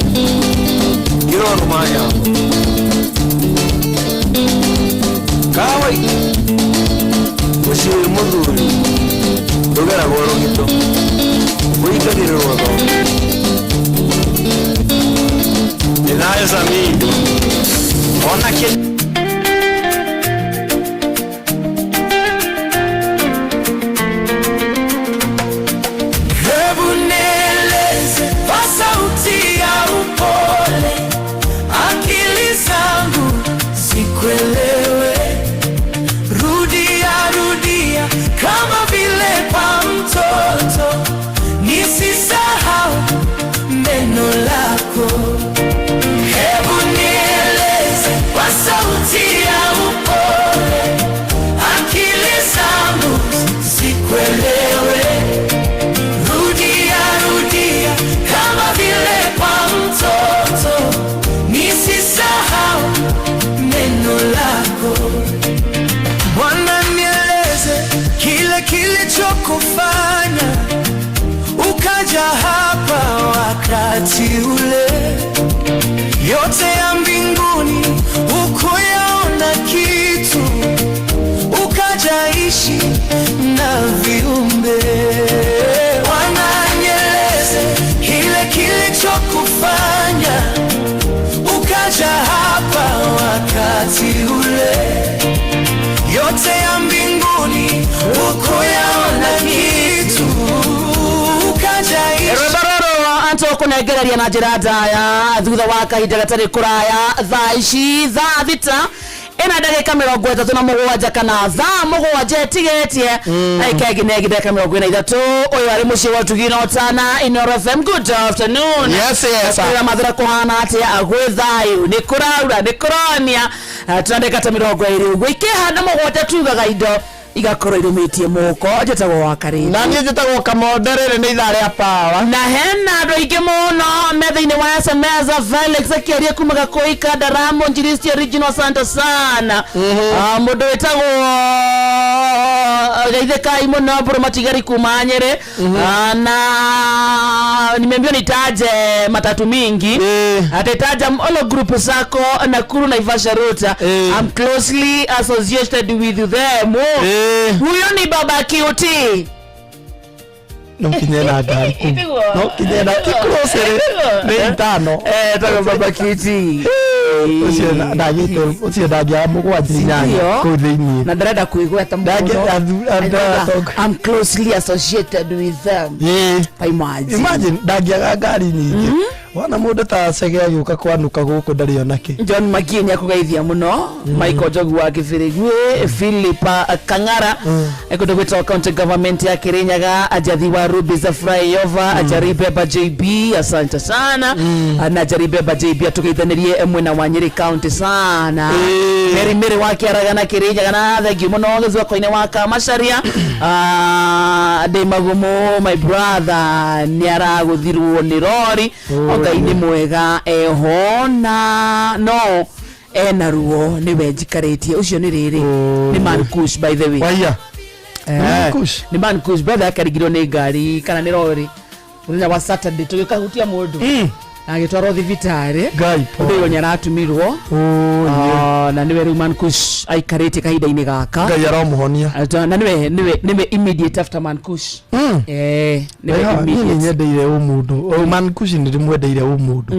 kĩrorũma yamo kawai mũciĩ wĩ mũthuri ndũgeragwo rũgito wĩingagĩrĩrwo thombe nĩ thayũ Samido ona kufanya ukaja hapa wakati ule yote ya mbinguni ukuyaona kitu ukajaishi na viumbe wananyeleze kile kilichokufanya ukaja hapa wakati ule yote ya mbinguni ukuyaona kitu ukajaishi anto kunegereria na njĩra ndaya thutha wa kahinda gatarĩ kũraya thaa ici thaa thita ina ndagĩka 37 kana thaa mũgwanja ĩtigĩtie aikengi negi ndagĩka 43 ũyũ arĩ mũciĩ wa Tugino Tana Inoro FM. Good afternoon.
Yes.
Kwa mathira kuhana atĩa gwĩthayũ nĩ kũraura nĩ kũronia tũrandĩka ta 20 ũguo ikĩhanda mũgwanja tugaga indo igakorwo irũmĩtie mũhuko njĩtagwo wa Karĩndĩ
na niĩ njĩtagwo Kamonderere nĩ ithaa rĩa Power
na hena andũ aingĩ mũno metha-inĩ wa SMS Felix akĩaria kumaga kũika Ndaramo Njiristi Original asante sana mũndũ wĩtagwo geithĩkai mũno Bro Matigari kuma Nyĩrĩ na
nimeambiwa nitaje matatu mingi. Atataja all group zako Nakuru Naivasha Rota. I'm closely associated with them. Huyo ni Baba Kiuti.
Nokijana gari. Nokijana kikrosere. Ni tano.
Taka Baba Kiuti.
Usiye ndagia mugwajinya kuthini.
Na ndarenda kuigweta muno. I'm closely associated with them. Imagine
ndagia gari nyingi. Wana mundu ta segea yuka kwanuka guku ndari onake.
John Makinya akugeithia muno. Michael Jogu wa Kibirigwe, Philip Kangara ekundo gwita county government ya Kirinyaga, ajathi wa Ruby za flyover, Ajaribeba JB, asante sana. Na Ajaribeba JB atugeithanirie mwena wa Nyeri county sana. Meri wa Kiaragana Kirinyaga na thank muno gizwa koine wa Kamasharia. De magumo my brother ni araguthirwo ni rori. Ngai ni mwega ehona no ena ruo ni wejikaretie ucio ni riri ni Mankush by the way
waya
ni Mankush brother akarigirwo ni ngari kana ni rori muthenya wa Saturday tugikahutia mundu agitwarwo thibitari ndio nyaratumirwo na niwe Mankush aikarete kahinda-ini gaka
ngai aromuhonia
na niwe immediate after Mankush niwe immediate
nyendeire umundu Mankush ndirimwendeire umundu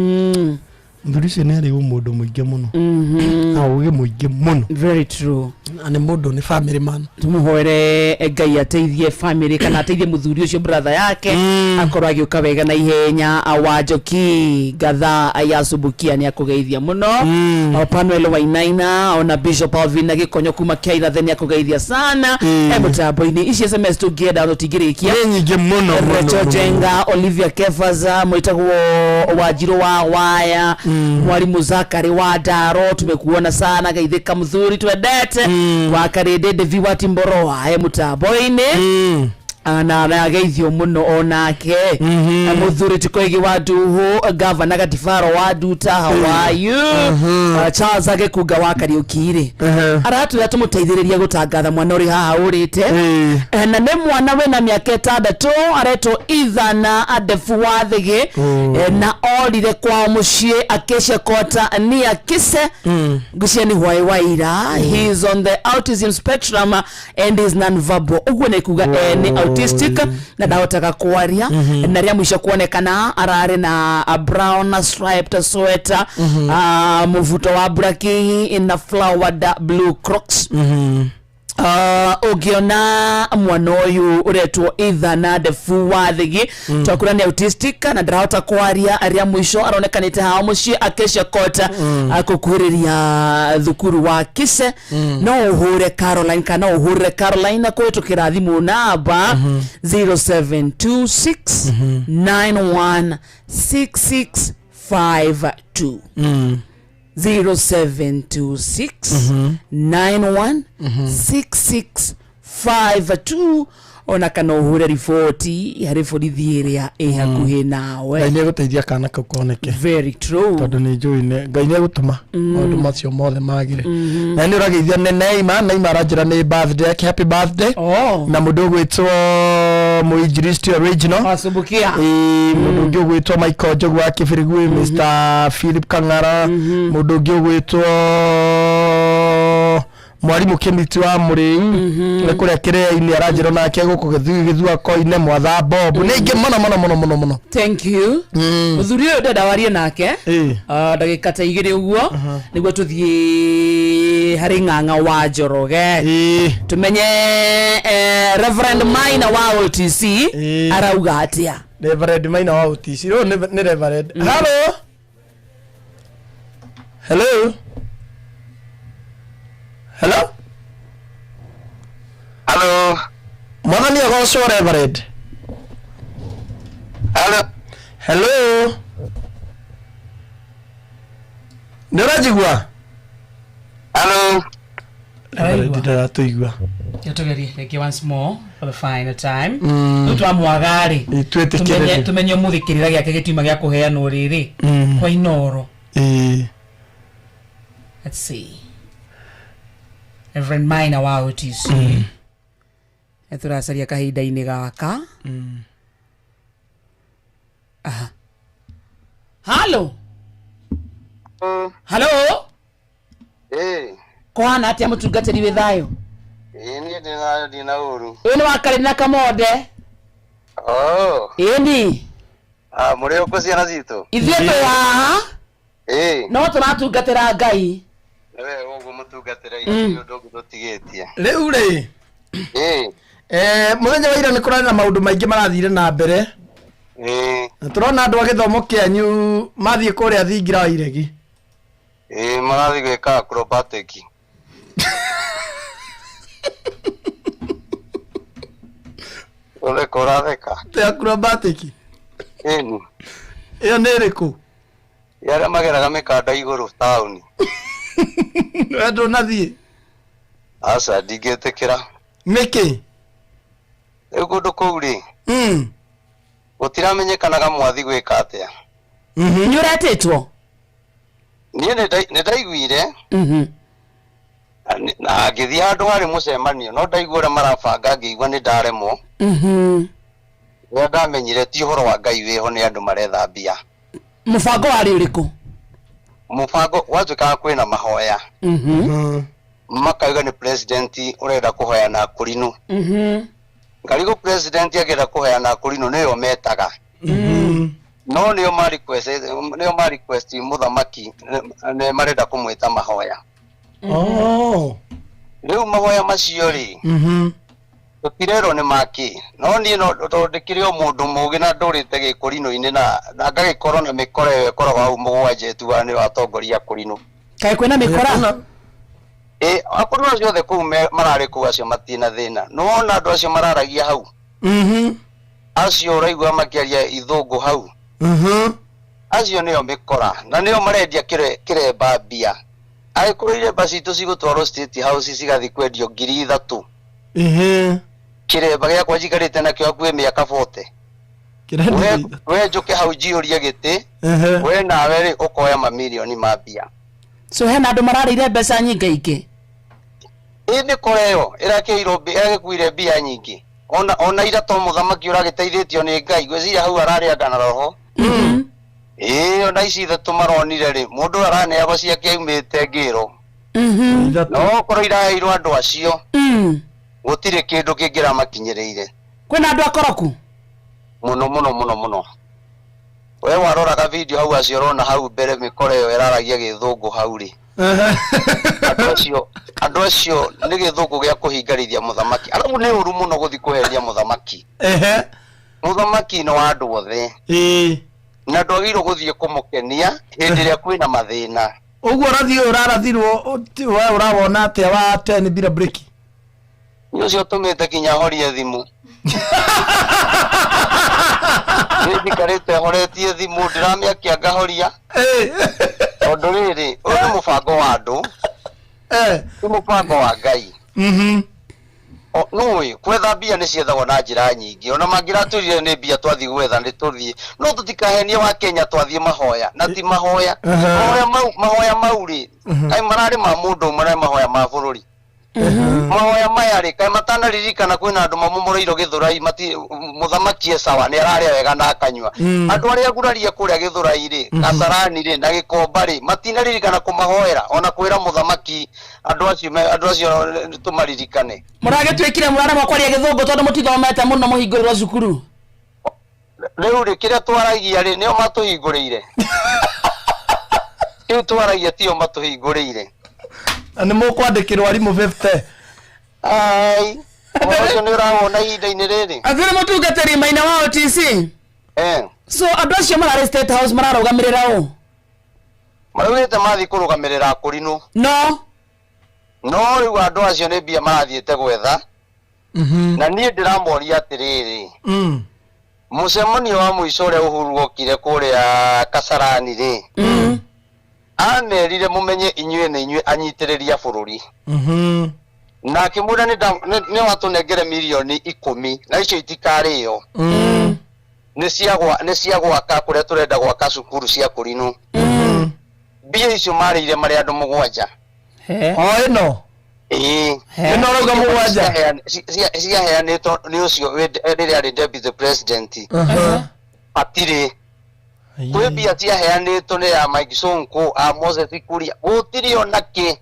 ndurice nere umundu muingi muno auge muingi muno
very true
ani mundu ni family man
tumuhoere ngai ateithie family kana ateithie muthuri ucio brother yake akorwo agiuka wega na ihenya awajoki gatha ayasubukia ni akugeithia muno Panuel Wainaina ona Bishop Alvin Gikonyo kuma Kyaira theni akugeithia sana mutambo-ini ici SMS tungienda rutigirikia
nyingi muno
Recho Jenga Olivia Kefaza mwitagwo Wanjiru wa Waya Mwalimu Zakari wa Daro tumekuona sana gaithika mzuri twendete wakarede Devi wa Timboroa mutambo-ini na nageithio muno onake muthuri tikoigi wa Duhu governor Gatifaro wa Duta how are you Charles Agekuga wa Kariukire aratu ya tumuteithiriria gutangatha mwana uri haha urite na ne mwana we na miaka 6 areto Ithana Adefu wa Thige na orire kwa mucie akesha kota ni akise gucie ni hwai waira he is on the autism spectrum and is non-verbal ugwe ne kuga ni autistic na daotaka kuaria na ria mwisho kuonekana arare na a brown striped sweater muvuto wa braki in a flowered blue crocs ugiona mwana uyu uretwo Ithana Adefu wa Thigi twakura ni autistic na ndarahota kwaria aria mwisho aronekanite hao mucie akesha kota akukuhiriria thukuru wa Kise no uhure Caroline kana uhure Caroline kwetu kirathimu namba 0726 916652 0726 916652 ona kana uhure ripoti ya borithi iria hakuhi nawe
ngai ni guteithia kana kukoneke
very true
tondu ni njuine ngai ni gutuma maundu macio mothe magire na ni urageithia ne Neymar ajira ni birthday yake happy birthday na mundu gwitwo muinjiristi original
asubukia
mundu gwitwo Michael Jogu wa Kibirigwe Mr Philip Kangara mundu gwitwo mwarimu Kimiti wa Muriu nikuria kirea-ini arajira nake guku githua koine mwatha Bob ningi muno
thank you muthuri uyu ndenda warie nake ndagika ta 2 uguo niguo tuthie hari ng'ang'a wa Njoroge tumenye Reverend Maina wa OTC arauga atia
Reverend Maina wa OTC ro ni Reverend hello mwathani agocwo Reverend hello nirajigwa ndira tuigwa
tugerie reke once more for the final time tutwamwagari tumenye muthikirira giake gituma gia kuheanwo riri kwa inoro let's see Reverend Maina wa OTC eturacaria kahinda-ini gaka
Halo. Halo. Kwana atia mutungatiri wi thayo?
Ni ndinayo ndina uru.
Uyu ni wakari na kamode. Ini.
Muri uko ciana citu.
Ithuĩ twĩ haha. No tũratungatĩra Ngai.
Wewe ugo mutungatĩra icio ndogo tutigetie.
Rĩu rĩ. Mũthenya wa ira nĩ kũrarĩ na maũndũ maingĩ marathire na mbere. Na turona andũ a gĩthomo kĩanyu mathiĩ kũrĩa thingira wa iregi.
Marathiĩ gwĩka acrobatic. Ole koratheka.
Te acrobatic. Iyo nĩ ĩrĩkũ?
Yara mageraga mĩkanda igũrũ taũni.
Andũ nathiĩ.
Aca ndingĩtĩkĩra.
Nĩkĩ?
Rĩu kũndũ kũu rĩ. Gũtiramenyekanaga mwathi gwĩka atĩa.
Nĩ ũretĩtwo?
Niĩ nĩ ndaiguire. Na ngĩthiĩ handũ harĩ mũcemanio no ndaigua ũrĩa marabanga ngĩigua nĩ ndaremwo. Rĩrĩa ndamenyire ti ũhoro wa Ngai wĩho nĩ andũ marethambia.
Mũbango warĩ ũrĩkũ?
Mũbango watuĩkaga kwĩna mahoya. Makauga nĩ president ũrenda kũhoyana akũrinũ. Ngarigo president agĩra kũhoyana akũrinũ nĩyo metaga. No nĩo ma request mũthamaki nĩ marenda kũmwĩta mahoya. Rĩu mahoya macio rĩ. Tũtirerwo nĩ maki. No niĩ no ndĩkĩrĩ o mũndũ mũgĩ na ndũrĩte gĩkũrinũ-inĩ na ngagĩkorwo na mĩkora ĩyo ĩkoragwo hau mũgwanja ĩtuaga nĩ atongoria akũrinũ.
Kaĩ kwĩna mĩkora?
Akũrinũ acio othe kũu mararĩ kũu acio matina thĩna. No ona andũ acio mararagia hau. Acio ũraigua makĩaria ithũngũ hau. Acio nĩo mĩkora na nĩo marendia kĩremba mbia. Agĩkorwo iremba citũ cigũtwarwo State House cigathiĩ kwendio 3,000. Kĩremba gĩakwa njikarĩte nakĩo hakuhĩ mĩaka 40. We njũke hau njiyũrie gĩtĩ. We nawe rĩ ũkoya mamirioni ma mbia.
So hena andũ mararĩire mbeca nyingĩ ingĩ.
Mĩkora ĩyo ĩrakĩkuire mbia nyingĩ. Ona ira to mũthamaki ũragĩteithĩtio nĩ Ngai gwĩciria hau ararĩanga na roho. Ona ici ithatũ maronire rĩ mũndũ araneagwo ciake aumĩte ngĩro. No korwo iraheirwo andũ acio gũtirĩ kĩndũ kĩngĩramakinyĩrĩire.
Kwĩna andũ akoroku?
Mũno. We waroraga video hau acio ũrona hau mbere mĩkora ĩyo ĩraragia gĩthũngũ hau rĩ. Andũ acio nĩ gĩthũngũ gĩa kũhingarithia mũthamaki. Arabu nĩ ũru mũno gũthiĩ kũheria mũthamaki. Mũthamaki nĩ wa andũ othe. Na ndwagĩrĩirwo gũthiĩ kũmũkenia hĩndĩ ĩrĩa kwĩna mathĩna.
Ũguo ũrathiĩ ũrarathirwo we ũrawona atĩa wa 10 bila break?
Nĩ ũcio ũtũmĩte kinya horie thimũ. Nĩ ndikarĩte horetie thimũ ndiramĩakia ngahoria. Tondũ rĩrĩ ũyũ nĩ mũbango wa andũ. Nĩ mũbango wa Ngai. Nũĩ gwetha mbia nĩ ciethagwo na njĩra nyingĩ. Ona mangĩratũrire nĩ mbia twathiĩ gwetha nĩ tũthiĩ. No tũtikahenie wa Kenya twathiĩ mahoya na ti mahoya. Mahoya mau rĩ kaĩ mararĩ ma mũndũ ũmwe na mahoya ma bũrũri. Mahoya maya rĩ kaĩ matanaririkana kwĩna andũ mamũmũrĩirwo Gĩthũrai mũthamaki Esawa nĩ ararĩa wega na akanyua. Andũ arĩa aguraria kũrĩa Gĩthũrai rĩ Kasarani rĩ na Gĩkomba rĩ matinaririkana kũmahoera ona kwĩra mũthamaki andũ acio tũmaririkane.
Mũragĩtuĩkire mũraremwo kwaria Gĩthũngũ tondũ mũtithomete mũno mũhingũrĩrwo cukuru.
Rĩu rĩ kĩrĩa twaragia rĩ nĩo matũhingũrĩire. Kĩu twaragia tio matũhingũrĩire.
Nĩ mũkwandĩkĩrwo arimũ 50.
Ũcio nĩ ũrawona ihinda-inĩ rĩrĩ.
Athire mũtungatĩri Maina wa OTC. So andũ acio mararĩ State House mararũgamĩrĩra ũ?
Maraugĩte mathiĩ kũrũgamĩrĩra akũrinũ. No rĩu andũ acio nĩ mbia marathiĩte gwetha. Na niĩ ndĩramoria atĩrĩrĩ. Mũcemanio wa mũico ũrĩa Uhuru okire kũrĩa Kasarani rĩ. Amerire mũmenye inyuĩ nĩ inyuĩ anyitĩrĩria bũrũri. Na akĩmwĩra nĩ watũnengere milioni 10 na icio itikarĩyo. Nĩ cia gwaka kũrĩa tũrenda gwaka cukuru cia kũrinũ. Mbia icio marĩire marĩ andũ mũgwanja.
Ĩno? Ĩno rauga mũgwanja?
Ciaheanĩtwo nĩ ũcio rĩrĩa arĩ deputy president. Atirĩ. kwe bia cia heanitwo ni ya Mike Sonko a Moses Kuria gutirio naki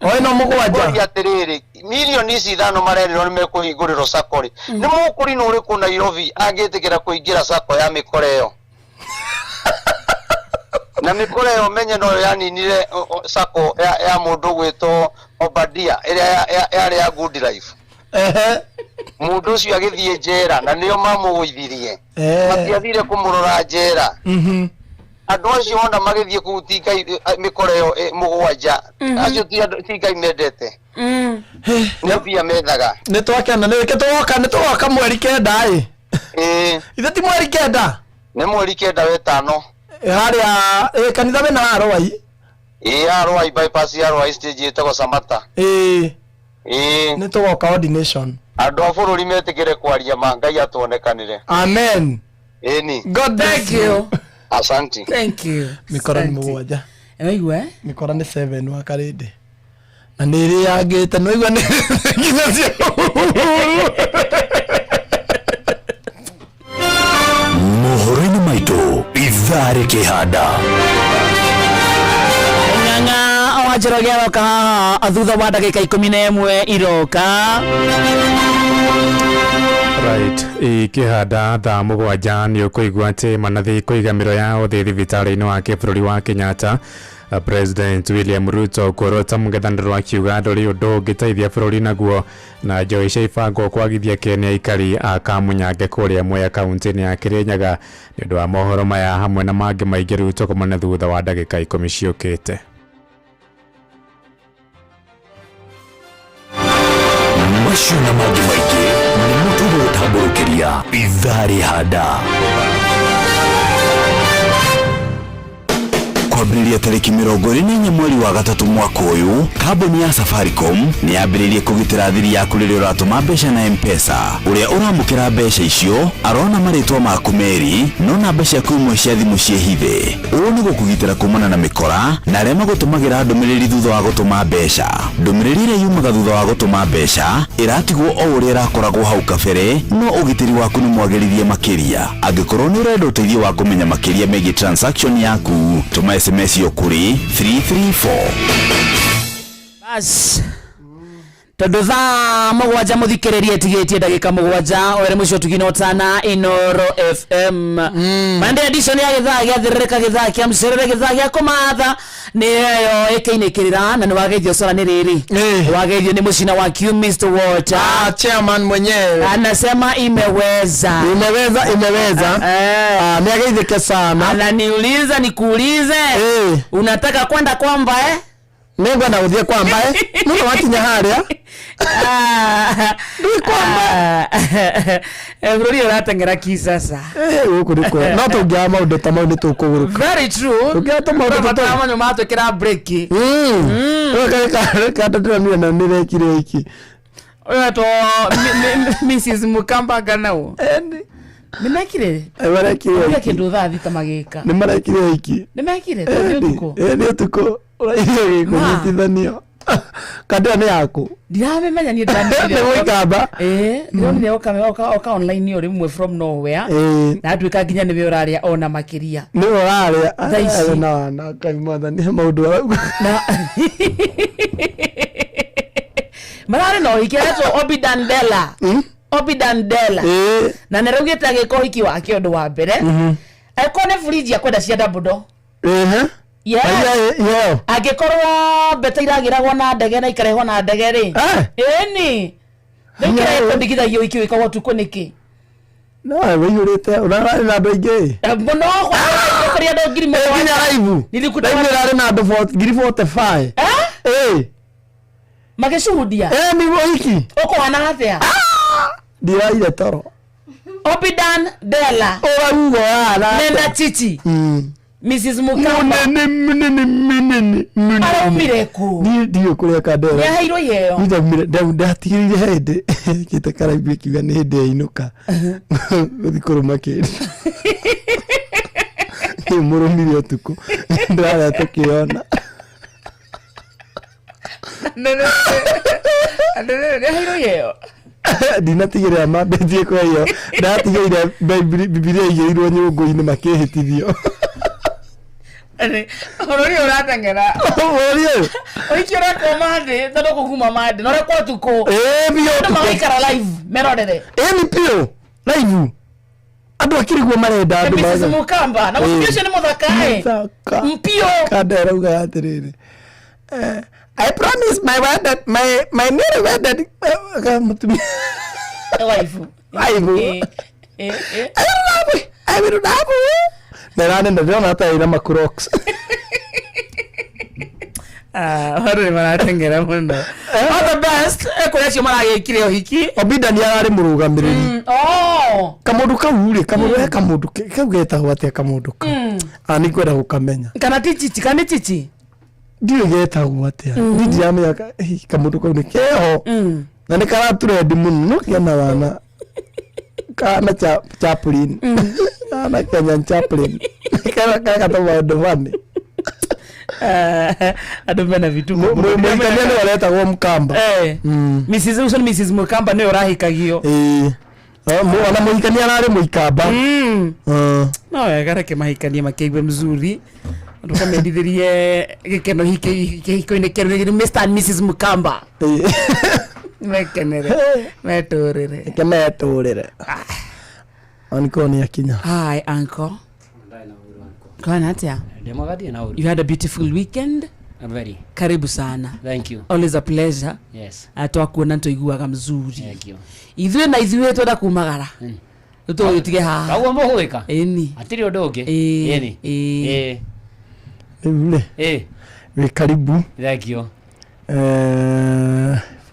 oi no mugwanja
atiriri milioni ici 5 marerero ni mekuhinguriro sako ri ni mukuri no uri ku Nairobi angitikira kuingira sako ya mikoreo na mikoreo menye no yaninire sako ya mundu gwito Obadia ira ya good life mundu ucio agithie njera na nio mamugwithirie matiathire kumurora njera andu acio ona magithie kutika mikoreo mugwanja acio ti Ngai mendete ni pia methaga
ni twakena ni twoka mweri kenda ithe ti mweri kenda
ni mweri kenda wetano
haria kanitha wena Arwai
Arwai bypass Arwai stage etagwo Samata
ni twoka ordination
andu a bururi metikire kwaria Ngai atuonekanire
amen
eni
God thank you
asante
thank you
mikora ni mugwanja
aigwe
mikora ni 7 wa karinde na niri yagite no igwa ni kizacio
Mohoro-ini maitu ithare kihanda
ng'ang'a wajiro giaroka thutha wa ndagika 11 iroka
right ikihanda thaa mugwanja ni ukuigua ati manathi kuigamiro yao thi thibitari-ini wa kibũrũri wa Kenyatta President William Ruto kurota mũng'ethanĩro wa kiuga ndũrĩ ũndũ ũngĩteithia bũrũri naguo na njoi cia ibango kwagithia Kenya aikari a Kamunyange kũrĩa Mwea kaunti-inĩ ya Kirinyaga nĩ ũndũ wa mohoro maya hamwe na mangĩ maingĩ Ruto kumana thutha wa ndagĩka 10 ciũkĩte.
macio na mangĩ maingĩ nĩ mũtugo ũtambũrũkĩria ithare handa
kwambĩrĩria tarĩki 24 mweri wa gatatu mwaka ũyũ kambuni ya Safaricom nĩ yambĩrĩirie kũgitĩra thiri yaku rĩrĩa ũratũma mbeca na M-Pesa ũrĩa ũramũkĩra mbeca icio arona marĩtwa maku merĩ no namba ciaku imwe cia thimũ ciĩhithe. Ũũ nĩ gũkũgitĩra kumana na mĩkora na arĩa magũtũmagĩra ndũmĩrĩri thutha wa gũtũma mbeca. Ndũmĩrĩri ĩrĩa yumaga thutha wa gũtũma mbeca ĩratigwo o ũrĩa ĩrakoragwo hau kabere, no ũgitĩri waku nĩ mwagĩrithie makĩria. Angĩkorwo nĩ ũrenda ũteithio wa kũmenya makĩria megiĩ transaction yaku, tũma SMS yo kuri 334.
Bas tondu thaa mugwanja muthikiririe tigitie ndagika mugwanja were mucio tuginotana Inoro FM Monday edition ya githaa gĩathirĩrĩka githaa kĩa mcerere githaa gĩa kũmatha nĩyo ĩkĩinĩkĩrĩra na nĩwageithio cora nĩ rĩrĩ wageithio nĩ mũcina wa Q Mr. Water
chairman mwenyewe
anasema imeweza
niageithike sana.
Ananiuliza nikuulize unataka kwenda kwamba
Nengo na udhie kwamba Nuna wakinya haria Nui kwamba
Bruri uratengera kisasa
Uku niko Nato ugia maudu tamau ni tukuguruka
Very true
Ugia tamaudu
tamau Tamanyo mato kira breaki
Kata tua na nire kire iki
Oya to Mrs. Mukamba ganao Nimekire
Nimekire
kindu thaa thita magika
Nimekire iki
Nimekire ndio tuko
ndio tuko Uraire kunitithanio Kadea ni yaku
ndiramenya ni ndamire
Mwikamba
ndio ni oka online yo rimwe from nowhere na atuika nginya niwe uraria ona makiria
ni uraria na kaimotha ni maundu na
marare no ikeretwo Obidandela na nerugite agikohiki wake undu wa mbere ekone fridge akwenda cia dabudo Agikorwo beta iragiragwo na ndege na ikarehwo na ndege ri eni ndikire ndigithagio ikiwikagwo tuko niki
no wiyurite urarari na ndege
muno kuri ndo ngiri mwe
nginya live nilikutarari na ndo 45
mageshuhudia
ni wiki
uko wana atia
diraire toro
Obidan Dela
orugo ara
nenda titi Mrs. Mukamba
minini
Mireku
ndio kule kadera
ya hairo yeo
ndio ndatirire hende kitakara ibi kiga ni hende inuka uthikuru makiri ni murumiri otuko ndara tukiona
nene hairo yeo
ndinatigĩrĩra mambĩtie kwa hiyo ndatigĩire Biblia igĩirwo nyũngũ-inĩ makĩhĩtithio
Orori uratengera.
Orori.
Oikiora koma thĩ tondũ kũguma mande. No rekwo tuko.
Bio.
Maikara live merorere.
Ni pio. Live. Andũ akĩriguo marenda andũ
Mrs. Mukamba. Na mũtumia nĩ mũthaka Mpio.
Kada rauga atĩrĩrĩ. I promise my word that my near word that mutumia.
Wife.
I will love you. Nerane ndona hata ina macrocs.
Hore maratengera muno. All the best. Ekoresho maragikire ohiki.
Obida ni arari murugamiriri. Kamundu kauri, kamundu kageta gwate kamundu ka. Ani kwenda gukamenya.
Kana tichi.
Ndio geta gwate. Ndi jamya kamundu ka ni keho. Na ni karature ndi muno kiana wana. Kana Chaplin. Kana Kenyan Chaplin. Kana maundu vani.
Andu mena vitu
Mwikania ni waleta gwo Mukamba.
Mrs. Mukamba ni urahikagio.
Mwana mwikania arari Muikamba.
No yagareke mahikania makeigwe mzuri. Ndukamendithirie gikeno hiko-ini kero Mr. and Mrs. Mukamba. Mekenere.
Meturire. Uncle ni akinya.
Hi uncle. Kanatia. You had a beautiful weekend?
Very.
Karibu sana.
Thank you.
Always a pleasure.
Yes.
Twakuona ntuiguaga mzuri.
Thank you.
Ithuĩ na ithuĩ twenda kumagara. Tutige haha.
Kaguo mũhũĩka?
Ĩni.
Hatirĩ ũndũ ũngĩ? Ĩni.
Wĩ karibu.
Thank you.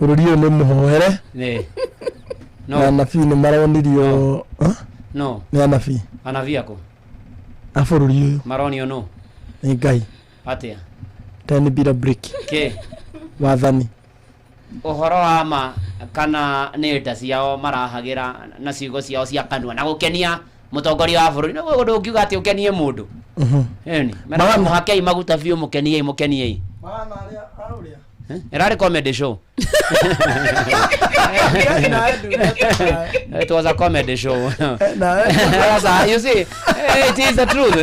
Bũrũri ũyũ nĩ mũhoere.
No.
Anabii nĩ maronirio.
No.
Nĩ anabii.
Anabii ako?
A bũrũri ũyũ.
Maronio no.
Nĩ Ngai.
Atĩa?
Tani bila break.
Ke.
Wathani.
Ũhoro wa ma kana nĩ nda ciao marahagira na ciugo ciao cia kanua na gũkenia mũtongoria wa bũrũri. No ũndũ ũngiuga atĩ ũkenie mũndũ. Eni. Mara mũhakei maguta biũ mũkeniei.
Maana arĩa.
Erari comedy show. It was a comedy show. You see, it is the truth.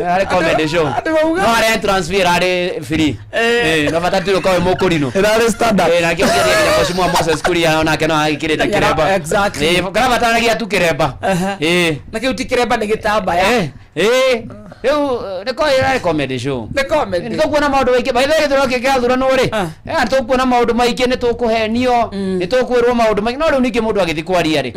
Erari comedy show. No are transfer are free. No bata tu ko mokorino.
Erari standard.
Na kio kile kwa shimo Moses Kuria ona kana akireta kireba.
Exactly.
Kana bata na tu kireba.
Na kio tikireba ni gitamba ya.
Rĩu nĩko ĩrarĩ comedy show.
Nĩ comedy.
Nĩtũkuona maũndũ maingĩ. By the way tũrokĩkĩra thurano rĩ. Nĩtũkuona maũndũ maingĩ, nĩtũkũhenio, nĩtũkwĩrwo maũndũ maingĩ. No rĩu ningĩ mũndũ agĩthiĩ kwaria rĩ.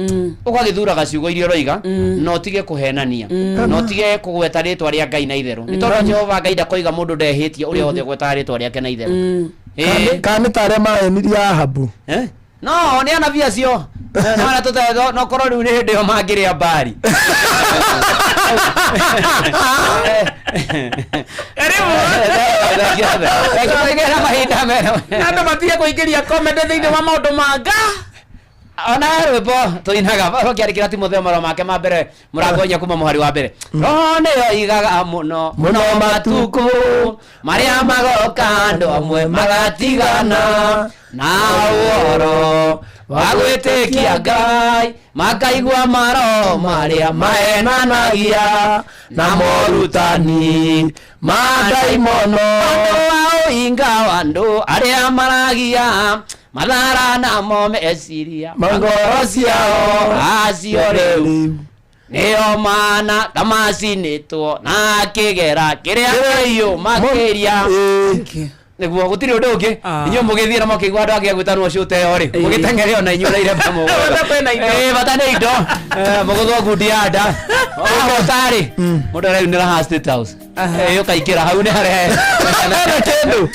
Ũgagĩthura gaciugo iria ũroiga, no tige kũhenania. No tige kũgweta rĩtwa rĩa Ngai na itherũ. Nĩ tondũ Jehova Ngai ndakoiga mũndũ ndehĩtie ũrĩa wothe gweta rĩtwa rĩake na itherũ.
Kana ta arĩa mahenirie Ahabu.
No, nĩ anabii acio. Na tũtetho no korwo rĩu nĩ hĩndĩ ĩyo mangĩrĩa mbari.
Andũ matige kũingĩria comedy thĩinĩ wa maũndũ manga.
Ona rwĩmbo tũinaga rũkĩarĩkĩra Timotheo marũa make ma mbere mũrango inya kuma mũhari wa mbere. No nĩyo igaga mũno matukũ marĩa magoka andũ amwe magatigana na ũhoro wa gwĩtĩkia Ngai makaigua maro marĩa mahenanagia na morutani ma ndaimono wa ũhinga wa andũ arĩa maragia mathara na meciria ngoro ciao acio rĩu nĩo mana tamacinĩtwo na kĩgera kĩrĩa kĩiyũ makĩria nĩguo gũtirĩ ũndũ ũngĩ inyuĩ mũgĩthiĩ na mũkĩigua andũ agĩgwĩtanwo cũte ĩyo rĩ mũgĩteng'ere ona inyuĩ na iremba mũgũtha bata nĩ indo mũgũthwo ngundi ya nda tarĩ mũndũ areyunĩra ha State House ũkaingĩra hau nĩ harehe kĩndũ